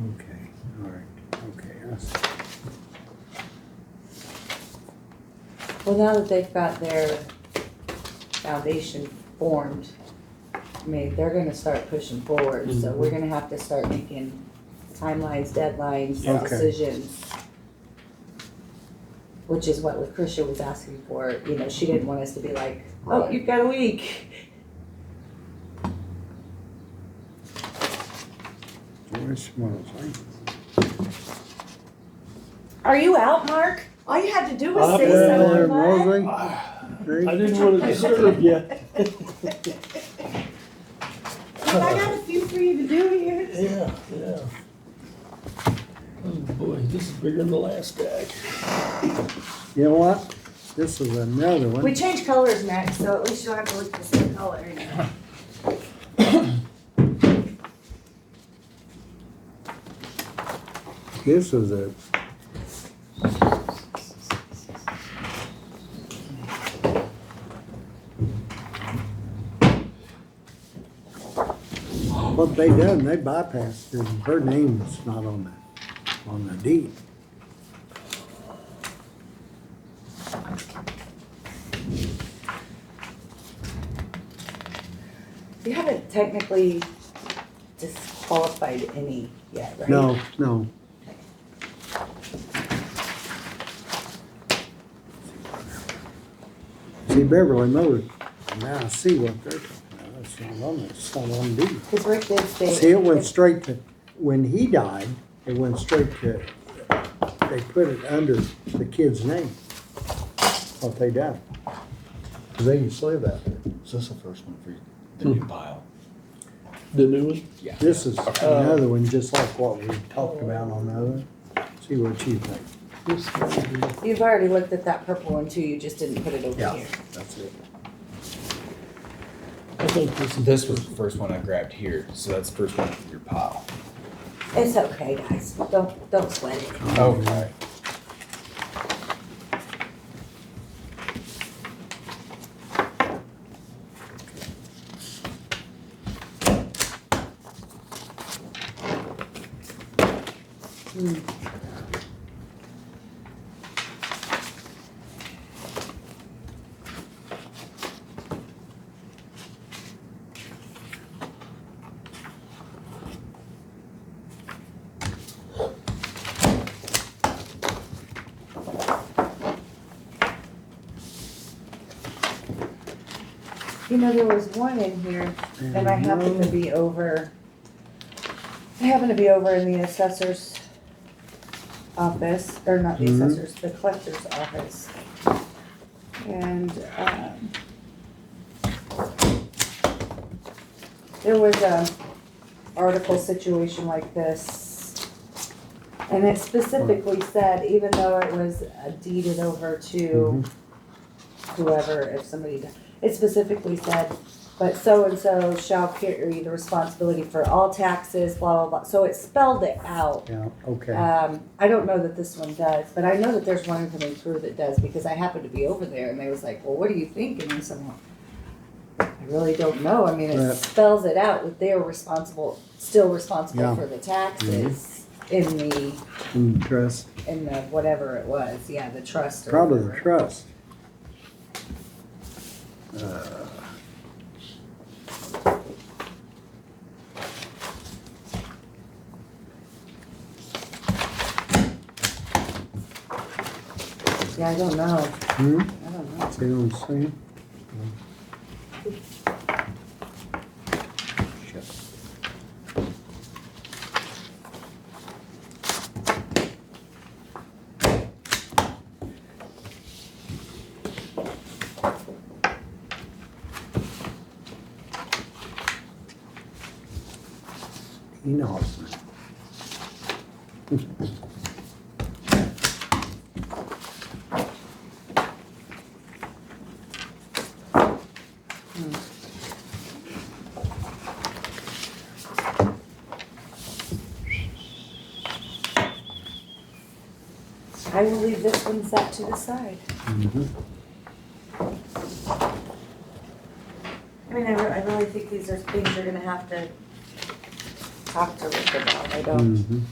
Okay, all right, okay, that's, Well, now that they've got their foundation formed, I mean, they're gonna start pushing forward, so we're gonna have to start making timelines, deadlines, Okay. decisions. Which is what Lucretia was asking for, you know, she didn't want us to be like, oh, Right. you've got a week. Joyce Mosley. Are you out, Mark? All you had to do was say Well, something, bud. Mosley. I Great. didn't want to disturb you. Well, I got a few for you to do here. Yeah, yeah. Oh boy, this is bigger than the last stack. You know what? This is another one. We changed colors next, so at least you'll have to look the same color. This is a. What they done, they bypassed her, her name is not on the deed. You haven't technically disqualified any yet, right? No, no. See, Beverly Miller, now I see what they're talking about, it's not on there, it's not on the deed. Cause Rick did state. See, it went straight to, when he died, it went straight to, they put it under the kid's name. What they done. 'Cause they used to live out there. Is this the first one for the new pile? The new one? Yeah. This is another one, just like what we talked about on the other. See what you think. You've already looked at that purple one too, you just didn't put it over Yeah. here. That's it. I think this is. This was the first one I grabbed here, so that's the first one for your pile. It's okay, guys, don't sweat it. Okay. You know, there was one in here, and I happened to be over, in the assessor's office, or not the assessor's, the collector's office. And, there was a article situation like this. And it specifically said, even though it was deeded over to whoever, if somebody, it specifically said, but so-and-so shall carry the responsibility for all taxes, blah, blah, blah. So it spelled it out. Yeah, okay. I don't know that this one does, but I know that there's one coming through that does, because I happened to be over there and they was like, well, what do you think? And I said, well, I really don't know. I mean, it Yeah. spells it out that they're still responsible Yeah. for the taxes in the, Trust, in the whatever it was, yeah, the trust or probably the whatever. trust. Yeah, I don't know. I don't know. See what I'm saying? You know. I will leave this one set to the side. I mean, I really think these are things you're gonna have to talk to Rick about. I don't.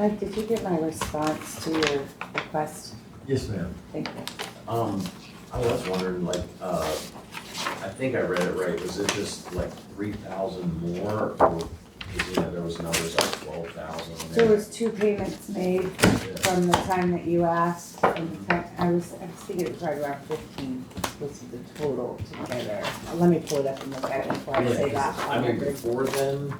Mike, did you get my response to your request? Yes, ma'am. Thank you. I was wondering, like, I think I read it right, was it just like 3,000 more, or, because, there was numbers like 12,000 in There there? was 2 payments made from the time that you asked, and the time, I was thinking it was right around 15 was the total together. Let me pull it up and look at it before I say that. I mean, before then,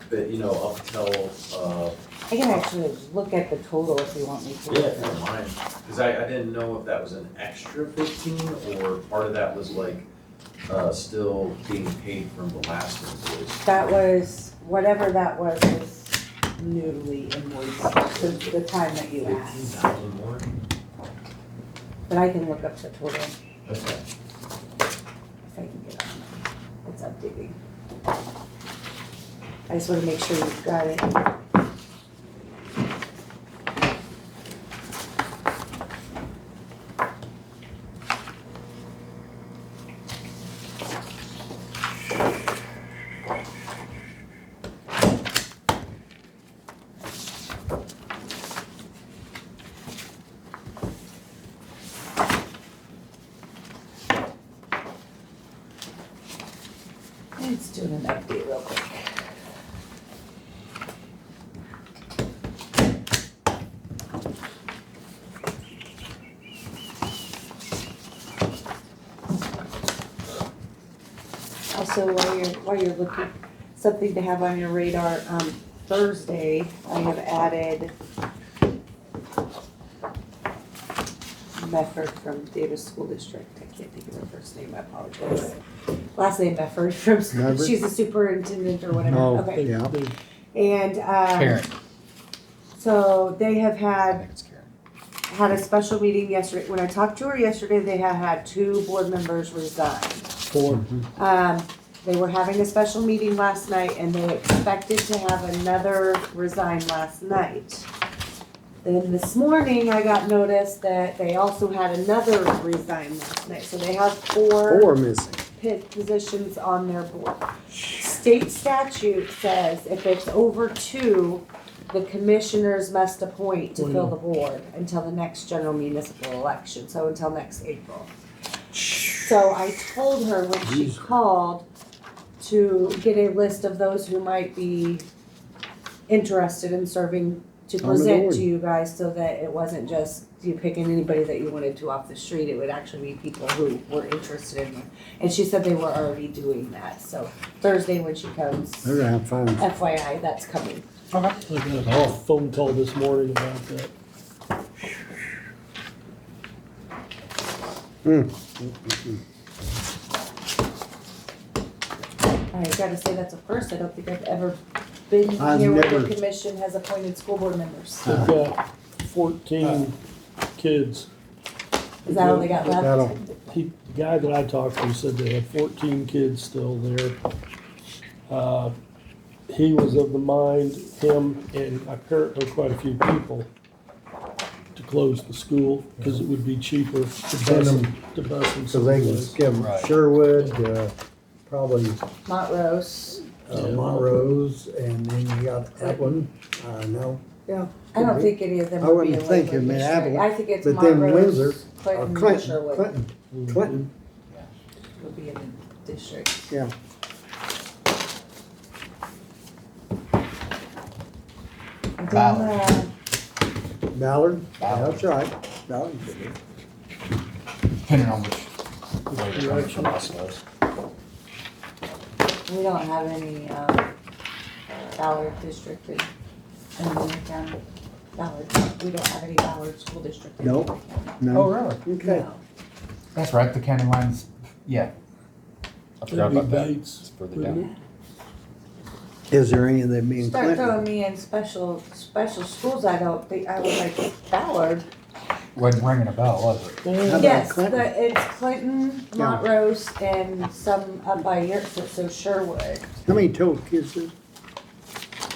but, up till, I can actually look at the total if you want me to. yeah, if you don't mind, because I didn't know if that was an extra 15, or part of that was like, still being paid from the last invoice. That was, whatever that was newly invoiced since the time that you asked. 15,000 more? But I can look up the total Okay. if I can get on it. It's updating. I just want to make sure you've got it. It's doing an update real quick. Also, while you're looking, something to have on your radar, Thursday, I have added Mefford from Davis School District. I can't think of her first name, I apologize. Last name Mefford from, Mefford? she's a superintendent or whatever, No, okay. yeah. And, Karen, so they have I had think it's Karen. had a special meeting yesterday. When I talked to her yesterday, they had 2 board members resign. 4. They were having a special meeting last night and they expected to have another resign last night. Then this morning, I got notice that they also had another resign last night. So they have 4 missing. positions on their board. State statute says if it's over 2, the commissioners must appoint to fill the board until the next general municipal election, so until next April. So I told her when she called to get a list of those who might be interested in serving, to the present board. to you guys, so that it wasn't just you picking anybody that you wanted to off the street. It would actually be people who were interested in it. And she said they were already doing that, so Thursday when she comes, They're gonna have fun. FYI, that's coming. I got a phone call this morning about that. I gotta say, that's a first. I don't think I've ever been I've here where never- the commission has appointed school board members. They've got 14 kids. Is that all they got left? That'll- The guy that I talked to said they had 14 kids still there. He was of the mind, him and apparently quite a few people, to close the school because it would be cheaper to Send bus them- them, to bus them So they can someplace. skim Right. Sherwood, probably Montrose. Montrose, and then you got Evelyn, no. Yeah. I don't think any of them I would be in wouldn't think Lakewood it'd be District. Abilene, I think it's but then Windsor, Montrose, or Clinton, and Clinton, Sherwood Clinton, would be in the district. yeah. And then, Ballard. Ballard, that's right. Ballard. Depending on which way the coming from us was. we don't have any, Ballard district in Moore County. Ballard, we don't have any Ballard school district in No. Moore County. No, Oh, really? okay. No. That's right, the county lines, yeah. I forgot That'd be about that. Bates, It's further wouldn't down. Is there any of them being Start throwing Clinton? me in special schools, I don't think, I was like, Ballard. Wasn't ringing a bell, was it? How about Yes, Clinton? it's Clinton, Yeah. Montrose, and some up by Yerkes, so Sherwood. How many total kids is?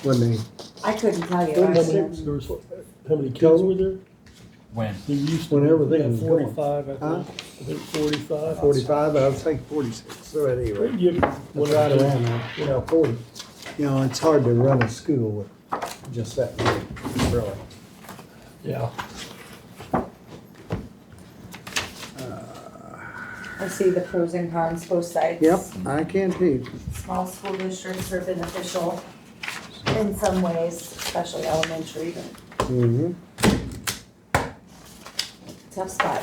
When they, I couldn't tell you. How I many- mean, There was, how many kids Total? were there? When? There used to When be, everything yeah, was going. 45, I Huh? think. I think 45. 45, I was thinking 46, so anyway. You, That's when right I, around there. 40. You know, it's hard to run a school with just that, really. Yeah. I see the pros and cons, both sides. Yep, I can too. Small school districts are beneficial in some ways, especially elementary, but Mm-hmm. tough spot.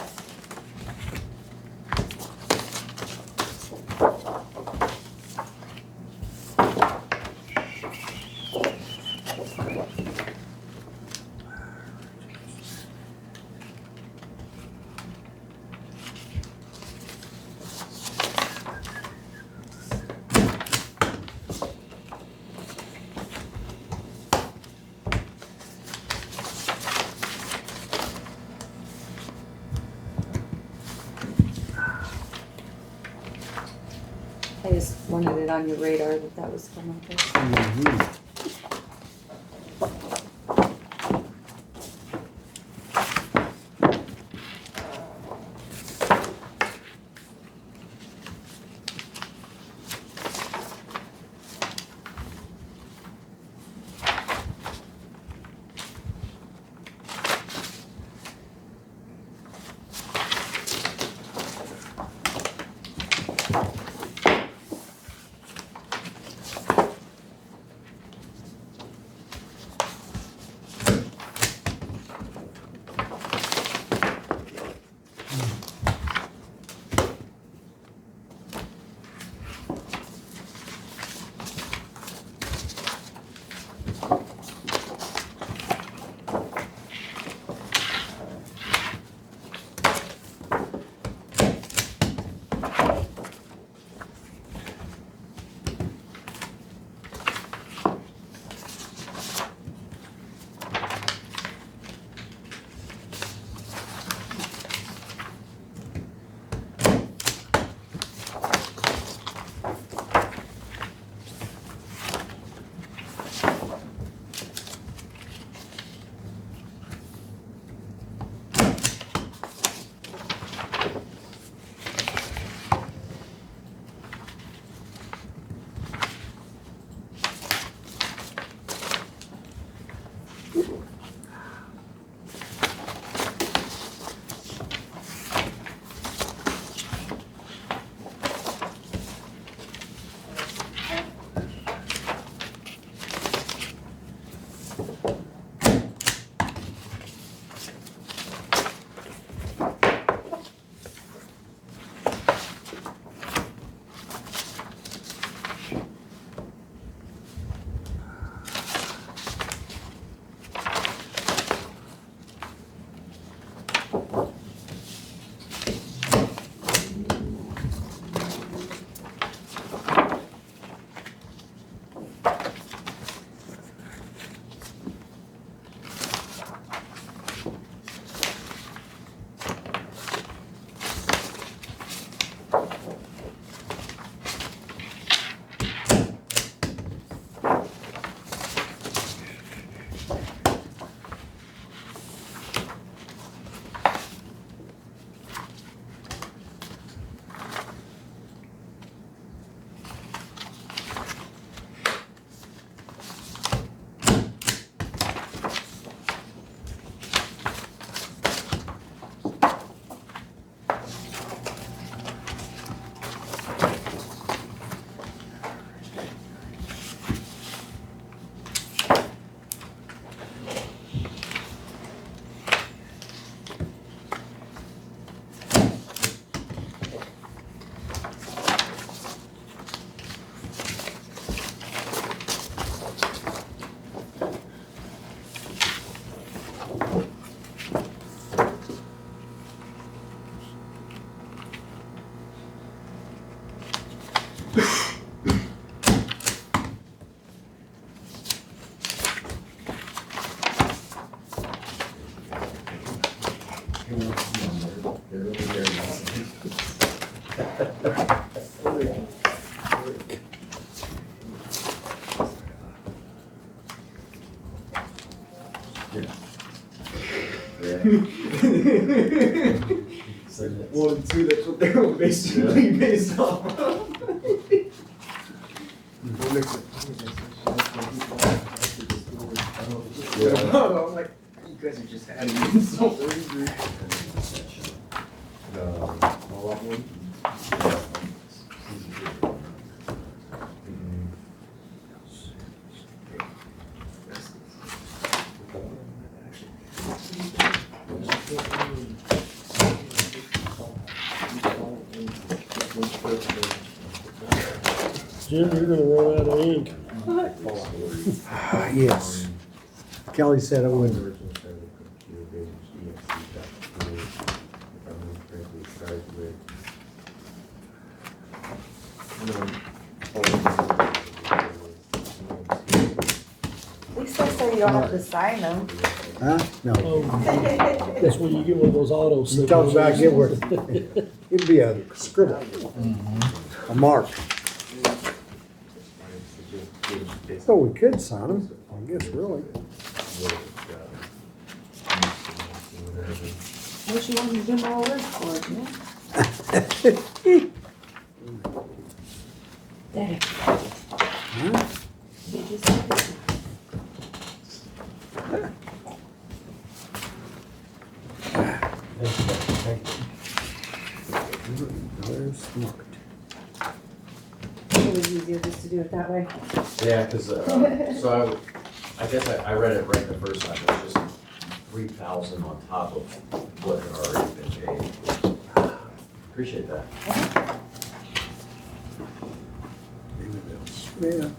I just wanted it on your radar that that was coming up. Mm-hmm. One and two, that's what they were basically based off of. We'll mix it. Jim, you're gonna run out of ink. Yes. Kelly said it would. At least they say you don't have to sign them. Huh? No. That's when you get one of those auto You talk about get where, signatures. it'd be a scribble, a mark. So we could sign them, I guess, really. What you want to do more work for, man? There. Huh? You just said it. They're smart. It was easier just to do it that way. Yeah, cause, so I guess I read it right the first time, it's just 3,000 on top of what had already been paid. Appreciate that. Yeah.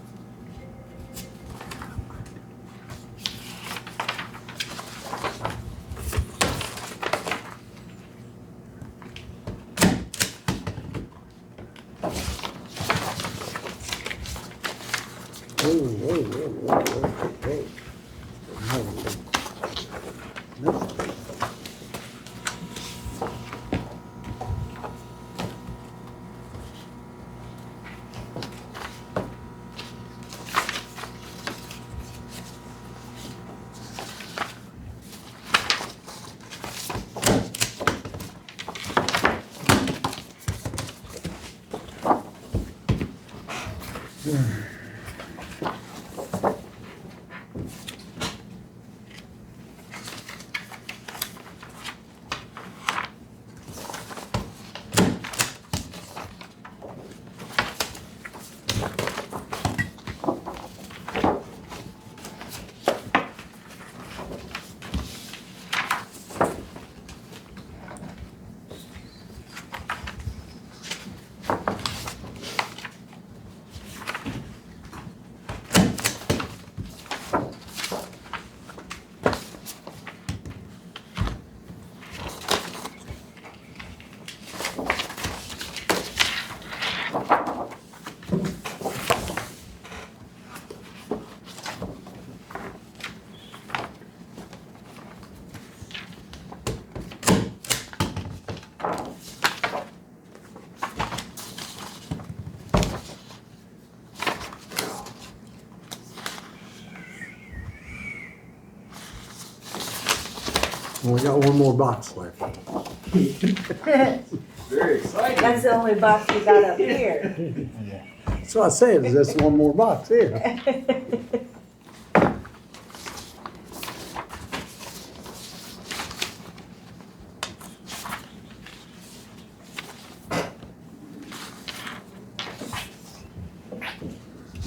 Whoa. No. We got one more box left. Very exciting. That's the only box we got up here. So I said, is this one more box here?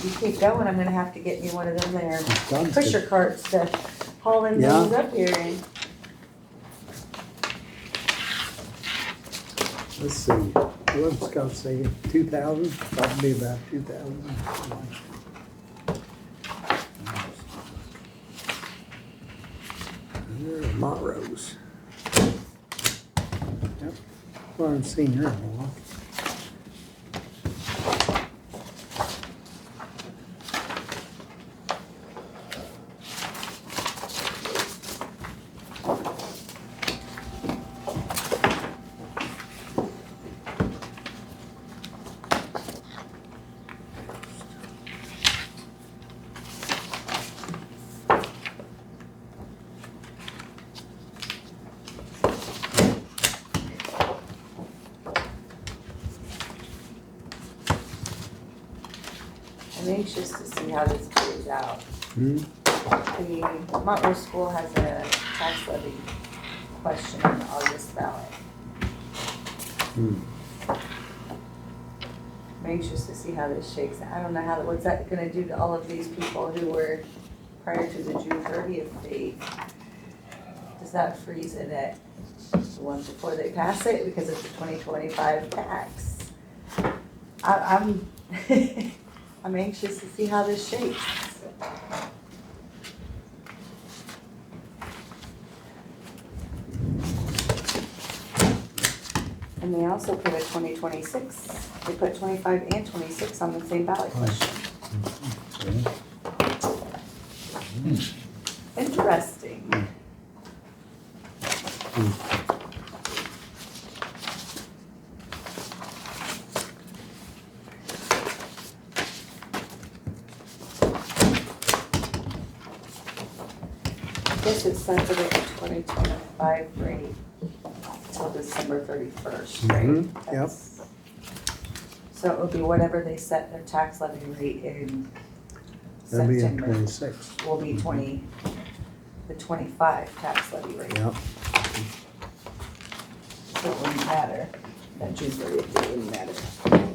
You keep going, I'm gonna have to get me one of them there Sounds pusher good. carts to haul them Yeah. things up here in. Let's see, what's Scott saying, 2,000? Probably about 2,000. There's Montrose. Yep, well, I haven't seen her in a while. I'm anxious to see how this plays out. Hmm? The Montrose School has a tax levy question on the August ballot. I'm anxious to see how this shakes out. I don't know what's that gonna do to all of these people who were prior to the June 30th date? Does that freeze it at the one before they pass it because it's a 2025 tax? I'm I'm anxious to see how this shakes. And they also put a 2026, they put 25 and 26 on the same ballot question. Interesting. I guess it's sensitive to 2025 rate until December 31st, right? Yep. That's- So it would be whatever they set their tax levy rate in That'll be in September. 26. Will be the 25 tax levy rate. Yep. So it wouldn't matter, that June 30th, it wouldn't matter.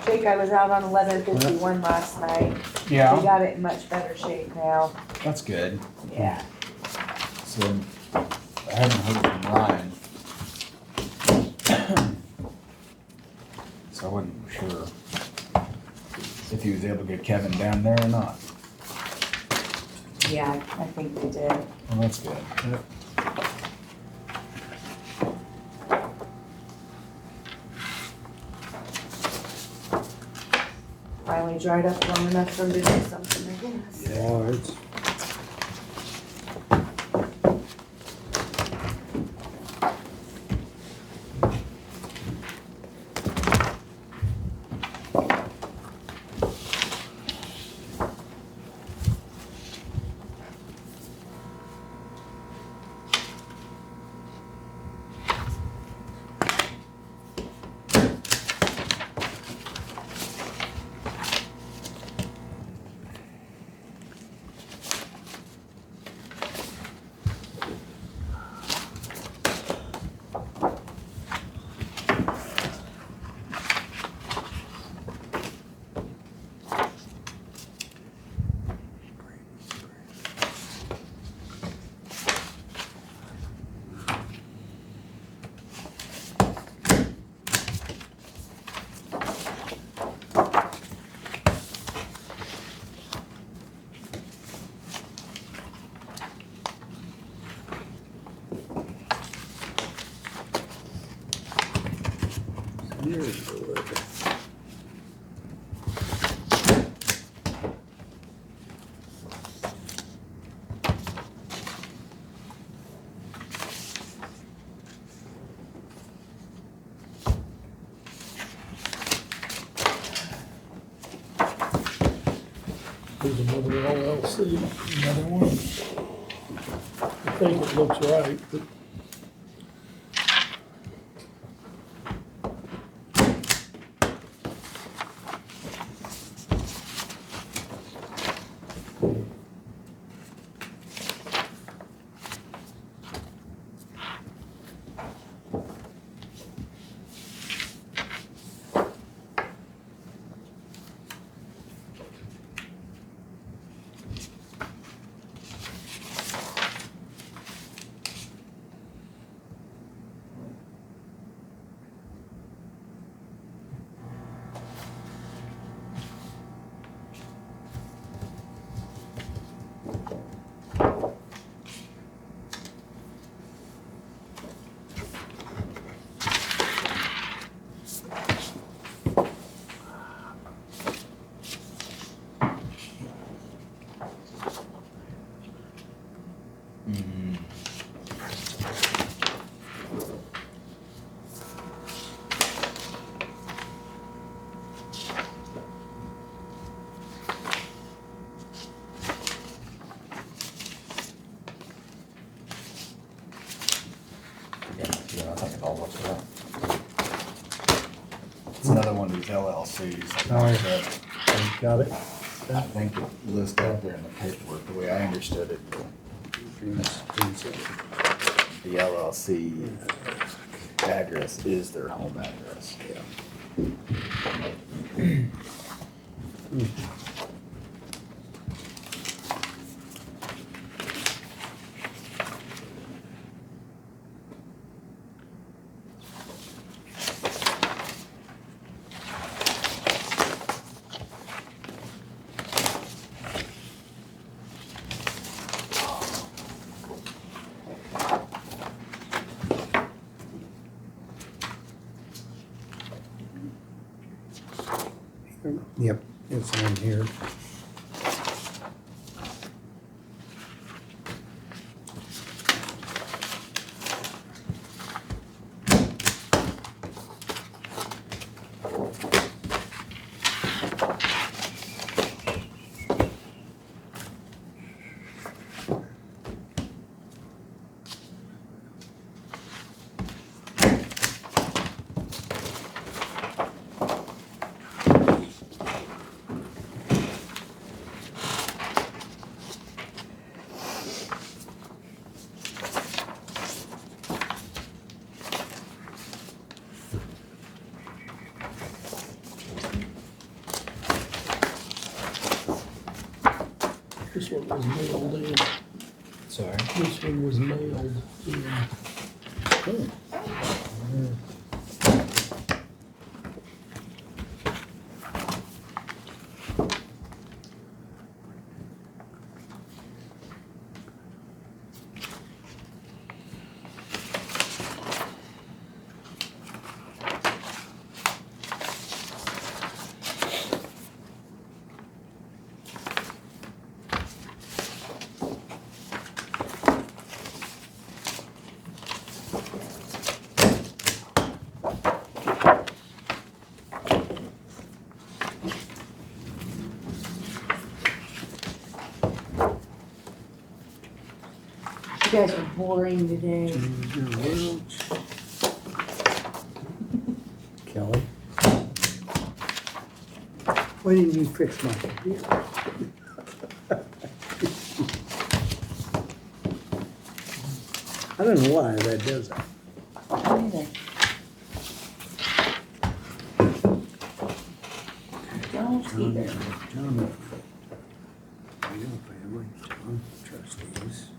Jake, I was out on 1151 last night. We Yeah, got it in much better shape now. that's good. Yeah. So I haven't heard from Ryan. So I wasn't sure if he was able to get Kevin down there or not. Yeah, I think they did. Well, that's good. Finally dried up long enough for him to do something, I guess. Oh, it's, here's the wood. There's another LLC, another one. I think it looks right, but It's another one of these LLCs. All right. That You got it? I think it lists out there in the paperwork, the way I understood it. The LLC address is their home address. Yep, it's in here. This one was mailed in. Sorry. This one was mailed in. You guys are boring today. Kelly? Why didn't you fix my computer? I don't know why that does that. Don't either. John, real family, John, trustees.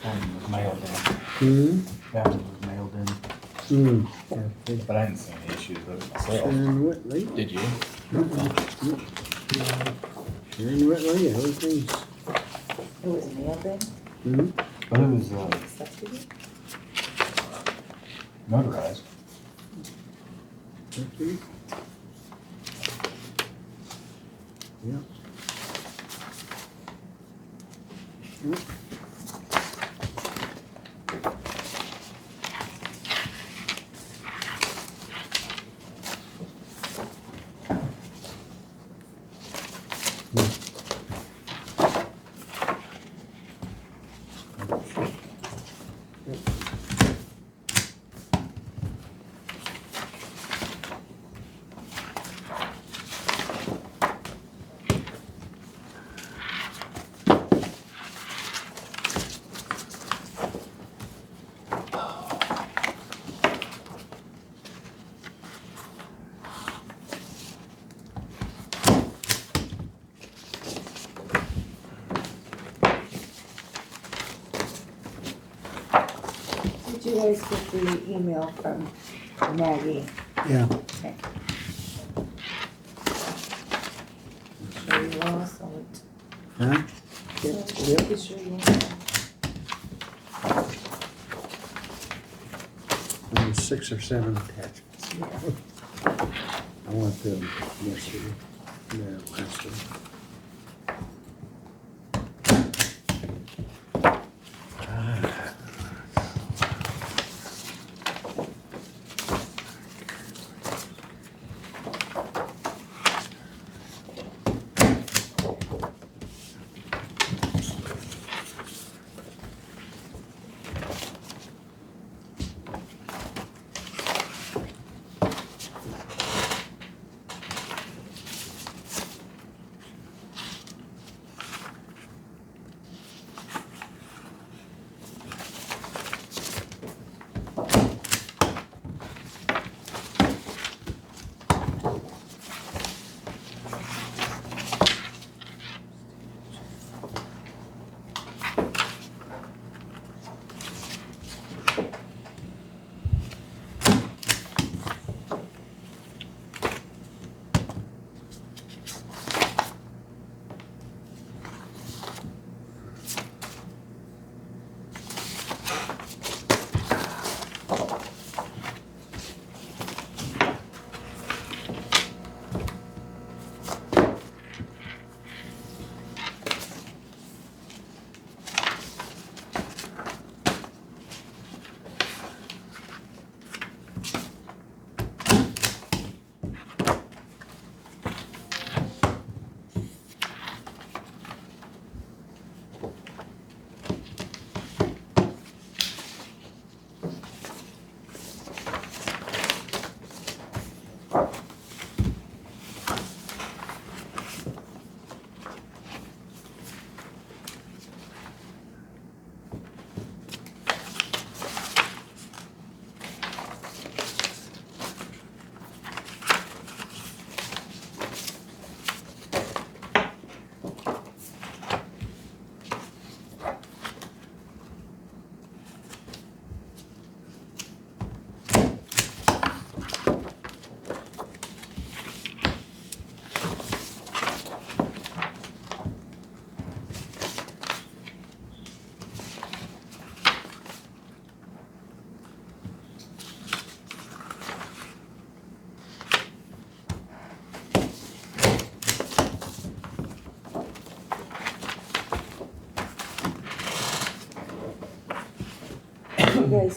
One was mailed in. Hmm? That one was mailed in, Hmm. but I didn't see any issues with it myself. Sharon Whitley. Did you? Sharon Whitley, everything's, It was mailed in, hmm? But it was accepted it. notarized. Yeah. Yep. Did you guys get the email from Maggie? Yeah. Okay. Sure you all saw it. Huh? You sure you all saw it? There was 6 or 7 attachments. Yeah. I want them yesterday. Yeah, last week.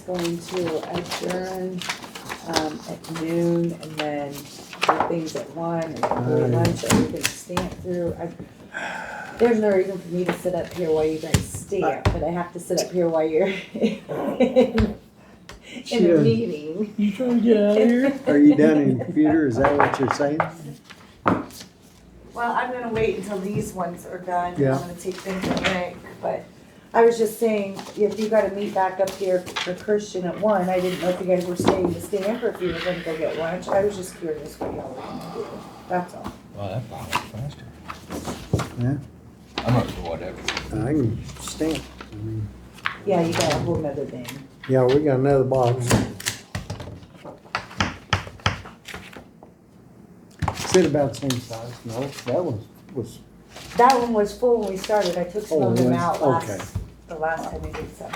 going to adjourn, at noon and then do things at 1 and do lunch, or we can stamp through. There's no reason for me to sit up here while you guys stamp, but I have to sit up here while you're in a meeting. You trying to get out of here? Are you done in your computer? Is that what you're saying? Well, I'm gonna wait until these ones are done. Yeah. I'm gonna take them to Rick, but I was just saying, if you gotta meet back up here for Christian at 1, I didn't know if you guys were staying to stamp or if you were gonna go get lunch. I was just curious what y'all were gonna do. That's all. Well, that probably faster. Yeah, I'm up for whatever. I can stamp. I mean, Yeah, you got a whole nother thing. yeah, we got another box. Sit about the same size. No, that one was, That one was full when we started. I took some of them Oh, out okay. the last time we did some.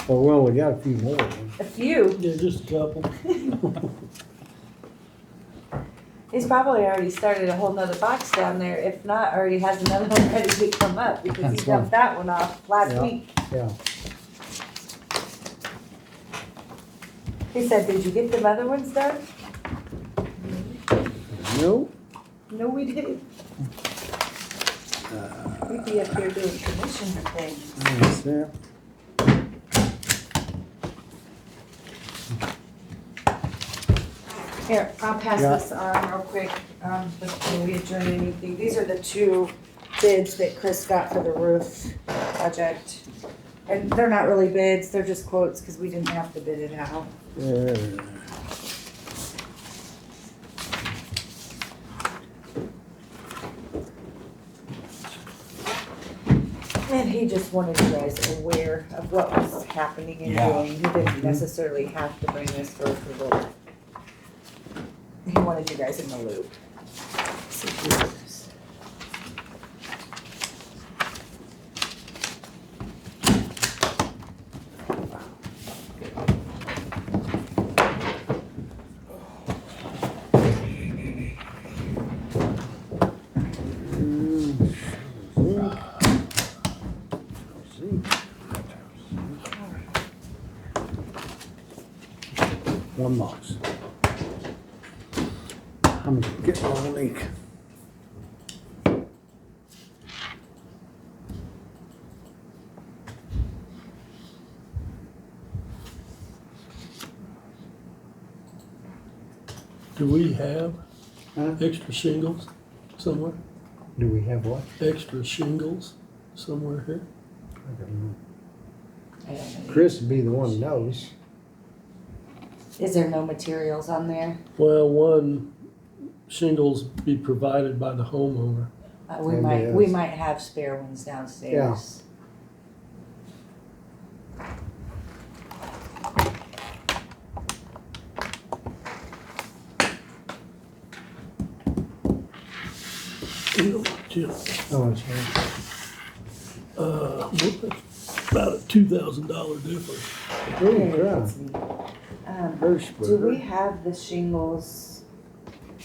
well, we only got a few more. then. A few. Yeah, just a couple. He's probably already started a whole nother box down there. If not, already has another one ready to come up because he That's dumped that one off last Yeah. week. Yeah. He said, "Did you get them other ones done?" No, No, we didn't. We'd be up here doing commissioner things. that's that. Here, I'll pass Yeah. this on real quick, before we adjourn anything. These are the 2 bids that Chris got for the roof project. And they're not really bids, they're just quotes, cause we didn't have to bid it out. And he just wanted you guys aware of what was happening and Yeah. doing. He didn't necessarily have to bring this for approval. He wanted you guys in the loop. See if you do this. One box. I'm getting on a leak. Do we have Huh? extra shingles somewhere? Do we have what? Extra shingles somewhere here? I don't know. I don't know. Chris would be the one who knows. Is there no materials on there? Well, one, shingles be provided by the homeowner. We Maybe might, it we is. might have spare ones downstairs. Jim, Oh, that's right. about a $2,000 difference. Holy Okay, crap. that's neat. Do Hirschberger. we have the shingles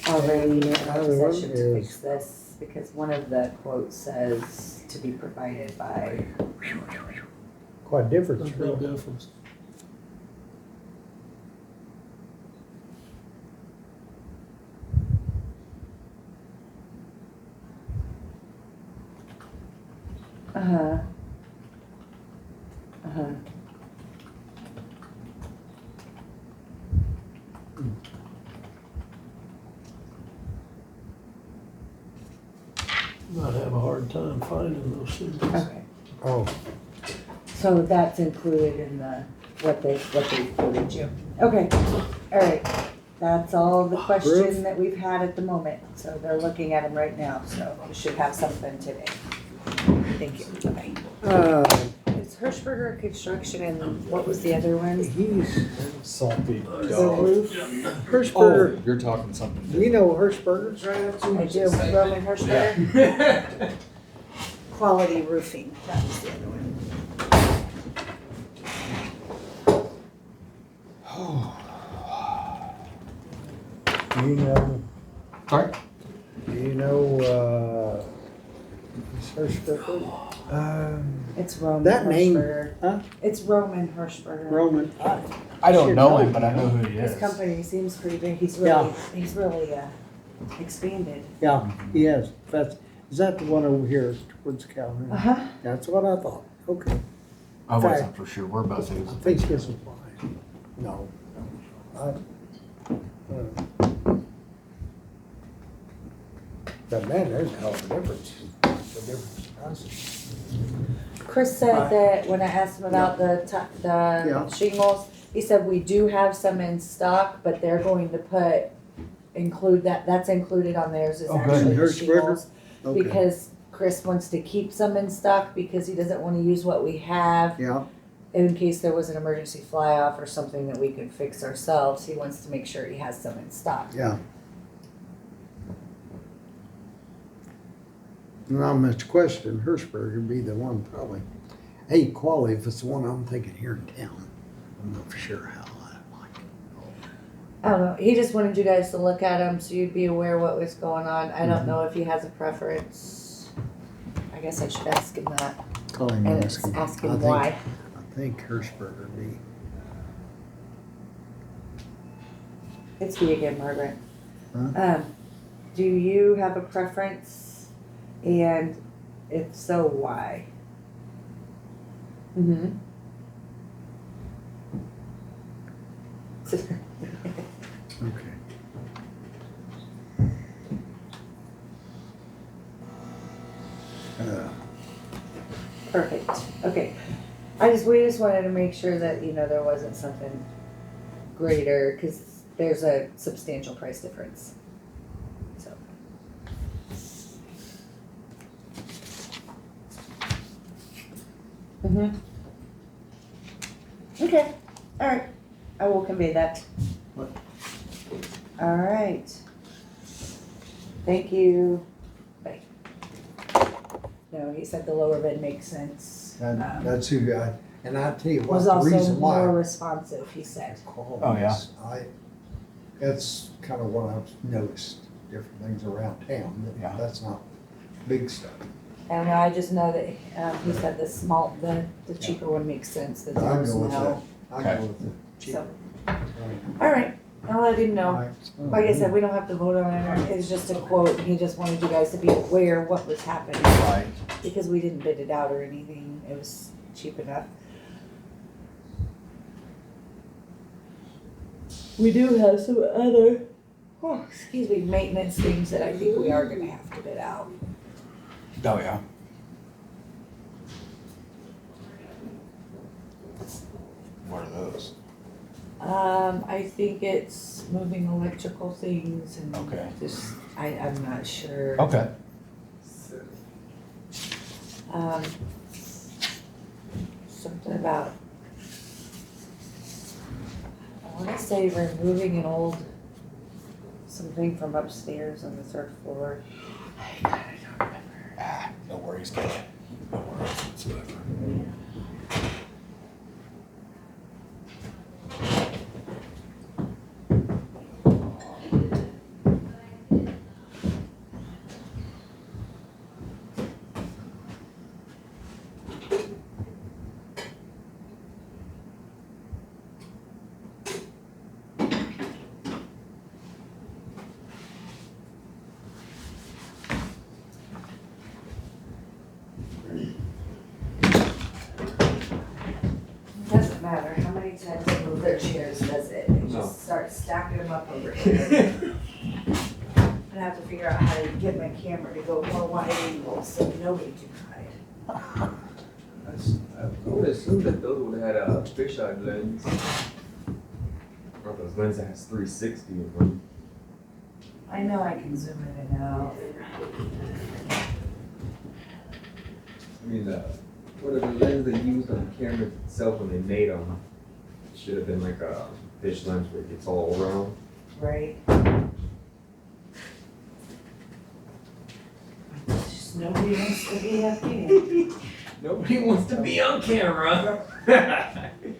already in our Other one possession to is- fix this? Because one of the quotes says to be provided by, Quite a difference. That's a big difference. uh-huh. Uh-huh. Might have a hard time finding those shingles. Okay, Oh, so that's included in the, what they quoted you. Okay, all right. That's all the question that we've had at the moment. So they're looking at them right now, so we should have something today. Thank you. Bye. It's Hirschberger Construction and what was the other one? he's Salty The dog. roof? Hirschberger. Oh, you're talking something Do you know Hirschberger's right up to? I do, Roman Hirschberger. Quality Roofing, that was the other one. Do you know, Sorry? do you know, is Hirschberger? It's Roman That name- Hirschberger. huh? It's Roman Hirschberger. Roman, I don't should know him, but I know who he His is. company seems pretty big. He's Yeah. really expanded. yeah, he is. Is that the one over here towards Calhoun? Uh-huh. That's what I thought. Okay. I wasn't for sure. Whereabouts he I was. think his was mine. No. But man, there's a hell of a difference. The difference in prices. Chris said that when I asked him about the Yeah. shingles, he said we do have some in stock, but they're going to include that's included on theirs is Oh, good. actually the Hirschberger? shingles. Okay. Because Chris wants to keep some in stock because he doesn't want to use what we have Yeah, in case there was an emergency fly off or something that we could fix ourselves. He wants to make sure he has some in stock. yeah. Not much question, Hirschberg would be the one probably. Hey, quality, if it's the one I'm thinking here in town, I'm not for sure how I like it. I don't know. He just wanted you guys to look at him so you'd be aware what was going on. I don't know if he has a preference. I guess I should ask him that Call him and and ask him. ask I him think- why. I think Hirschberg would be. It's me again, Margaret. Huh? Do you have a preference? And if so, why? Mm-hmm. Okay. Perfect. Okay. We just wanted to make sure that, there wasn't something greater, because there's a substantial price difference. So. Mm-hmm. Okay. All right. I will convey that. What? All right. Thank you. Bye. No, he said the lower bid makes sense. That's who and I tell you what, Was the also reason why. more responsive, he said. Oh, yeah. That's kind of what I've noticed, different things around town, Yeah. that's not big stuff. I don't know, I just know that, he said the cheaper one makes sense, the I go Jones with no. I Okay. go with the cheap. So, Right. all right, I'll let him know. Right. Like I said, we don't have to vote on it, it's just a quote, he just wanted you guys to be aware what was happening. Right. Because we didn't bid it out or anything, it was cheap enough. We do have some other, maintenance things that I think we are gonna have to bid out. Oh, yeah. What are those? I think it's moving electrical things and Okay. just, I'm not sure. Okay. Something about, I wanna say removing something from upstairs on the third floor. No worries, Kelly. No worries whatsoever. Doesn't matter how many times they move their chairs, does it? They just start stacking them up over here. I have to figure out how to get my camera to go more wide angle so nobody can hide. I would assume that those would have had a fisheye lens. Or those lenses that has 360 of them. I know I can zoom in and out. I mean, what are the lens they used on the camera itself when they made them? It should have been like a fish lens where it gets all around. Right. Just nobody wants to be up here. Nobody wants to be on camera.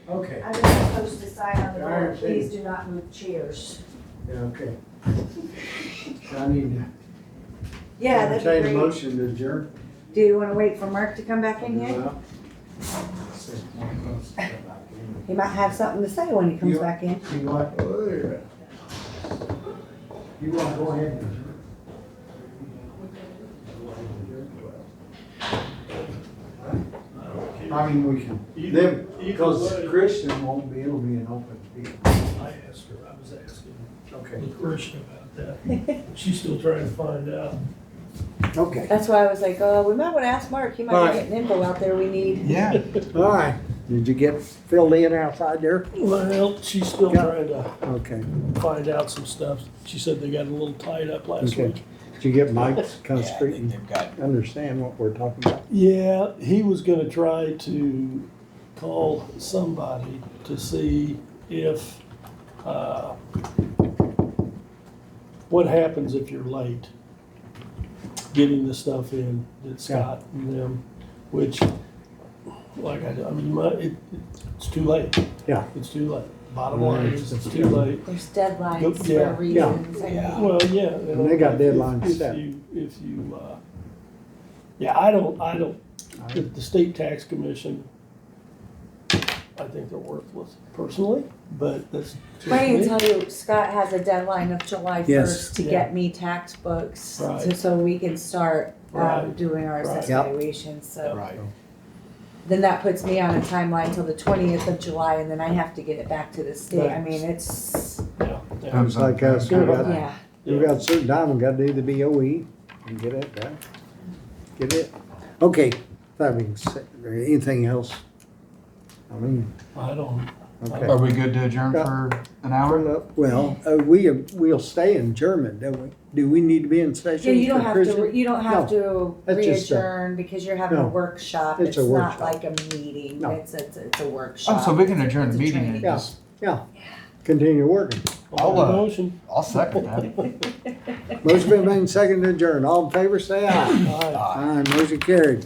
Okay, I'm gonna post a sign on the All door, right, please do not move chairs. yeah, okay. I need to Yeah, that'd entertain be a great. motion to adjourn. Do you wanna wait for Mark to come back in here? Well, He might have something to say when he comes You- back in. You want, you want to go ahead and. I mean, we can, them, because Christian won't be, it'll be an open field. I asked her, I was asking Okay. the question about that. She's still trying to find out. Okay. That's why I was like, we might wanna ask Mark, he might Alright. be getting info out there we need. Yeah. All right. Did you get filled in outside there? Well, she's still Yeah. trying to Okay. find out some stuff. She said they got a little tied up last Okay. week. Did you get Mike's kind of Yeah, I straight think and they've got, understand what we're talking about? Yeah, he was gonna try to call somebody to see if, what happens if you're late getting the stuff in that Scott and them, which, like I mean, it's too late. Yeah. It's too late. Bottom line is, it's too late. There's deadlines Yeah. for reasons. and- Yeah. Well, yeah. And they got deadlines if set. If you, yeah, I don't, the state tax commission, I think they're worthless personally, but that's. just I can me. tell you, Scott has a deadline of July Yes. first to Yeah. get me tax books, Right. so we can start, Right. doing our Right. assessed Yep. valuations, so. right. Then that puts me on a timeline till the 20th of July, and then I have to get it back to the state, I Right. mean, it's, Yeah, yeah. Comes It's like us, we got, yeah. we got a certain time, we gotta do the BOE and get it done. Get it? Okay, that being said, anything else? I mean, I don't, okay. Are we good to adjourn for an hour? Well, we'll stay in German, don't we? Do we need to be in session? Yeah, you don't for have Christian? to, you don't have to that's just, re-adjourn because you're having a no, workshop, it's it's a not workshop. like a meeting, No. it's a workshop. Oh, so we can It's adjourn a the meeting training. and Yeah. just, Yeah, continue working. I'll, motion. I'll second that. Motion been made, second to adjourn. All in favor, say aye. Aye. Aye, motion carried.